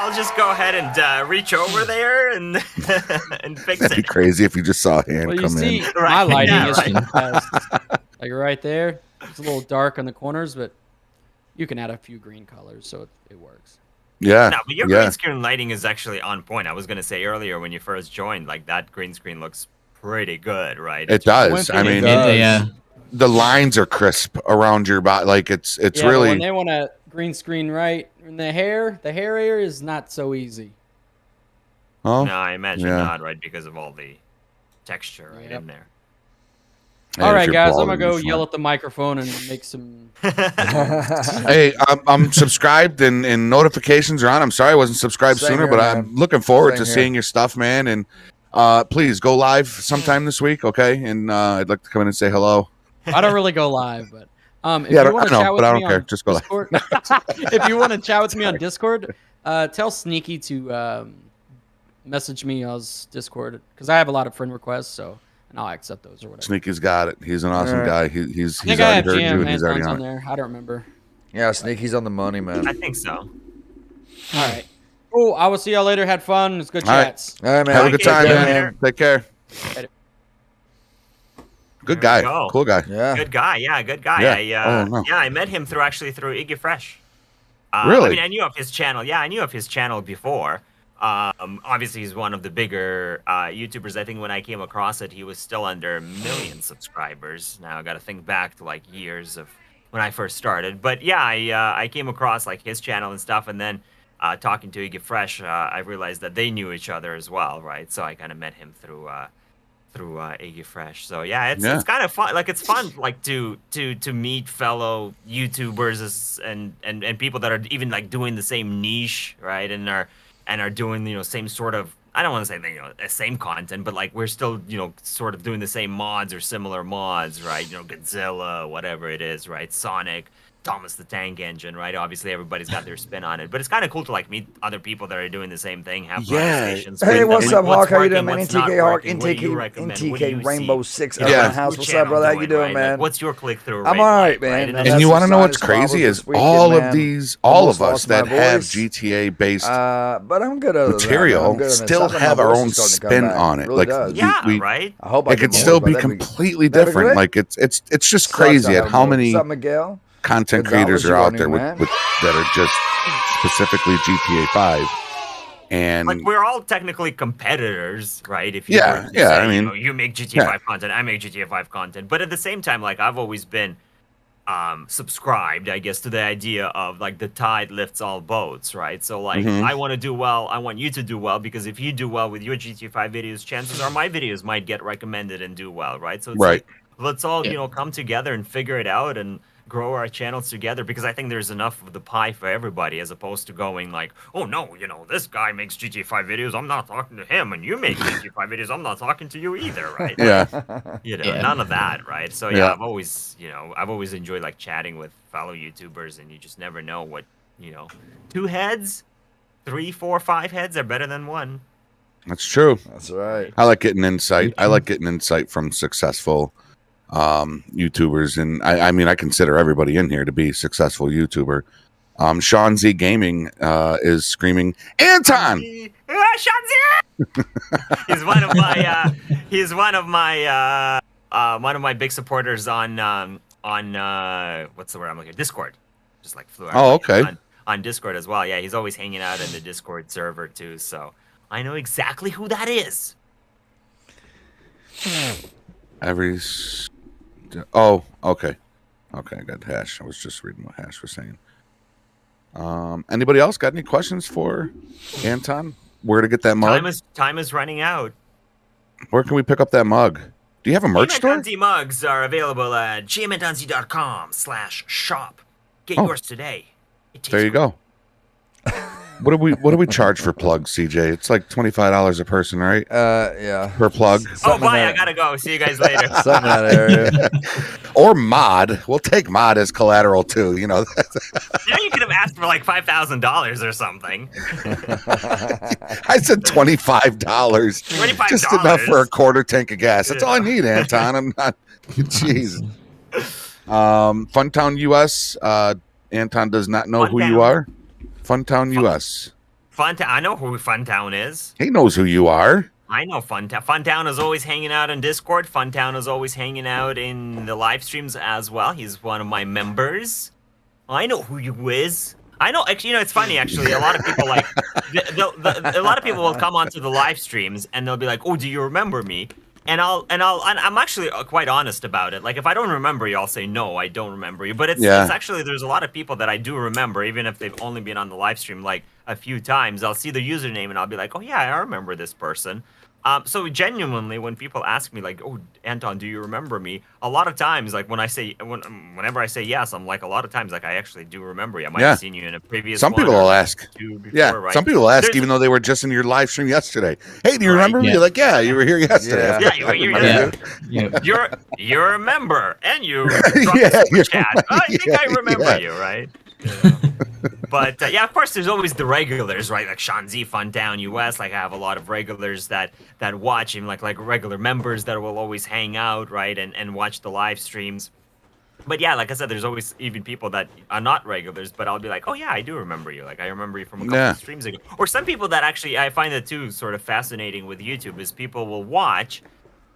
[SPEAKER 2] I'll just go ahead and reach over there and and fix
[SPEAKER 3] That'd be
[SPEAKER 2] it.
[SPEAKER 3] crazy if you just saw a hand
[SPEAKER 4] Well, you
[SPEAKER 3] come
[SPEAKER 4] see,
[SPEAKER 3] in.
[SPEAKER 4] my
[SPEAKER 2] Right,
[SPEAKER 4] lighting
[SPEAKER 2] yeah,
[SPEAKER 4] is
[SPEAKER 2] right.
[SPEAKER 4] the best. Like right there. It's a little dark on the corners, but you can add a few green colors, so it works.
[SPEAKER 3] Yeah,
[SPEAKER 2] No, but your
[SPEAKER 3] yeah.
[SPEAKER 2] green screen lighting is actually on point. I was gonna say earlier when you first joined, like that green screen looks pretty good, right?
[SPEAKER 3] It does. I mean,
[SPEAKER 5] Yeah.
[SPEAKER 3] the lines are crisp around your body. Like it's
[SPEAKER 4] Yeah, but
[SPEAKER 3] really.
[SPEAKER 4] when they want a green screen right in the hair area is not so easy.
[SPEAKER 3] Oh,
[SPEAKER 2] No, I imagine
[SPEAKER 3] yeah.
[SPEAKER 2] not, right? Because of all the texture right
[SPEAKER 4] Yep.
[SPEAKER 2] in there.
[SPEAKER 3] Hey,
[SPEAKER 4] All
[SPEAKER 3] if
[SPEAKER 4] right,
[SPEAKER 3] you're
[SPEAKER 4] guys, I'm
[SPEAKER 3] bald,
[SPEAKER 4] gonna go
[SPEAKER 3] it'd be
[SPEAKER 4] yell
[SPEAKER 3] fun.
[SPEAKER 4] at the microphone and make some.
[SPEAKER 3] Hey, I'm subscribed and notifications are on. I'm sorry I wasn't subscribed
[SPEAKER 1] Same
[SPEAKER 3] sooner,
[SPEAKER 1] here,
[SPEAKER 3] but
[SPEAKER 1] man.
[SPEAKER 3] I'm looking forward
[SPEAKER 1] Same
[SPEAKER 3] to
[SPEAKER 1] here.
[SPEAKER 3] seeing your stuff, man. And please go live sometime this week, okay? And I'd like to come in and say hello.
[SPEAKER 4] I don't really go live, but if
[SPEAKER 3] Yeah,
[SPEAKER 4] you want
[SPEAKER 3] I
[SPEAKER 4] to
[SPEAKER 3] know,
[SPEAKER 4] chat with
[SPEAKER 3] but I
[SPEAKER 4] me
[SPEAKER 3] don't care.
[SPEAKER 4] on
[SPEAKER 3] Just go live.
[SPEAKER 4] Discord, if you want to chat with me on Discord, tell Sneaky to message me on Discord because I have a lot of friend requests, and I'll accept those or whatever.
[SPEAKER 3] Sneaky's got it. He's an awesome
[SPEAKER 1] All
[SPEAKER 3] guy.
[SPEAKER 1] right.
[SPEAKER 3] He's
[SPEAKER 4] I think I have
[SPEAKER 3] already heard you, and he's already
[SPEAKER 4] GMAntonZ
[SPEAKER 3] on
[SPEAKER 4] on
[SPEAKER 3] it.
[SPEAKER 4] there. I don't remember.
[SPEAKER 1] Yeah, Sneaky's on the money, man.
[SPEAKER 2] I think so.
[SPEAKER 4] All right. Oh, I will see y'all later. Had fun. It's good
[SPEAKER 3] All right.
[SPEAKER 4] chats.
[SPEAKER 1] All right, man.
[SPEAKER 3] Have a good
[SPEAKER 2] Take
[SPEAKER 3] time,
[SPEAKER 2] care,
[SPEAKER 3] man.
[SPEAKER 2] man.
[SPEAKER 3] Take care.
[SPEAKER 4] Later.
[SPEAKER 3] Good
[SPEAKER 2] There we
[SPEAKER 3] guy.
[SPEAKER 2] go.
[SPEAKER 3] Cool guy.
[SPEAKER 1] Yeah.
[SPEAKER 2] Good guy, yeah, good guy.
[SPEAKER 3] Yeah.
[SPEAKER 2] I,
[SPEAKER 3] Oh, no.
[SPEAKER 2] Yeah, I met him through Ingi Fresh.
[SPEAKER 3] Really?
[SPEAKER 2] I mean, I knew of his channel. Yeah, I knew of his channel before. Obviously, he's one of the bigger YouTubers. I think when I came across it, he was still under 1 million subscribers. Now I got to think back to like years of when I first started. But yeah, I came across like his channel and stuff, and then talking to Ingi Fresh, I realized that they knew each other as well, right? So I kind of met him through Iggy Fresh. So yeah, it's kind of fun. Like it's fun, like to meet fellow YouTubers and people that are even like doing the same niche, right? And are doing same sort of, I don't want to say same content, but like we're still sort of doing the same mods or similar mods, right? Godzilla, whatever it is, right? Sonic. Thomas the Tank Engine, right? Obviously, everybody's got their spin on it, but it's kind of cool to like meet other people that are doing the same thing. Have conversations.
[SPEAKER 1] Hey,
[SPEAKER 2] with
[SPEAKER 1] what's
[SPEAKER 2] them,
[SPEAKER 1] up,
[SPEAKER 2] like,
[SPEAKER 1] Hawk? How you
[SPEAKER 2] working,
[SPEAKER 1] doing, man?
[SPEAKER 2] what's not
[SPEAKER 1] NTK Hawk,
[SPEAKER 2] working, what do you recommend? What do you
[SPEAKER 1] NTK Rainbow
[SPEAKER 2] see?
[SPEAKER 1] 6
[SPEAKER 3] Yeah.
[SPEAKER 1] up in the
[SPEAKER 2] What's
[SPEAKER 1] house.
[SPEAKER 2] your
[SPEAKER 1] What's up, brother? How you
[SPEAKER 2] channel
[SPEAKER 1] doing,
[SPEAKER 2] right?
[SPEAKER 1] man?
[SPEAKER 2] Like, what's your click-through rate?
[SPEAKER 1] I'm all right,
[SPEAKER 2] like,
[SPEAKER 1] man.
[SPEAKER 2] And
[SPEAKER 1] That's
[SPEAKER 3] And you want to know what's
[SPEAKER 1] sinus problems
[SPEAKER 3] crazy is
[SPEAKER 1] this weekend,
[SPEAKER 3] all
[SPEAKER 1] man.
[SPEAKER 3] of these,
[SPEAKER 1] Almost
[SPEAKER 3] all of us
[SPEAKER 1] lost my
[SPEAKER 3] that have
[SPEAKER 1] voice.
[SPEAKER 3] GTA based
[SPEAKER 1] But I'm good other than that, man. I'm
[SPEAKER 3] material
[SPEAKER 1] good other than
[SPEAKER 3] still
[SPEAKER 1] that.
[SPEAKER 3] have
[SPEAKER 1] My
[SPEAKER 3] our
[SPEAKER 1] voice
[SPEAKER 3] own
[SPEAKER 1] is starting to come
[SPEAKER 3] spin
[SPEAKER 1] back.
[SPEAKER 3] on it.
[SPEAKER 1] Really
[SPEAKER 3] Like
[SPEAKER 1] does.
[SPEAKER 2] yeah, right.
[SPEAKER 1] I hope I
[SPEAKER 3] it
[SPEAKER 1] get
[SPEAKER 3] could
[SPEAKER 1] more,
[SPEAKER 3] still
[SPEAKER 1] but
[SPEAKER 3] be
[SPEAKER 1] that'd
[SPEAKER 3] completely
[SPEAKER 1] that'd be
[SPEAKER 3] different.
[SPEAKER 1] great.
[SPEAKER 3] Like it's just
[SPEAKER 1] Sucks
[SPEAKER 3] crazy
[SPEAKER 1] to
[SPEAKER 3] at
[SPEAKER 1] have
[SPEAKER 3] how
[SPEAKER 1] more.
[SPEAKER 3] many
[SPEAKER 1] What's up, Miguel?
[SPEAKER 3] content
[SPEAKER 1] Good
[SPEAKER 3] creators
[SPEAKER 1] dollars
[SPEAKER 3] are
[SPEAKER 1] you
[SPEAKER 3] out
[SPEAKER 1] earning,
[SPEAKER 3] there
[SPEAKER 1] man.
[SPEAKER 3] that are just specifically GTA 5. And
[SPEAKER 2] Like we're all technically competitors, right? If you
[SPEAKER 3] Yeah,
[SPEAKER 2] were to
[SPEAKER 3] yeah,
[SPEAKER 2] say,
[SPEAKER 3] I mean,
[SPEAKER 2] you make GTA
[SPEAKER 3] yeah.
[SPEAKER 2] 5 content, I make GTA 5 content, but at the same time, like I've always been subscribed, I guess, to the idea of like the tide lifts all boats, right? So like I want to do well, I want you to do well, because if you do well with your GTA 5 videos, chances are my videos might get recommended and do well, right? So it's
[SPEAKER 3] Right.
[SPEAKER 2] like let's all come together and figure it out and grow our channels together, because I think there's enough of the pie for everybody, as opposed to going like, oh no, this guy makes GTA 5 videos, I'm not talking to him, and you make GTA 5 videos, I'm not talking to you either, right?
[SPEAKER 3] Yeah.
[SPEAKER 2] None of that, right? So
[SPEAKER 3] Yeah.
[SPEAKER 2] I've always enjoyed like chatting with fellow YouTubers, and you just never know what, 2 heads, 3, 4, 5 heads are better than one.
[SPEAKER 3] That's true.
[SPEAKER 1] That's right.
[SPEAKER 3] I like getting insight. I like getting insight from successful YouTubers, and I mean, I consider everybody in here to be a successful YouTuber. GMAntonZ Gaming is screaming, Anton!
[SPEAKER 2] Sean Z! He's one of my one of my big supporters on what's the word I'm looking at? Discord. Just like flew out.
[SPEAKER 3] Oh, okay.
[SPEAKER 2] On Discord as well. Yeah, he's always hanging out in the Discord server too, so I know exactly who that is.
[SPEAKER 3] Oh, okay. Okay, I got Hash. I was just reading what Hash was saying. Anybody else got any questions for Anton? Where to get that mug?
[SPEAKER 2] Time is running out.
[SPEAKER 3] Where can we pick up that mug? Do you have a merch store?
[SPEAKER 2] GMAntonZ mugs are available at GMAntonZ.com/shop. Get yours today.
[SPEAKER 3] There you go. What do we charge for plugs, CJ? It's like $25 a person, right?
[SPEAKER 1] Yeah.
[SPEAKER 3] Per plug.
[SPEAKER 2] Bye. I gotta go. See you guys later.
[SPEAKER 1] Something in that area.
[SPEAKER 3] Or mod. We'll take mod as collateral too. You know.
[SPEAKER 2] You could have asked for like $5,000 or something.
[SPEAKER 3] I said $25. $25. Just enough for a quarter tank of gas. That's all I need, Anton. I'm not. Jeez. Funtown US. Anton does not know who you are. Funtown US.
[SPEAKER 2] Funtown. I know who Funtown is.
[SPEAKER 3] He knows who you are.
[SPEAKER 2] I know Funtown. Funtown is always hanging out on Discord. Funtown is always hanging out in the live streams as well. He's one of my members. I know who you is. I know. Actually, it's funny. Actually, a lot of people a lot of people will come onto the live streams and they'll be like, "Oh, do you remember me?" And I'm actually quite honest about it. Like, if I don't remember you, I'll say, no, I don't remember you. But it's actually, there's a lot of people that I do remember, even if they've only been on the live stream like a few times. I'll see the username and I'll be like, oh yeah, I remember this person. So genuinely, when people ask me like, oh, Anton, do you remember me? A lot of times, like whenever I say yes, I'm like, a lot of times, like, I actually do remember you. I might have seen you in a previous
[SPEAKER 3] Some people will ask.
[SPEAKER 2] Before, right?
[SPEAKER 3] Some people will ask, even though they were just in your live stream yesterday. Hey, do you remember me? You're like, yeah, you were here yesterday.
[SPEAKER 2] Yeah, you were here. You're a member, and you dropped a super chat. I think I remember you, right? But of course, there's always the regulars, right? Like GMAntonZ Funtown US. Like, I have a lot of regulars that watch him, like regular members that will always hang out, right, and watch the live streams. But yeah, like I said, there's always even people that are not regulars, but I'll be like, oh yeah, I do remember you. Like, I remember you from a couple of streams ago. Or some people that actually, I find it too sort of fascinating with YouTube is people will watch,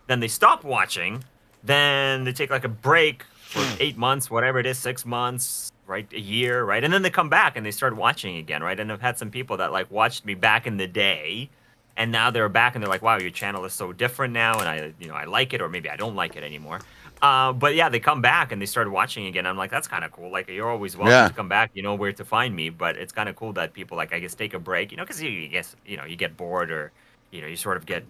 [SPEAKER 2] then they stop watching, then they take like a break for 8 months, whatever it is, 6 months, right, a year, right, and then they come back and they start watching again, right. And I've had some people that like watched me back in the day, and now they're back and they're like, wow, your channel is so different now, and I like it, or maybe I don't like it anymore. But yeah, they come back and they start watching again. I'm like, that's kind of cool. Like, you're always welcome to come back. You know where to find me. But it's kind of cool that people, like, I guess, take a break. Because you get bored, or you sort of get,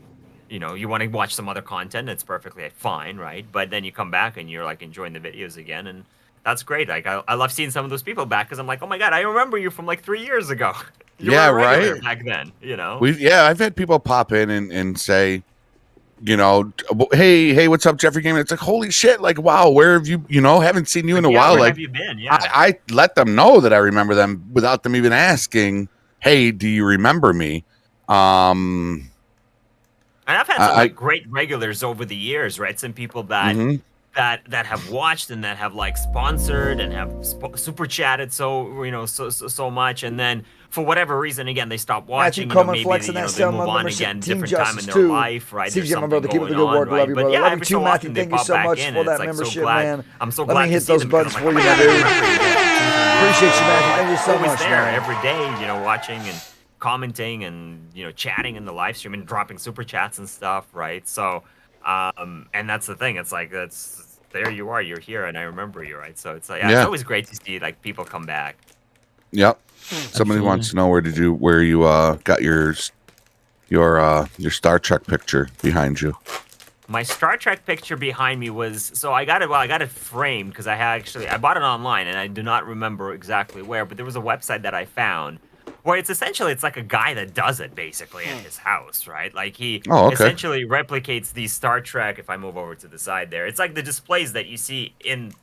[SPEAKER 2] you want to watch some other content. It's perfectly fine, right? But then you come back and you're like enjoying the videos again, and that's great. Like, I love seeing some of those people back, because I'm like, oh my god, I remember you from like 3 years ago. You were right back then.
[SPEAKER 3] I've had people pop in and say, hey, what's up, Geoffrey Gamer? It's like, holy shit, like, wow, where have you, haven't seen you in a while.
[SPEAKER 2] Where
[SPEAKER 3] like,
[SPEAKER 2] have you been? Yeah.
[SPEAKER 3] I let them know that I remember them without them even asking, hey, do you remember me?
[SPEAKER 2] And I've had some great regulars over the years, right? Some people that that have watched and that have like sponsored and have super chatted so much, and then for whatever reason, again, they stop watching. Maybe they move on again, different time in their life, right?
[SPEAKER 1] There's something going on, right? But yeah,
[SPEAKER 2] every so often they pop back in. It's like, so glad. I'm so glad
[SPEAKER 1] to hit those buttons for you, man, dude. Appreciate you, Matthew. Thank you so much, man.
[SPEAKER 2] Every day, watching and commenting and chatting in the live stream and dropping super chats and stuff, right? So, and that's the thing. It's like, there you are. You're here, and I remember you, right? So it's like, it's always great to see like people come back.
[SPEAKER 3] Yep. Somebody wants to know where you got your Star Trek picture behind you.
[SPEAKER 2] My Star Trek picture behind me was, I got it framed because I bought it online, and I do not remember exactly where, but there was a website that I found where it's like a guy that does it basically in his house, right? Like, he essentially replicates these Star Trek. If I move over to the side there, it's like the displays that you see in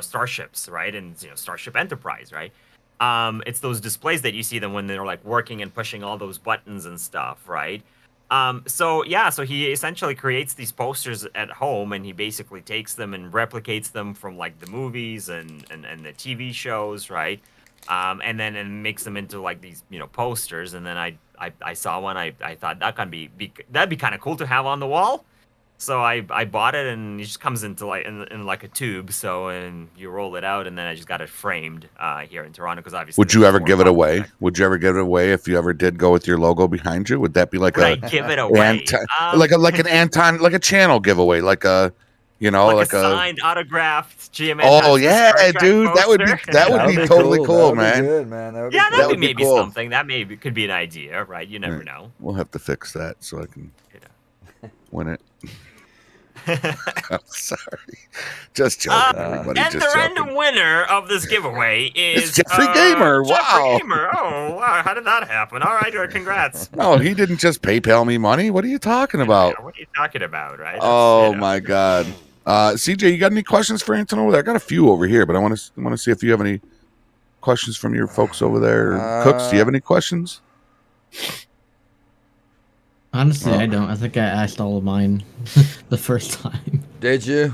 [SPEAKER 2] starships, right? And Starship Enterprise, right? It's those displays that you see them when they're like working and pushing all those buttons and stuff, right? So he essentially creates these posters at home, and he basically takes them and replicates them from like the movies and the TV shows, right? And then makes them into like these posters. And then I saw one. I thought that'd be kind of cool to have on the wall. So I bought it, and it just comes into like in like a tube. So and you roll it out, and then I just got it framed here in Toronto because obviously.
[SPEAKER 3] Would you ever give it away? Would you ever give it away if you ever did go with your logo behind you? Would that be like
[SPEAKER 2] give it away?
[SPEAKER 3] Like an Anton, like a channel giveaway, like a like
[SPEAKER 2] a signed, autographed GMAntonZ.
[SPEAKER 3] Oh yeah, dude, that would be totally cool, man.
[SPEAKER 1] Good, man.
[SPEAKER 2] That would be maybe cool. Something that could be an idea, right? You never know.
[SPEAKER 3] We'll have to fix that so I can win it. I'm sorry, just joking, everybody.
[SPEAKER 2] And the random winner of this giveaway is
[SPEAKER 3] Geoffrey Gamer. Wow.
[SPEAKER 2] Geoffrey Gamer. Oh, wow. How did that happen? All right, congrats.
[SPEAKER 3] No, he didn't just PayPal me money. What are you talking about?
[SPEAKER 2] Yeah, what are you talking about, right?
[SPEAKER 3] Oh my God. CJ, you got any questions for Anton over there? I got a few over here, but I want to see if you have any questions from your folks over there. Cooks, do you have any questions?
[SPEAKER 5] Honestly, I don't. I think I asked all of mine the first time.
[SPEAKER 1] Did you?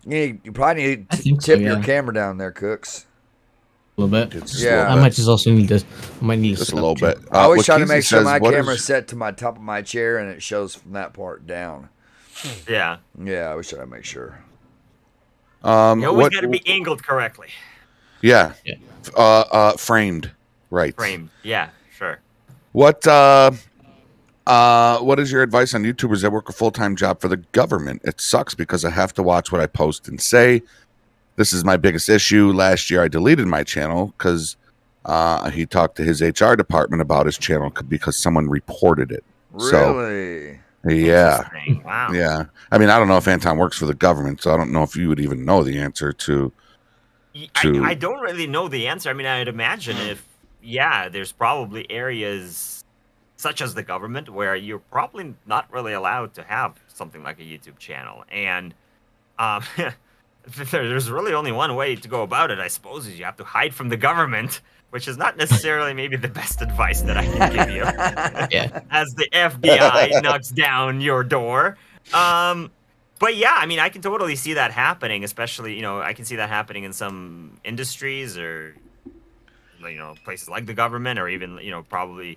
[SPEAKER 1] You probably need to tip your camera down there, Cooks.
[SPEAKER 5] A little bit.
[SPEAKER 1] Yeah.
[SPEAKER 5] I might just also need to. I might need
[SPEAKER 3] just a little bit.
[SPEAKER 1] I always try to make sure my camera's set to my top of my chair and it shows from that part down.
[SPEAKER 2] Yeah.
[SPEAKER 1] Yeah, I always try to make sure.
[SPEAKER 2] You always got to be angled correctly.
[SPEAKER 3] Yeah. Framed. Right.
[SPEAKER 2] Framed. Yeah. Sure.
[SPEAKER 3] What is your advice on YouTubers that work a full-time job for the government? It sucks because I have to watch what I post and say. This is my biggest issue. Last year, I deleted my channel because he talked to his HR department about his channel because someone reported it.
[SPEAKER 1] Really?
[SPEAKER 3] So, yeah.
[SPEAKER 2] Wow.
[SPEAKER 3] Yeah. I mean, I don't know if Anton works for the government, so I don't know if you would even know the answer to.
[SPEAKER 2] I don't really know the answer. I mean, I'd imagine there's probably areas such as the government where you're probably not really allowed to have something like a YouTube channel. And there's really only one way to go about it, I suppose, is you have to hide from the government, which is not necessarily maybe the best advice that I can give you.
[SPEAKER 5] Yeah.
[SPEAKER 2] As the FBI knocks down your door. But yeah, I mean, I can totally see that happening, especially, I can see that happening in some industries or, places like the government or even, probably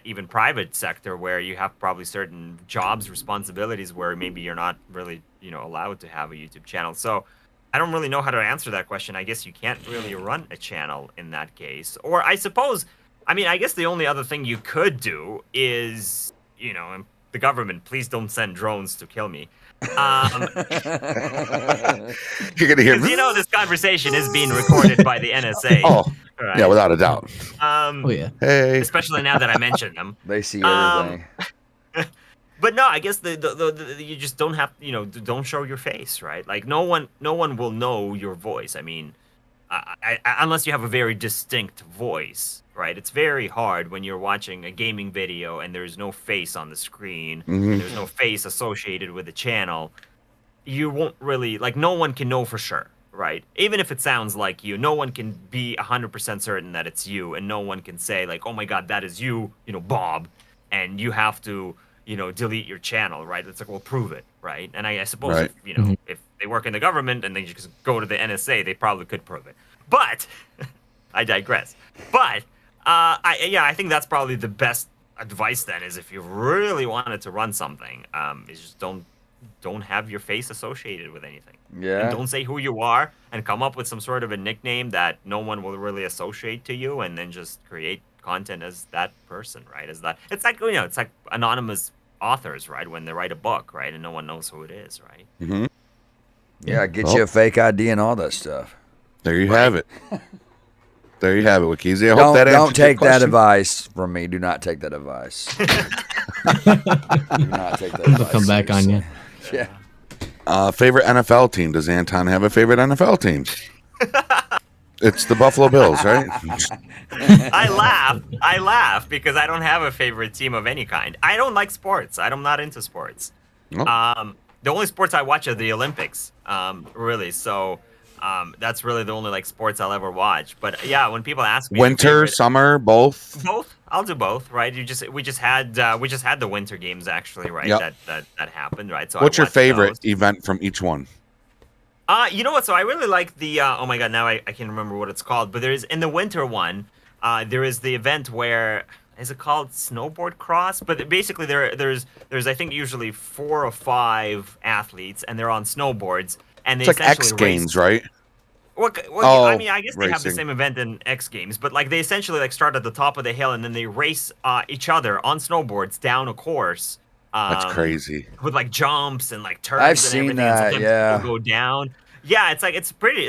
[SPEAKER 2] even private sector where you have probably certain jobs, responsibilities where maybe you're not really, allowed to have a YouTube channel. So I don't really know how to answer that question. I guess you can't really run a channel in that case. Or I suppose, I guess the only other thing you could do is, the government, please don't send drones to kill me.
[SPEAKER 3] You're gonna hear
[SPEAKER 2] this conversation is being recorded by the NSA.
[SPEAKER 3] Oh, right? Yeah, without a doubt.
[SPEAKER 5] Oh yeah.
[SPEAKER 3] Hey.
[SPEAKER 2] Especially now that I mentioned them.
[SPEAKER 1] They see everything.
[SPEAKER 2] But no, I guess the you just don't have don't show your face, right? Like no one will know your voice. I mean, unless you have a very distinct voice, right? It's very hard when you're watching a gaming video and there's no face on the screen, and there's no face associated with the channel. You won't really, no one can know for sure, right? Even if it sounds like you, no one can be 100% certain that it's you, and no one can say, oh my God, that is you, Bob, and you have to, delete your channel, right? It's like, well, prove it, right? And I suppose,
[SPEAKER 3] right.
[SPEAKER 2] If they work in the government and they just go to the NSA, they probably could prove it. But, I digress. But, I think that's probably the best advice then, is if you really wanted to run something, is just don't have your face associated with anything.
[SPEAKER 1] Yeah.
[SPEAKER 2] And don't say who you are, and come up with some sort of a nickname that no one will really associate to you, and then just create content as that person, right? As that, it's like it's like anonymous authors, right? When they write a book, right, and no one knows who it is, right?
[SPEAKER 3] Mm-hmm.
[SPEAKER 1] Yeah, get you a fake ID and all that stuff.
[SPEAKER 3] There you have it. There you have it, Wikizzy. I hope that answers
[SPEAKER 1] Don't take
[SPEAKER 3] your
[SPEAKER 1] that
[SPEAKER 3] question.
[SPEAKER 1] advice from me. Do not take that advice. Do not take that advice.
[SPEAKER 5] They'll come back on you.
[SPEAKER 1] Yeah.
[SPEAKER 3] Favorite NFL team? Does Anton have a favorite NFL team? It's the Buffalo Bills, right?
[SPEAKER 2] I laugh because I don't have a favorite team of any kind. I don't like sports. I'm not into sports.
[SPEAKER 3] Nope.
[SPEAKER 2] The only sports I watch are the Olympics, really. So That's really the only like sports I'll ever watch. But yeah, when people ask me,
[SPEAKER 3] winter, summer, both.
[SPEAKER 2] Both. I'll do both, right? We just had the winter games actually, right?
[SPEAKER 3] Yep.
[SPEAKER 2] That happened, right? So
[SPEAKER 3] what's your favorite event from each one?
[SPEAKER 2] You know what? So I really like the oh my god, now I can't remember what it's called, but there's in the winter one, there is the event where is it called snowboard cross? But basically there's I think usually 4 or 5 athletes and they're on snowboards and
[SPEAKER 3] it's like X Games, right?
[SPEAKER 2] Well, I mean, I guess they have the same event in X Games, but like they essentially like start at the top of the hill and then they race each other on snowboards down a course.
[SPEAKER 3] That's crazy.
[SPEAKER 2] With like jumps and like turns.
[SPEAKER 1] I've seen that.
[SPEAKER 2] And
[SPEAKER 1] yeah.
[SPEAKER 2] Go down. Yeah, it's like it's pretty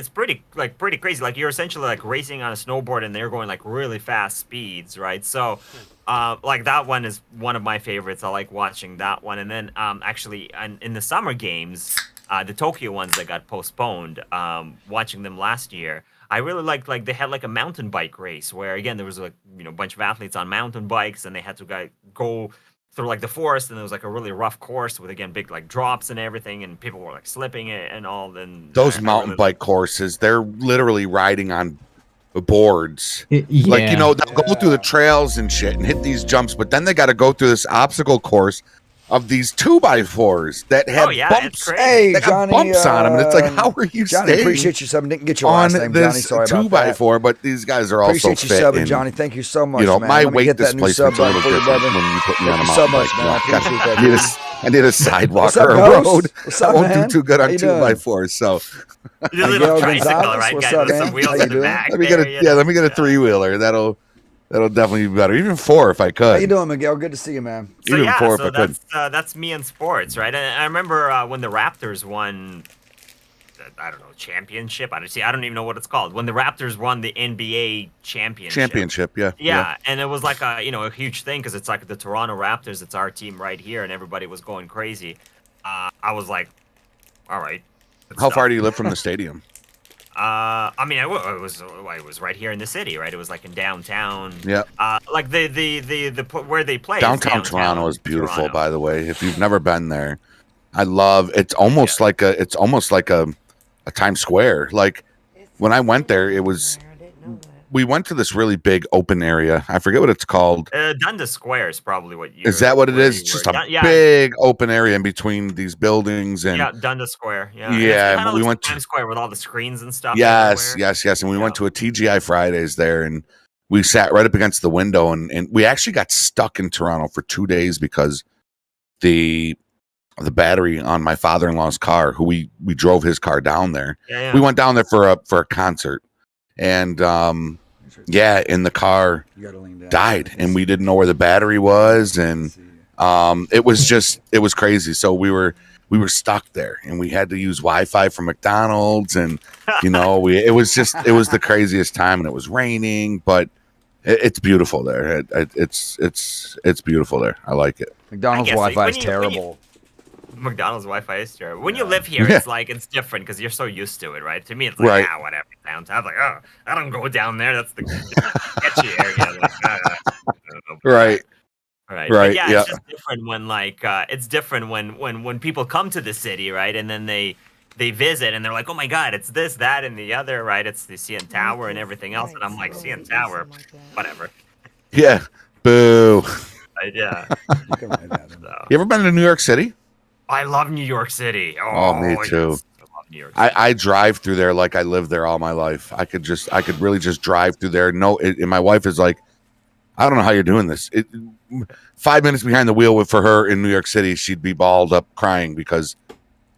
[SPEAKER 2] crazy. Like you're essentially like racing on a snowboard and they're going like really fast speeds, right? So, like that one is one of my favorites. I like watching that one. And then actually in the summer games. The Tokyo ones that got postponed, watching them last year, I really liked like they had like a mountain bike race where again there was like a bunch of athletes on mountain bikes and they had to go through like the forest and there was like a really rough course with again big like drops and everything and people were like slipping it and all. Then
[SPEAKER 3] those mountain bike courses, they're literally riding on boards.
[SPEAKER 5] Yeah.
[SPEAKER 3] Like they'll go through the trails and shit and hit these jumps, but then they got to go through this obstacle course of these 2x4s that have bumps.
[SPEAKER 1] Hey,
[SPEAKER 3] that
[SPEAKER 1] Johnny,
[SPEAKER 3] got bumps on them, and it's like, how are you
[SPEAKER 1] Johnny,
[SPEAKER 3] staying
[SPEAKER 1] appreciate you subbing. Didn't get your last name, Johnny. Sorry about that.
[SPEAKER 3] 2x4, but these guys are also
[SPEAKER 1] appreciate you subbing, Johnny. Thank you so much, man.
[SPEAKER 3] My weight displacement's a little different when you put me on a mountain bike. I need a sidewalk or a road. I won't do too good on 2x4s, so.
[SPEAKER 2] You need a little tricycle, right?
[SPEAKER 1] What's up, man?
[SPEAKER 2] Some wheels in the back.
[SPEAKER 3] Let me get a 3-wheeler. That'll definitely be better. Even 4 if I could.
[SPEAKER 1] How you doing, Miguel? Good to see you, man.
[SPEAKER 2] So
[SPEAKER 3] Even 4 if I could.
[SPEAKER 2] That's me in sports, right? And I remember when the Raptors won, I don't know, championship. I don't even know what it's called. When the Raptors won the NBA championship. Yeah, and it was like a huge thing because it's like the Toronto Raptors. It's our team right here, and everybody was going crazy. I was like, all right.
[SPEAKER 3] How far do you live from the stadium?
[SPEAKER 2] I mean, it was right here in the city, right? It was like in downtown.
[SPEAKER 3] Yeah.
[SPEAKER 2] Like the where they play.
[SPEAKER 3] Downtown Toronto is beautiful, by the way. If you've never been there, I love. It's almost like a Times Square. Like when I went there, it was. We went to this really big open area. I forget what it's called.
[SPEAKER 2] Dundas Square is probably what you.
[SPEAKER 3] Is that what it is? It's just a big open area in between these buildings and.
[SPEAKER 2] Yeah, Dundas Square. Yeah.
[SPEAKER 3] Yeah, we went to
[SPEAKER 2] Times Square with all the screens and stuff.
[SPEAKER 3] Yes, and we went to a TGI Fridays there, and we sat right up against the window, and we actually got stuck in Toronto for 2 days because the battery on my father-in-law's car, who we drove his car down there. Yeah. We went down there for a concert. And in the car died, and we didn't know where the battery was, and it was crazy. So we were stuck there, and we had to use Wi-Fi from McDonald's, and it was the craziest time, and it was raining, but it's beautiful there. It's beautiful there. I like it.
[SPEAKER 1] McDonald's Wi-Fi is terrible.
[SPEAKER 2] McDonald's Wi-Fi is terrible. When you live here, it's different because you're so used to it, right? To me, it's like, whatever. Downtown, like, oh, I don't go down there. That's the sketchy area. Like,
[SPEAKER 3] Right.
[SPEAKER 2] But yeah, it's just different when it's different when people come to the city, right? And then they visit and they're like, oh my God, it's this, that, and the other, right? It's the CN Tower and everything else. And I'm like, CN Tower, whatever.
[SPEAKER 3] Yeah. Boo.
[SPEAKER 2] Yeah.
[SPEAKER 3] You ever been to New York City?
[SPEAKER 2] I love New York City.
[SPEAKER 3] Oh, me too.
[SPEAKER 2] Yes. I love New York City.
[SPEAKER 3] I drive through there like I lived there all my life. I could really just drive through there. And my wife is like, I don't know how you're doing this. 5 minutes behind the wheel for her in New York City, she'd be balled up crying because,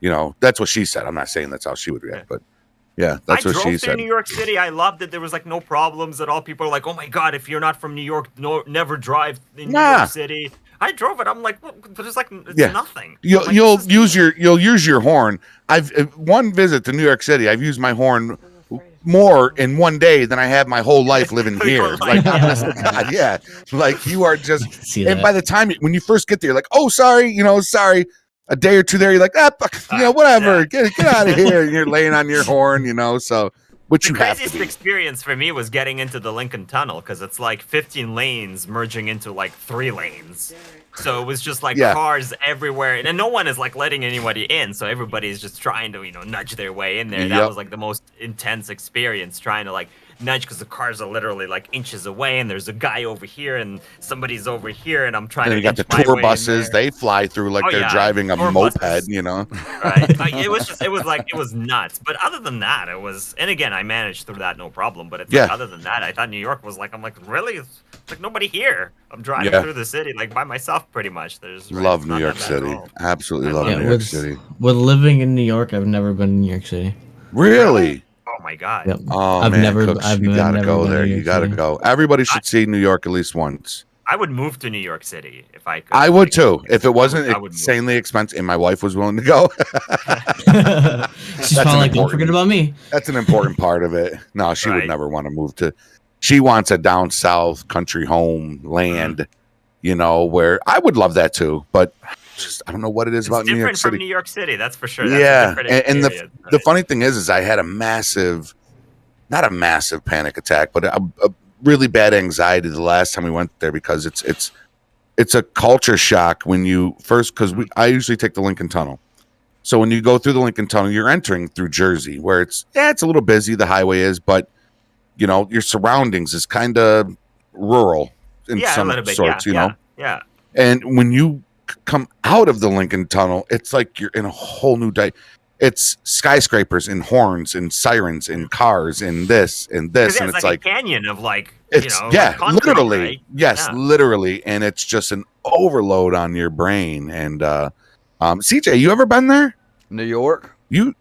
[SPEAKER 3] that's what she said. I'm not saying that's how she would react, but yeah, that's what she said. I drove through
[SPEAKER 2] New York City. I loved it. There was like no problems at all. People are like, oh my God, if you're not from New York, never drive in New York City. I drove it. I'm like, well, but it's like it's nothing.
[SPEAKER 3] You'll use your horn. I've one visit to New York City. I've used my horn more in one day than I have my whole life living here. Like, God, yeah. Like you are just. And by the time when you first get there, you're like, oh, sorry, sorry. A day or two there, you're like, whatever. Get out of here. And you're laying on your horn, So. Which the
[SPEAKER 2] craziest experience for me was getting into the Lincoln Tunnel because it's like 15 lanes merging into like 3 lanes. So it was just like cars everywhere, and no one is like letting anybody in. So everybody is just trying to, nudge their way in there. That was like the most intense experience, trying to like nudge, because the cars are literally like inches away, and there's a guy over here and somebody's over here, and I'm trying to.
[SPEAKER 3] You got the tour buses; they fly through like they're driving a moped,
[SPEAKER 2] buses. Right? It was nuts. But other than that, it was. And again, I managed through that no problem. But it's like, other than that, I thought New York was like, I'm like, really? It's like nobody here. I'm driving through the city like by myself, pretty much.
[SPEAKER 3] Love New York City. Absolutely love New York City.
[SPEAKER 5] With living in New York, I've never been in New York City.
[SPEAKER 3] Really?
[SPEAKER 2] Oh my God.
[SPEAKER 5] Yep.
[SPEAKER 3] Oh,
[SPEAKER 5] I've
[SPEAKER 3] man,
[SPEAKER 5] never.
[SPEAKER 3] Cooks,
[SPEAKER 5] I've
[SPEAKER 3] you gotta go there. You gotta
[SPEAKER 5] City.
[SPEAKER 3] go. Everybody should see New York at least once.
[SPEAKER 2] I would move to New York City if I could.
[SPEAKER 3] I would too, if it wasn't insanely expensive and my wife was willing to go.
[SPEAKER 5] She's probably like, don't forget about me.
[SPEAKER 3] That's an important part of it. No, she would never want to move to. She wants a down south country home land, where I would love that too, but just I don't know what it is about New York City.
[SPEAKER 2] Different from New York City, that's for sure.
[SPEAKER 3] That's and the funny thing is I had not a massive panic attack, but a really bad anxiety the last time we went there, because it's a culture shock when you first, because I usually take the Lincoln Tunnel. So when you go through the Lincoln Tunnel, you're entering through Jersey, where it's a little busy, the highway is, but your surroundings is kind of rural in some sorts,
[SPEAKER 2] Yeah.
[SPEAKER 3] And when you come out of the Lincoln Tunnel, it's like you're in a whole new day. It's skyscrapers and horns and sirens and cars and this and this, and it's like
[SPEAKER 2] a canyon of like, concrete,
[SPEAKER 3] literally,
[SPEAKER 2] right?
[SPEAKER 3] yes, literally, and it's just an overload on your brain. And CJ, you ever been there?
[SPEAKER 1] New York?
[SPEAKER 3] You've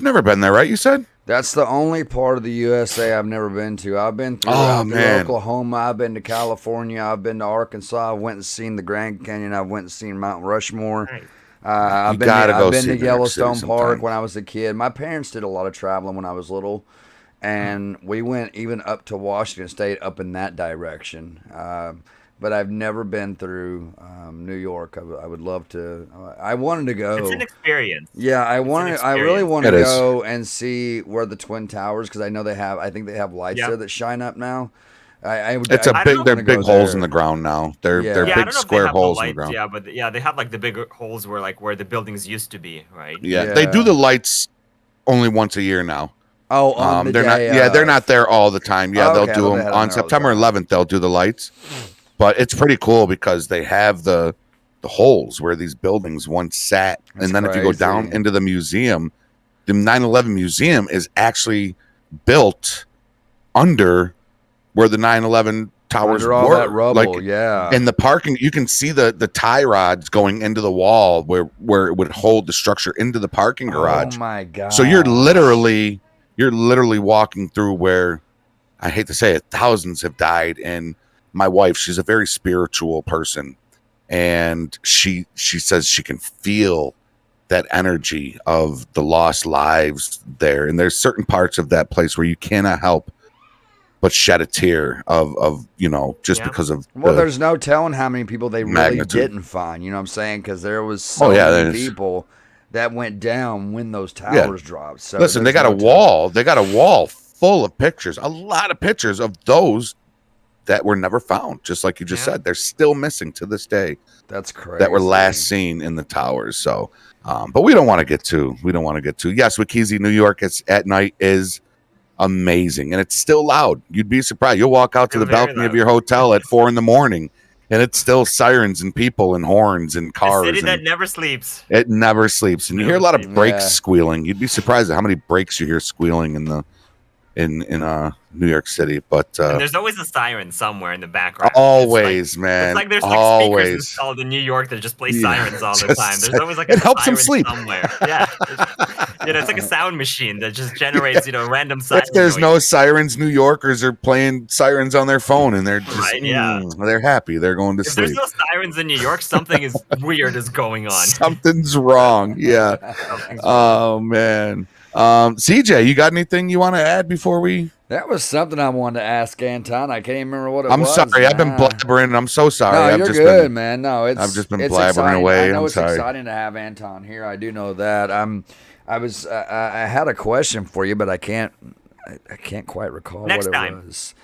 [SPEAKER 3] never been there, right? You said
[SPEAKER 1] that's the only part of the USA I've never been to. I've been through Oklahoma. I've been to California. I've been to Arkansas. I went and seen the Grand Canyon. I went and seen Mount Rushmore.
[SPEAKER 2] Right.
[SPEAKER 1] I've been to Yellowstone Park when I was a kid. My parents did a lot of traveling when I was little, and we went even up to Washington State, up in that direction. But I've never been through New York. I would love to. I wanted to go.
[SPEAKER 2] It's an experience.
[SPEAKER 1] Yeah, I really want to go and see where the Twin Towers, because I know I think they have lights there that shine up now. They're big
[SPEAKER 3] holes in the ground now. They're big square holes in the ground.
[SPEAKER 2] Yeah, but they have like the big holes where the buildings used to be, right?
[SPEAKER 3] Yeah, they do the lights only once a year now.
[SPEAKER 1] Oh,
[SPEAKER 3] they're not there all the time. Yeah, they'll do them on September 11th. They'll do the lights, but it's pretty cool because they have the holes where these buildings once sat, and then if you go down into the museum, the 9/11 museum is actually built under where the 9/11 towers
[SPEAKER 1] all
[SPEAKER 3] were.
[SPEAKER 1] That rubble,
[SPEAKER 3] in the parking, you can see the tie rods going into the wall where it would hold the structure into the parking garage.
[SPEAKER 1] Oh my god!
[SPEAKER 3] So you're literally walking through where, I hate to say it, thousands have died. And my wife, she's a very spiritual person, and she says she can feel that energy of the lost lives there. And there's certain parts of that place where you cannot help but shed a tear of because of
[SPEAKER 1] there's no telling how many people they really didn't find. You know what I'm saying? Because there was so many people that went down when those towers dropped. So
[SPEAKER 3] listen, they got a wall. They got a wall full of pictures, a lot of pictures of those that were never found. Just like you just said, they're still missing to this day.
[SPEAKER 1] That's crazy.
[SPEAKER 3] That were last seen in the towers. So, but we don't want to get too. Yes, Wikizzi, New York at night is amazing, and it's still loud. You'd be surprised. You'll walk out to the balcony of your hotel at 4 a.m, and it's still sirens and people and horns and cars.
[SPEAKER 2] A city that never sleeps.
[SPEAKER 3] It never sleeps, and you hear a lot of brakes squealing. You'd be surprised at how many brakes you hear squealing in New York City. But
[SPEAKER 2] and there's always a siren somewhere in the background.
[SPEAKER 3] Always, man.
[SPEAKER 2] It's like there's speakers installed in New York that just play sirens all the time. There's always like a
[SPEAKER 3] helps them sleep
[SPEAKER 2] somewhere. Yeah, it's like a sound machine that just generates random sirens.
[SPEAKER 3] If there's no sirens, New Yorkers are playing sirens on their phone, and they're just they're happy. They're going to sleep.
[SPEAKER 2] If there's no sirens in New York, something is weird is going on.
[SPEAKER 3] Something's wrong. Yeah. Oh man. CJ, you got anything you want to add before we?
[SPEAKER 1] That was something I wanted to ask Anton. I can't even remember what it
[SPEAKER 3] was.
[SPEAKER 1] I'm
[SPEAKER 3] sorry. I've been blabbering. I'm so sorry.
[SPEAKER 1] No, you're good, man. No, I've
[SPEAKER 3] just been blabbering away.
[SPEAKER 1] I know it's exciting to have Anton here. I do know that. I had a question for you, but I can't quite recall what it was.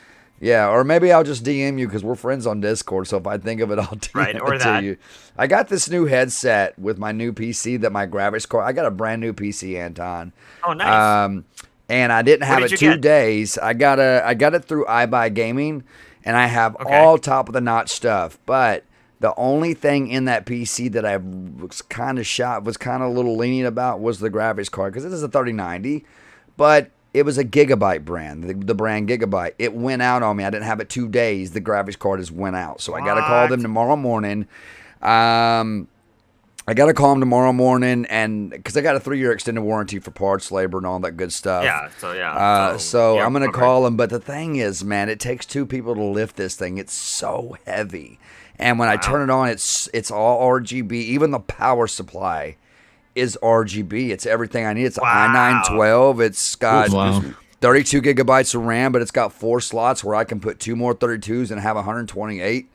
[SPEAKER 1] Yeah, or maybe I'll just DM you because we're friends on Discord. So if I think of it, I'll DM it to you. I got this new headset with my new PC that my graphics card. I got a brand new PC, Anton.
[SPEAKER 2] Oh, nice.
[SPEAKER 1] And I didn't have it 2 days. I got it through iBuy Gaming, and I have all top of the notch stuff. But the only thing in that PC that I was kind of a little lenient about was the graphics card because it is a 3090, but it was a Gigabyte brand, the brand Gigabyte. It went out on me. I didn't have it 2 days. The graphics card just went out. So I got to call them tomorrow morning. And because I got a 3-year extended warranty for parts, labor, and all that good stuff.
[SPEAKER 2] Yeah,
[SPEAKER 1] so I'm going to call them. But the thing is, man, it takes 2 people to lift this thing. It's so heavy. And when I turn it on, it's all RGB. Even the power supply is RGB. It's everything I need. It's i9-12. It's got 32 gigabytes of RAM, but it's got 4 slots where I can put 2 more 32s and have 128.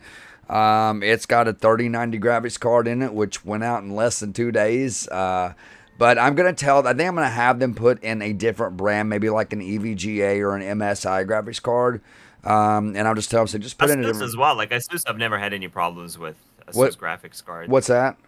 [SPEAKER 1] It's got a 3090 graphics card in it, which went out in less than 2 days. But I'm going to I think I'm going to have them put in a different brand, maybe like an EVGA or an MSI graphics card. And I'll just tell them, so just put in a different...
[SPEAKER 2] as well. Like ASUS, I've never had any problems with ASUS graphics cards.
[SPEAKER 1] What's that?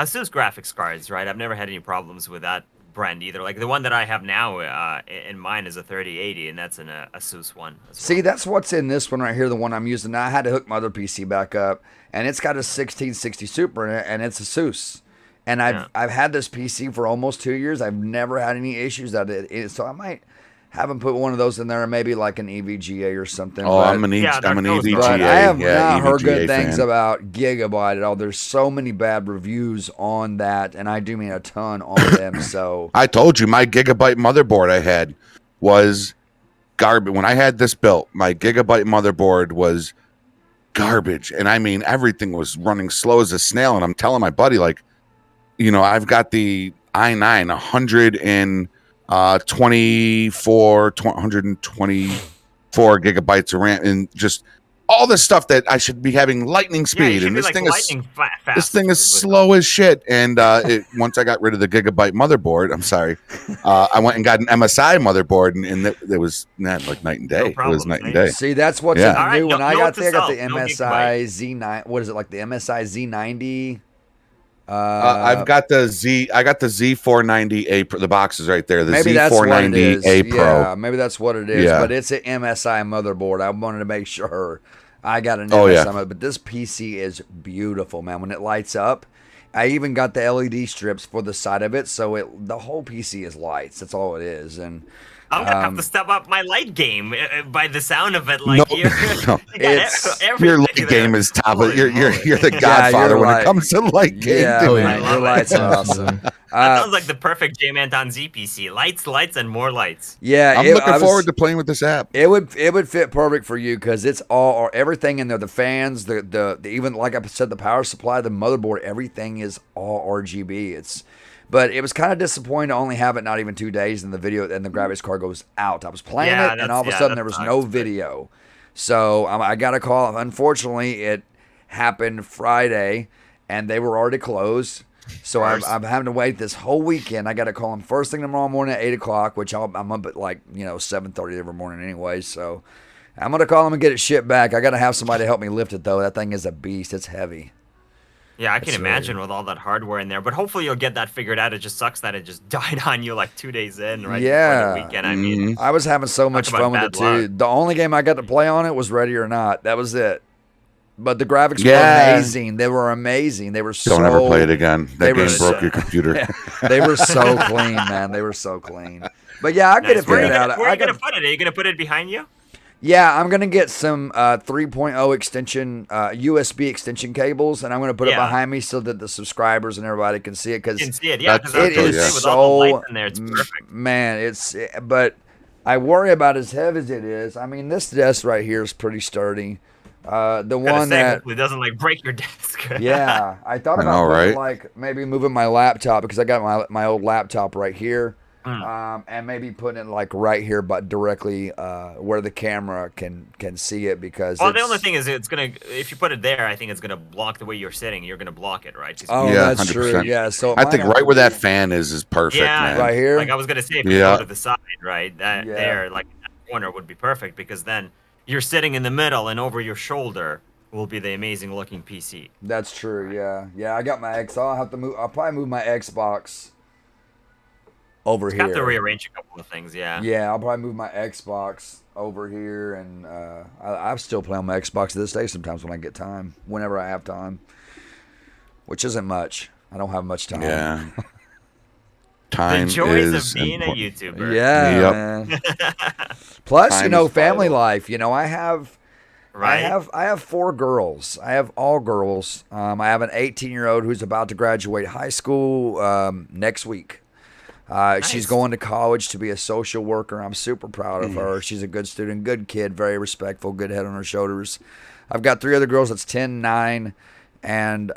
[SPEAKER 2] ASUS graphics cards, right? I've never had any problems with that brand either. Like the one that I have now in mine is a 3080, and that's an ASUS one.
[SPEAKER 1] See, that's what's in this one right here, the one I'm using now. I had to hook my other PC back up, and it's got a 1660 Super in it, and it's ASUS. And I've had this PC for almost 2 years. I've never had any issues that so I might have them put one of those in there, maybe like an EVGA or something.
[SPEAKER 3] Oh, I'm an EVGA.
[SPEAKER 1] But I have not heard good things about Gigabyte at all. There's so many bad reviews on that, and I do mean a ton on them. So
[SPEAKER 3] I told you my Gigabyte motherboard I had was garbage. When I had this built, my Gigabyte motherboard was garbage, and I mean everything was running slow as a snail. And I'm telling my buddy, like, you know, I've got the i9 124 gigabytes of RAM, and just all this stuff that I should be having lightning speed, and this thing is slow as shit. And once I got rid of the Gigabyte motherboard, I went and got an MSI motherboard, and it was like night and day. It was night and day.
[SPEAKER 1] See, that's what's new. When I got there, I got the MSI Z9. What is it, like the MSI Z90?
[SPEAKER 3] I've got the Z490A Pro. The box is right there. The
[SPEAKER 1] maybe
[SPEAKER 3] Z490A Pro.
[SPEAKER 1] Yeah, maybe that's what it is. Yeah. But it's an MSI motherboard. I wanted to make sure I got an MSI. But this PC is beautiful, man. When it lights up, I even got the LED strips for the side of it, so the whole PC is lights. That's all it is. And
[SPEAKER 2] I'm gonna have to step up my light game by the sound of it. Like
[SPEAKER 3] your light game is top. You're the godfather when it comes to light game.
[SPEAKER 1] Yeah, your lights are awesome.
[SPEAKER 2] That sounds like the perfect GMAntonZ PC. Lights, and more lights.
[SPEAKER 1] Yeah,
[SPEAKER 3] I'm looking forward to playing with this app.
[SPEAKER 1] It would fit perfect for you because it's everything in there. The fans, the even like I said, the power supply, the motherboard, everything is all RGB. But it was kind of disappointing to only have it not even 2 days in the video, and the graphics card goes out. I was playing it, and all of a sudden there was no video. So I got a call. Unfortunately, it happened Friday, and they were already closed. So I'm having to wait this whole weekend. I got to call them first thing tomorrow morning at 8 o'clock, which I'm up at 7:30 every morning anyway. So I'm going to call them and get it shipped back. I got to have somebody help me lift it, though. That thing is a beast. It's heavy.
[SPEAKER 2] Yeah, I can imagine with all that hardware in there, but hopefully you'll get that figured out. It just sucks that it just died on you like 2 days in, right?
[SPEAKER 1] Yeah.
[SPEAKER 2] Before the weekend. I mean,
[SPEAKER 1] I was having so much fun with it too. The only game I got to play on it was Ready or Not. That was it. But the graphics were amazing. They were amazing. They were so...
[SPEAKER 3] Don't ever play it again. That game broke your computer.
[SPEAKER 1] They were so clean, man. They were so clean. But yeah, I could have figured it out.
[SPEAKER 2] Where are you going to put it? Are you going to put it behind you?
[SPEAKER 1] Yeah, I'm going to get some 3.0 extension, USB extension cables, and I'm going to put it behind me so that the subscribers and everybody can see it.
[SPEAKER 2] You can see it, yeah.
[SPEAKER 1] It is
[SPEAKER 2] with all the lights in there, it's perfect.
[SPEAKER 1] Man, but I worry about as heavy as it is. I mean, this desk right here is pretty sturdy.
[SPEAKER 2] Hopefully it doesn't like break your desk.
[SPEAKER 1] Yeah, I thought about like maybe moving my laptop because I got my old laptop right here. And maybe putting it like right here, but directly where the camera can see it because.
[SPEAKER 2] Well, the only thing is, it's gonna if you put it there, I think it's gonna block the way you're sitting. You're gonna block it, right?
[SPEAKER 1] Oh, yeah, that's 100%. True. Yeah, so
[SPEAKER 3] I think right where that fan is perfect.
[SPEAKER 2] Yeah,
[SPEAKER 3] man.
[SPEAKER 1] Right here.
[SPEAKER 2] Like I was gonna say, if you go to the side, right, there, like that corner would be perfect because then you're sitting in the middle, and over your shoulder will be the amazing looking PC.
[SPEAKER 1] That's true. Yeah. I got my X. I'll have to move. I'll probably move my Xbox over here.
[SPEAKER 2] Have to rearrange a couple of things. Yeah.
[SPEAKER 1] Yeah, I'll probably move my Xbox over here, and I still play on my Xbox to this day. Sometimes when I get time, whenever I have time, which isn't much. I don't have much time.
[SPEAKER 3] Yeah. Time
[SPEAKER 2] the joys
[SPEAKER 3] is
[SPEAKER 2] of being
[SPEAKER 3] important.
[SPEAKER 2] a YouTuber.
[SPEAKER 1] Yeah, man. Plus,
[SPEAKER 3] Time is
[SPEAKER 1] family
[SPEAKER 3] vital.
[SPEAKER 1] life. I have,
[SPEAKER 2] Right.
[SPEAKER 1] I have 4 girls. I have all girls. I have an 18-year-old who's about to graduate high school next week. She's going to college to be a social worker. I'm super proud of her. She's a good student, good kid, very respectful, good head on her shoulders. I've got 3 other girls. That's 10, 9, and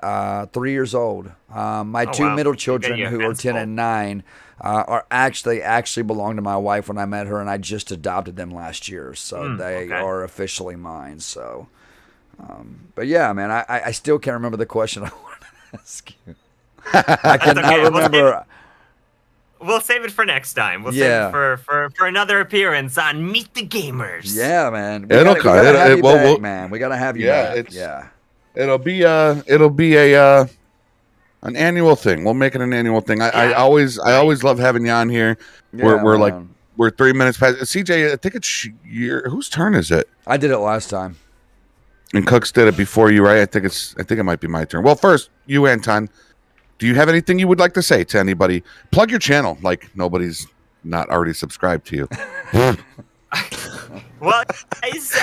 [SPEAKER 1] 3 years old. My 2 middle children, who are 10 and 9, are actually belong to my wife when I met her, and I just adopted them last year, so they are officially mine. So, but yeah, man, I still can't remember the question I wanted to ask you. I cannot remember.
[SPEAKER 2] We'll save it for next time. We'll save it for another appearance on Meet the Gamers.
[SPEAKER 1] Yeah, man. We
[SPEAKER 3] It'll
[SPEAKER 1] gotta have you back, man. We gotta have you back.
[SPEAKER 3] It'll be an annual thing. We'll make it an annual thing. I always love having you on here.
[SPEAKER 1] Yeah,
[SPEAKER 3] we're 3 minutes past. CJ, I think it's whose turn is it?
[SPEAKER 1] I did it last time.
[SPEAKER 3] And Cooks did it before you, right? I think it might be my turn. Well, first, you, Anton. Do you have anything you would like to say to anybody? Plug your channel, like nobody's not already subscribed to you.
[SPEAKER 2] Well, guys,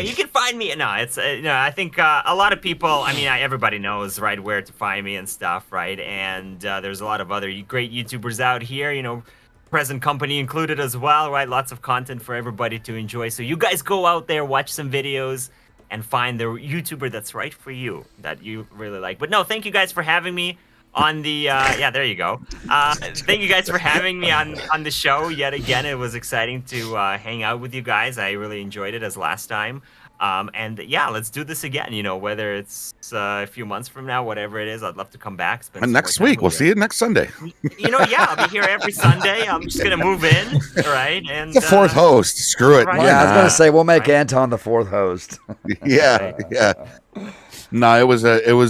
[SPEAKER 2] you can find me. No, it's I think a lot of people. I mean, everybody knows right where to find me and stuff, right? And there's a lot of other great YouTubers out here. Present company included as well, right? Lots of content for everybody to enjoy. So you guys go out there, watch some videos, and find the YouTuber that's right for you that you really like. But no, thank you guys for having me on the there you go. Thank you guys for having me on the show yet again. It was exciting to hang out with you guys. I really enjoyed it as last time. And yeah, let's do this again. Whether it's a few months from now, whatever it is, I'd love to come back.
[SPEAKER 3] And next week, we'll see you next Sunday.
[SPEAKER 2] I'll be here every Sunday. I'm just gonna move in, right? And
[SPEAKER 3] the 4th host. Screw it.
[SPEAKER 2] Right.
[SPEAKER 1] Yeah, I was gonna say we'll make Anton the 4th host.
[SPEAKER 3] Yeah. No, it was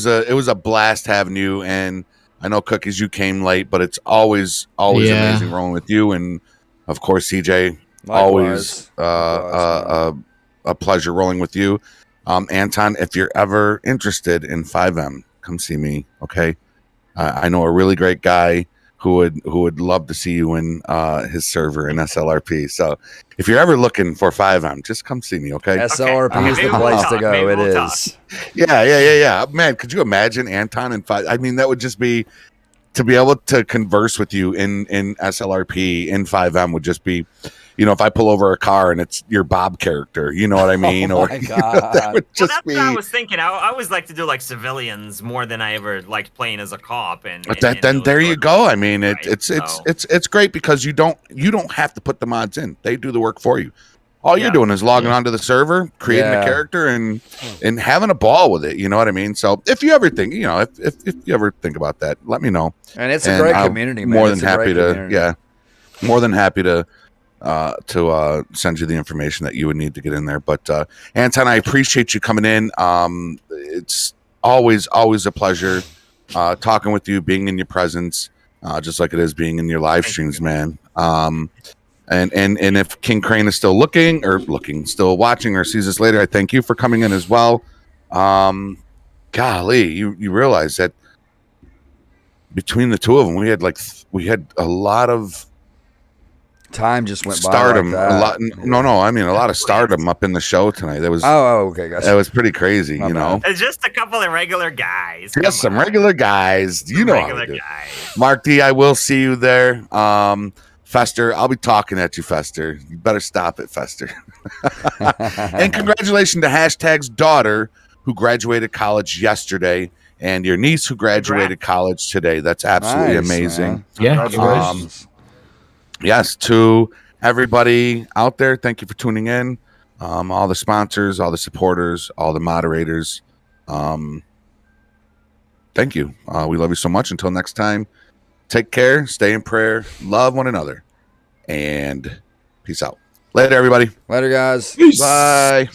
[SPEAKER 3] a blast having you, and I know Cookies, you came late, but it's always amazing rolling with you, and of course CJ, always a pleasure rolling with you. Anton, if you're ever interested in 5M, come see me. Okay, I know a really great guy who would love to see you in his server in SLRP. So if you're ever looking for 5M, just come see me. Okay,
[SPEAKER 1] SLRP is the place to go. It is.
[SPEAKER 3] Yeah. Man, could you imagine Anton and 5? I mean, that would just be, to be able to converse with you in SLRP in 5M would just be, if I pull over a car and it's your Bob character, you know what I mean?
[SPEAKER 1] Oh my God.
[SPEAKER 3] That would just
[SPEAKER 2] that's what I was thinking. I always like to do like civilians more than I ever liked playing as a cop.
[SPEAKER 3] Then there you go. I mean, it's great because you don't have to put the mods in. They do the work for you. All you're doing is logging onto the server, creating a character, and having a ball with it. You know what I mean? So if you ever think, if you ever think about that, let me know.
[SPEAKER 1] And it's a great community, man.
[SPEAKER 3] More than happy to send you the information that you would need to get in there. But Anton, I appreciate you coming in. It's always a pleasure talking with you, being in your presence, just like it is being in your live streams, man. And if King Crane is still still watching or sees this later, I thank you for coming in as well. Golly, you realize that between the two of them, we had a lot of
[SPEAKER 1] time just went
[SPEAKER 3] stardom.
[SPEAKER 1] by like that.
[SPEAKER 3] I mean a lot of stardom up in the show tonight. That was
[SPEAKER 1] okay, gotcha.
[SPEAKER 3] That was pretty crazy.
[SPEAKER 2] It's just a couple of regular guys.
[SPEAKER 3] Just some regular guys.
[SPEAKER 2] Regular guys.
[SPEAKER 3] Mark D, I will see you there. Fester, I'll be talking at you, Fester. You better stop it, Fester. And congratulations to Hashtag's daughter, who graduated college yesterday, and your niece, who graduated college today. That's absolutely amazing.
[SPEAKER 1] Man.
[SPEAKER 5] Yeah.
[SPEAKER 1] Congratulations.
[SPEAKER 3] Yes, to everybody out there, thank you for tuning in. All the sponsors, all the supporters, all the moderators. Thank you. We love you so much. Until next time. Take care, stay in prayer, love one another, and peace out. Later, everybody.
[SPEAKER 1] Later, guys.
[SPEAKER 3] Peace. Bye.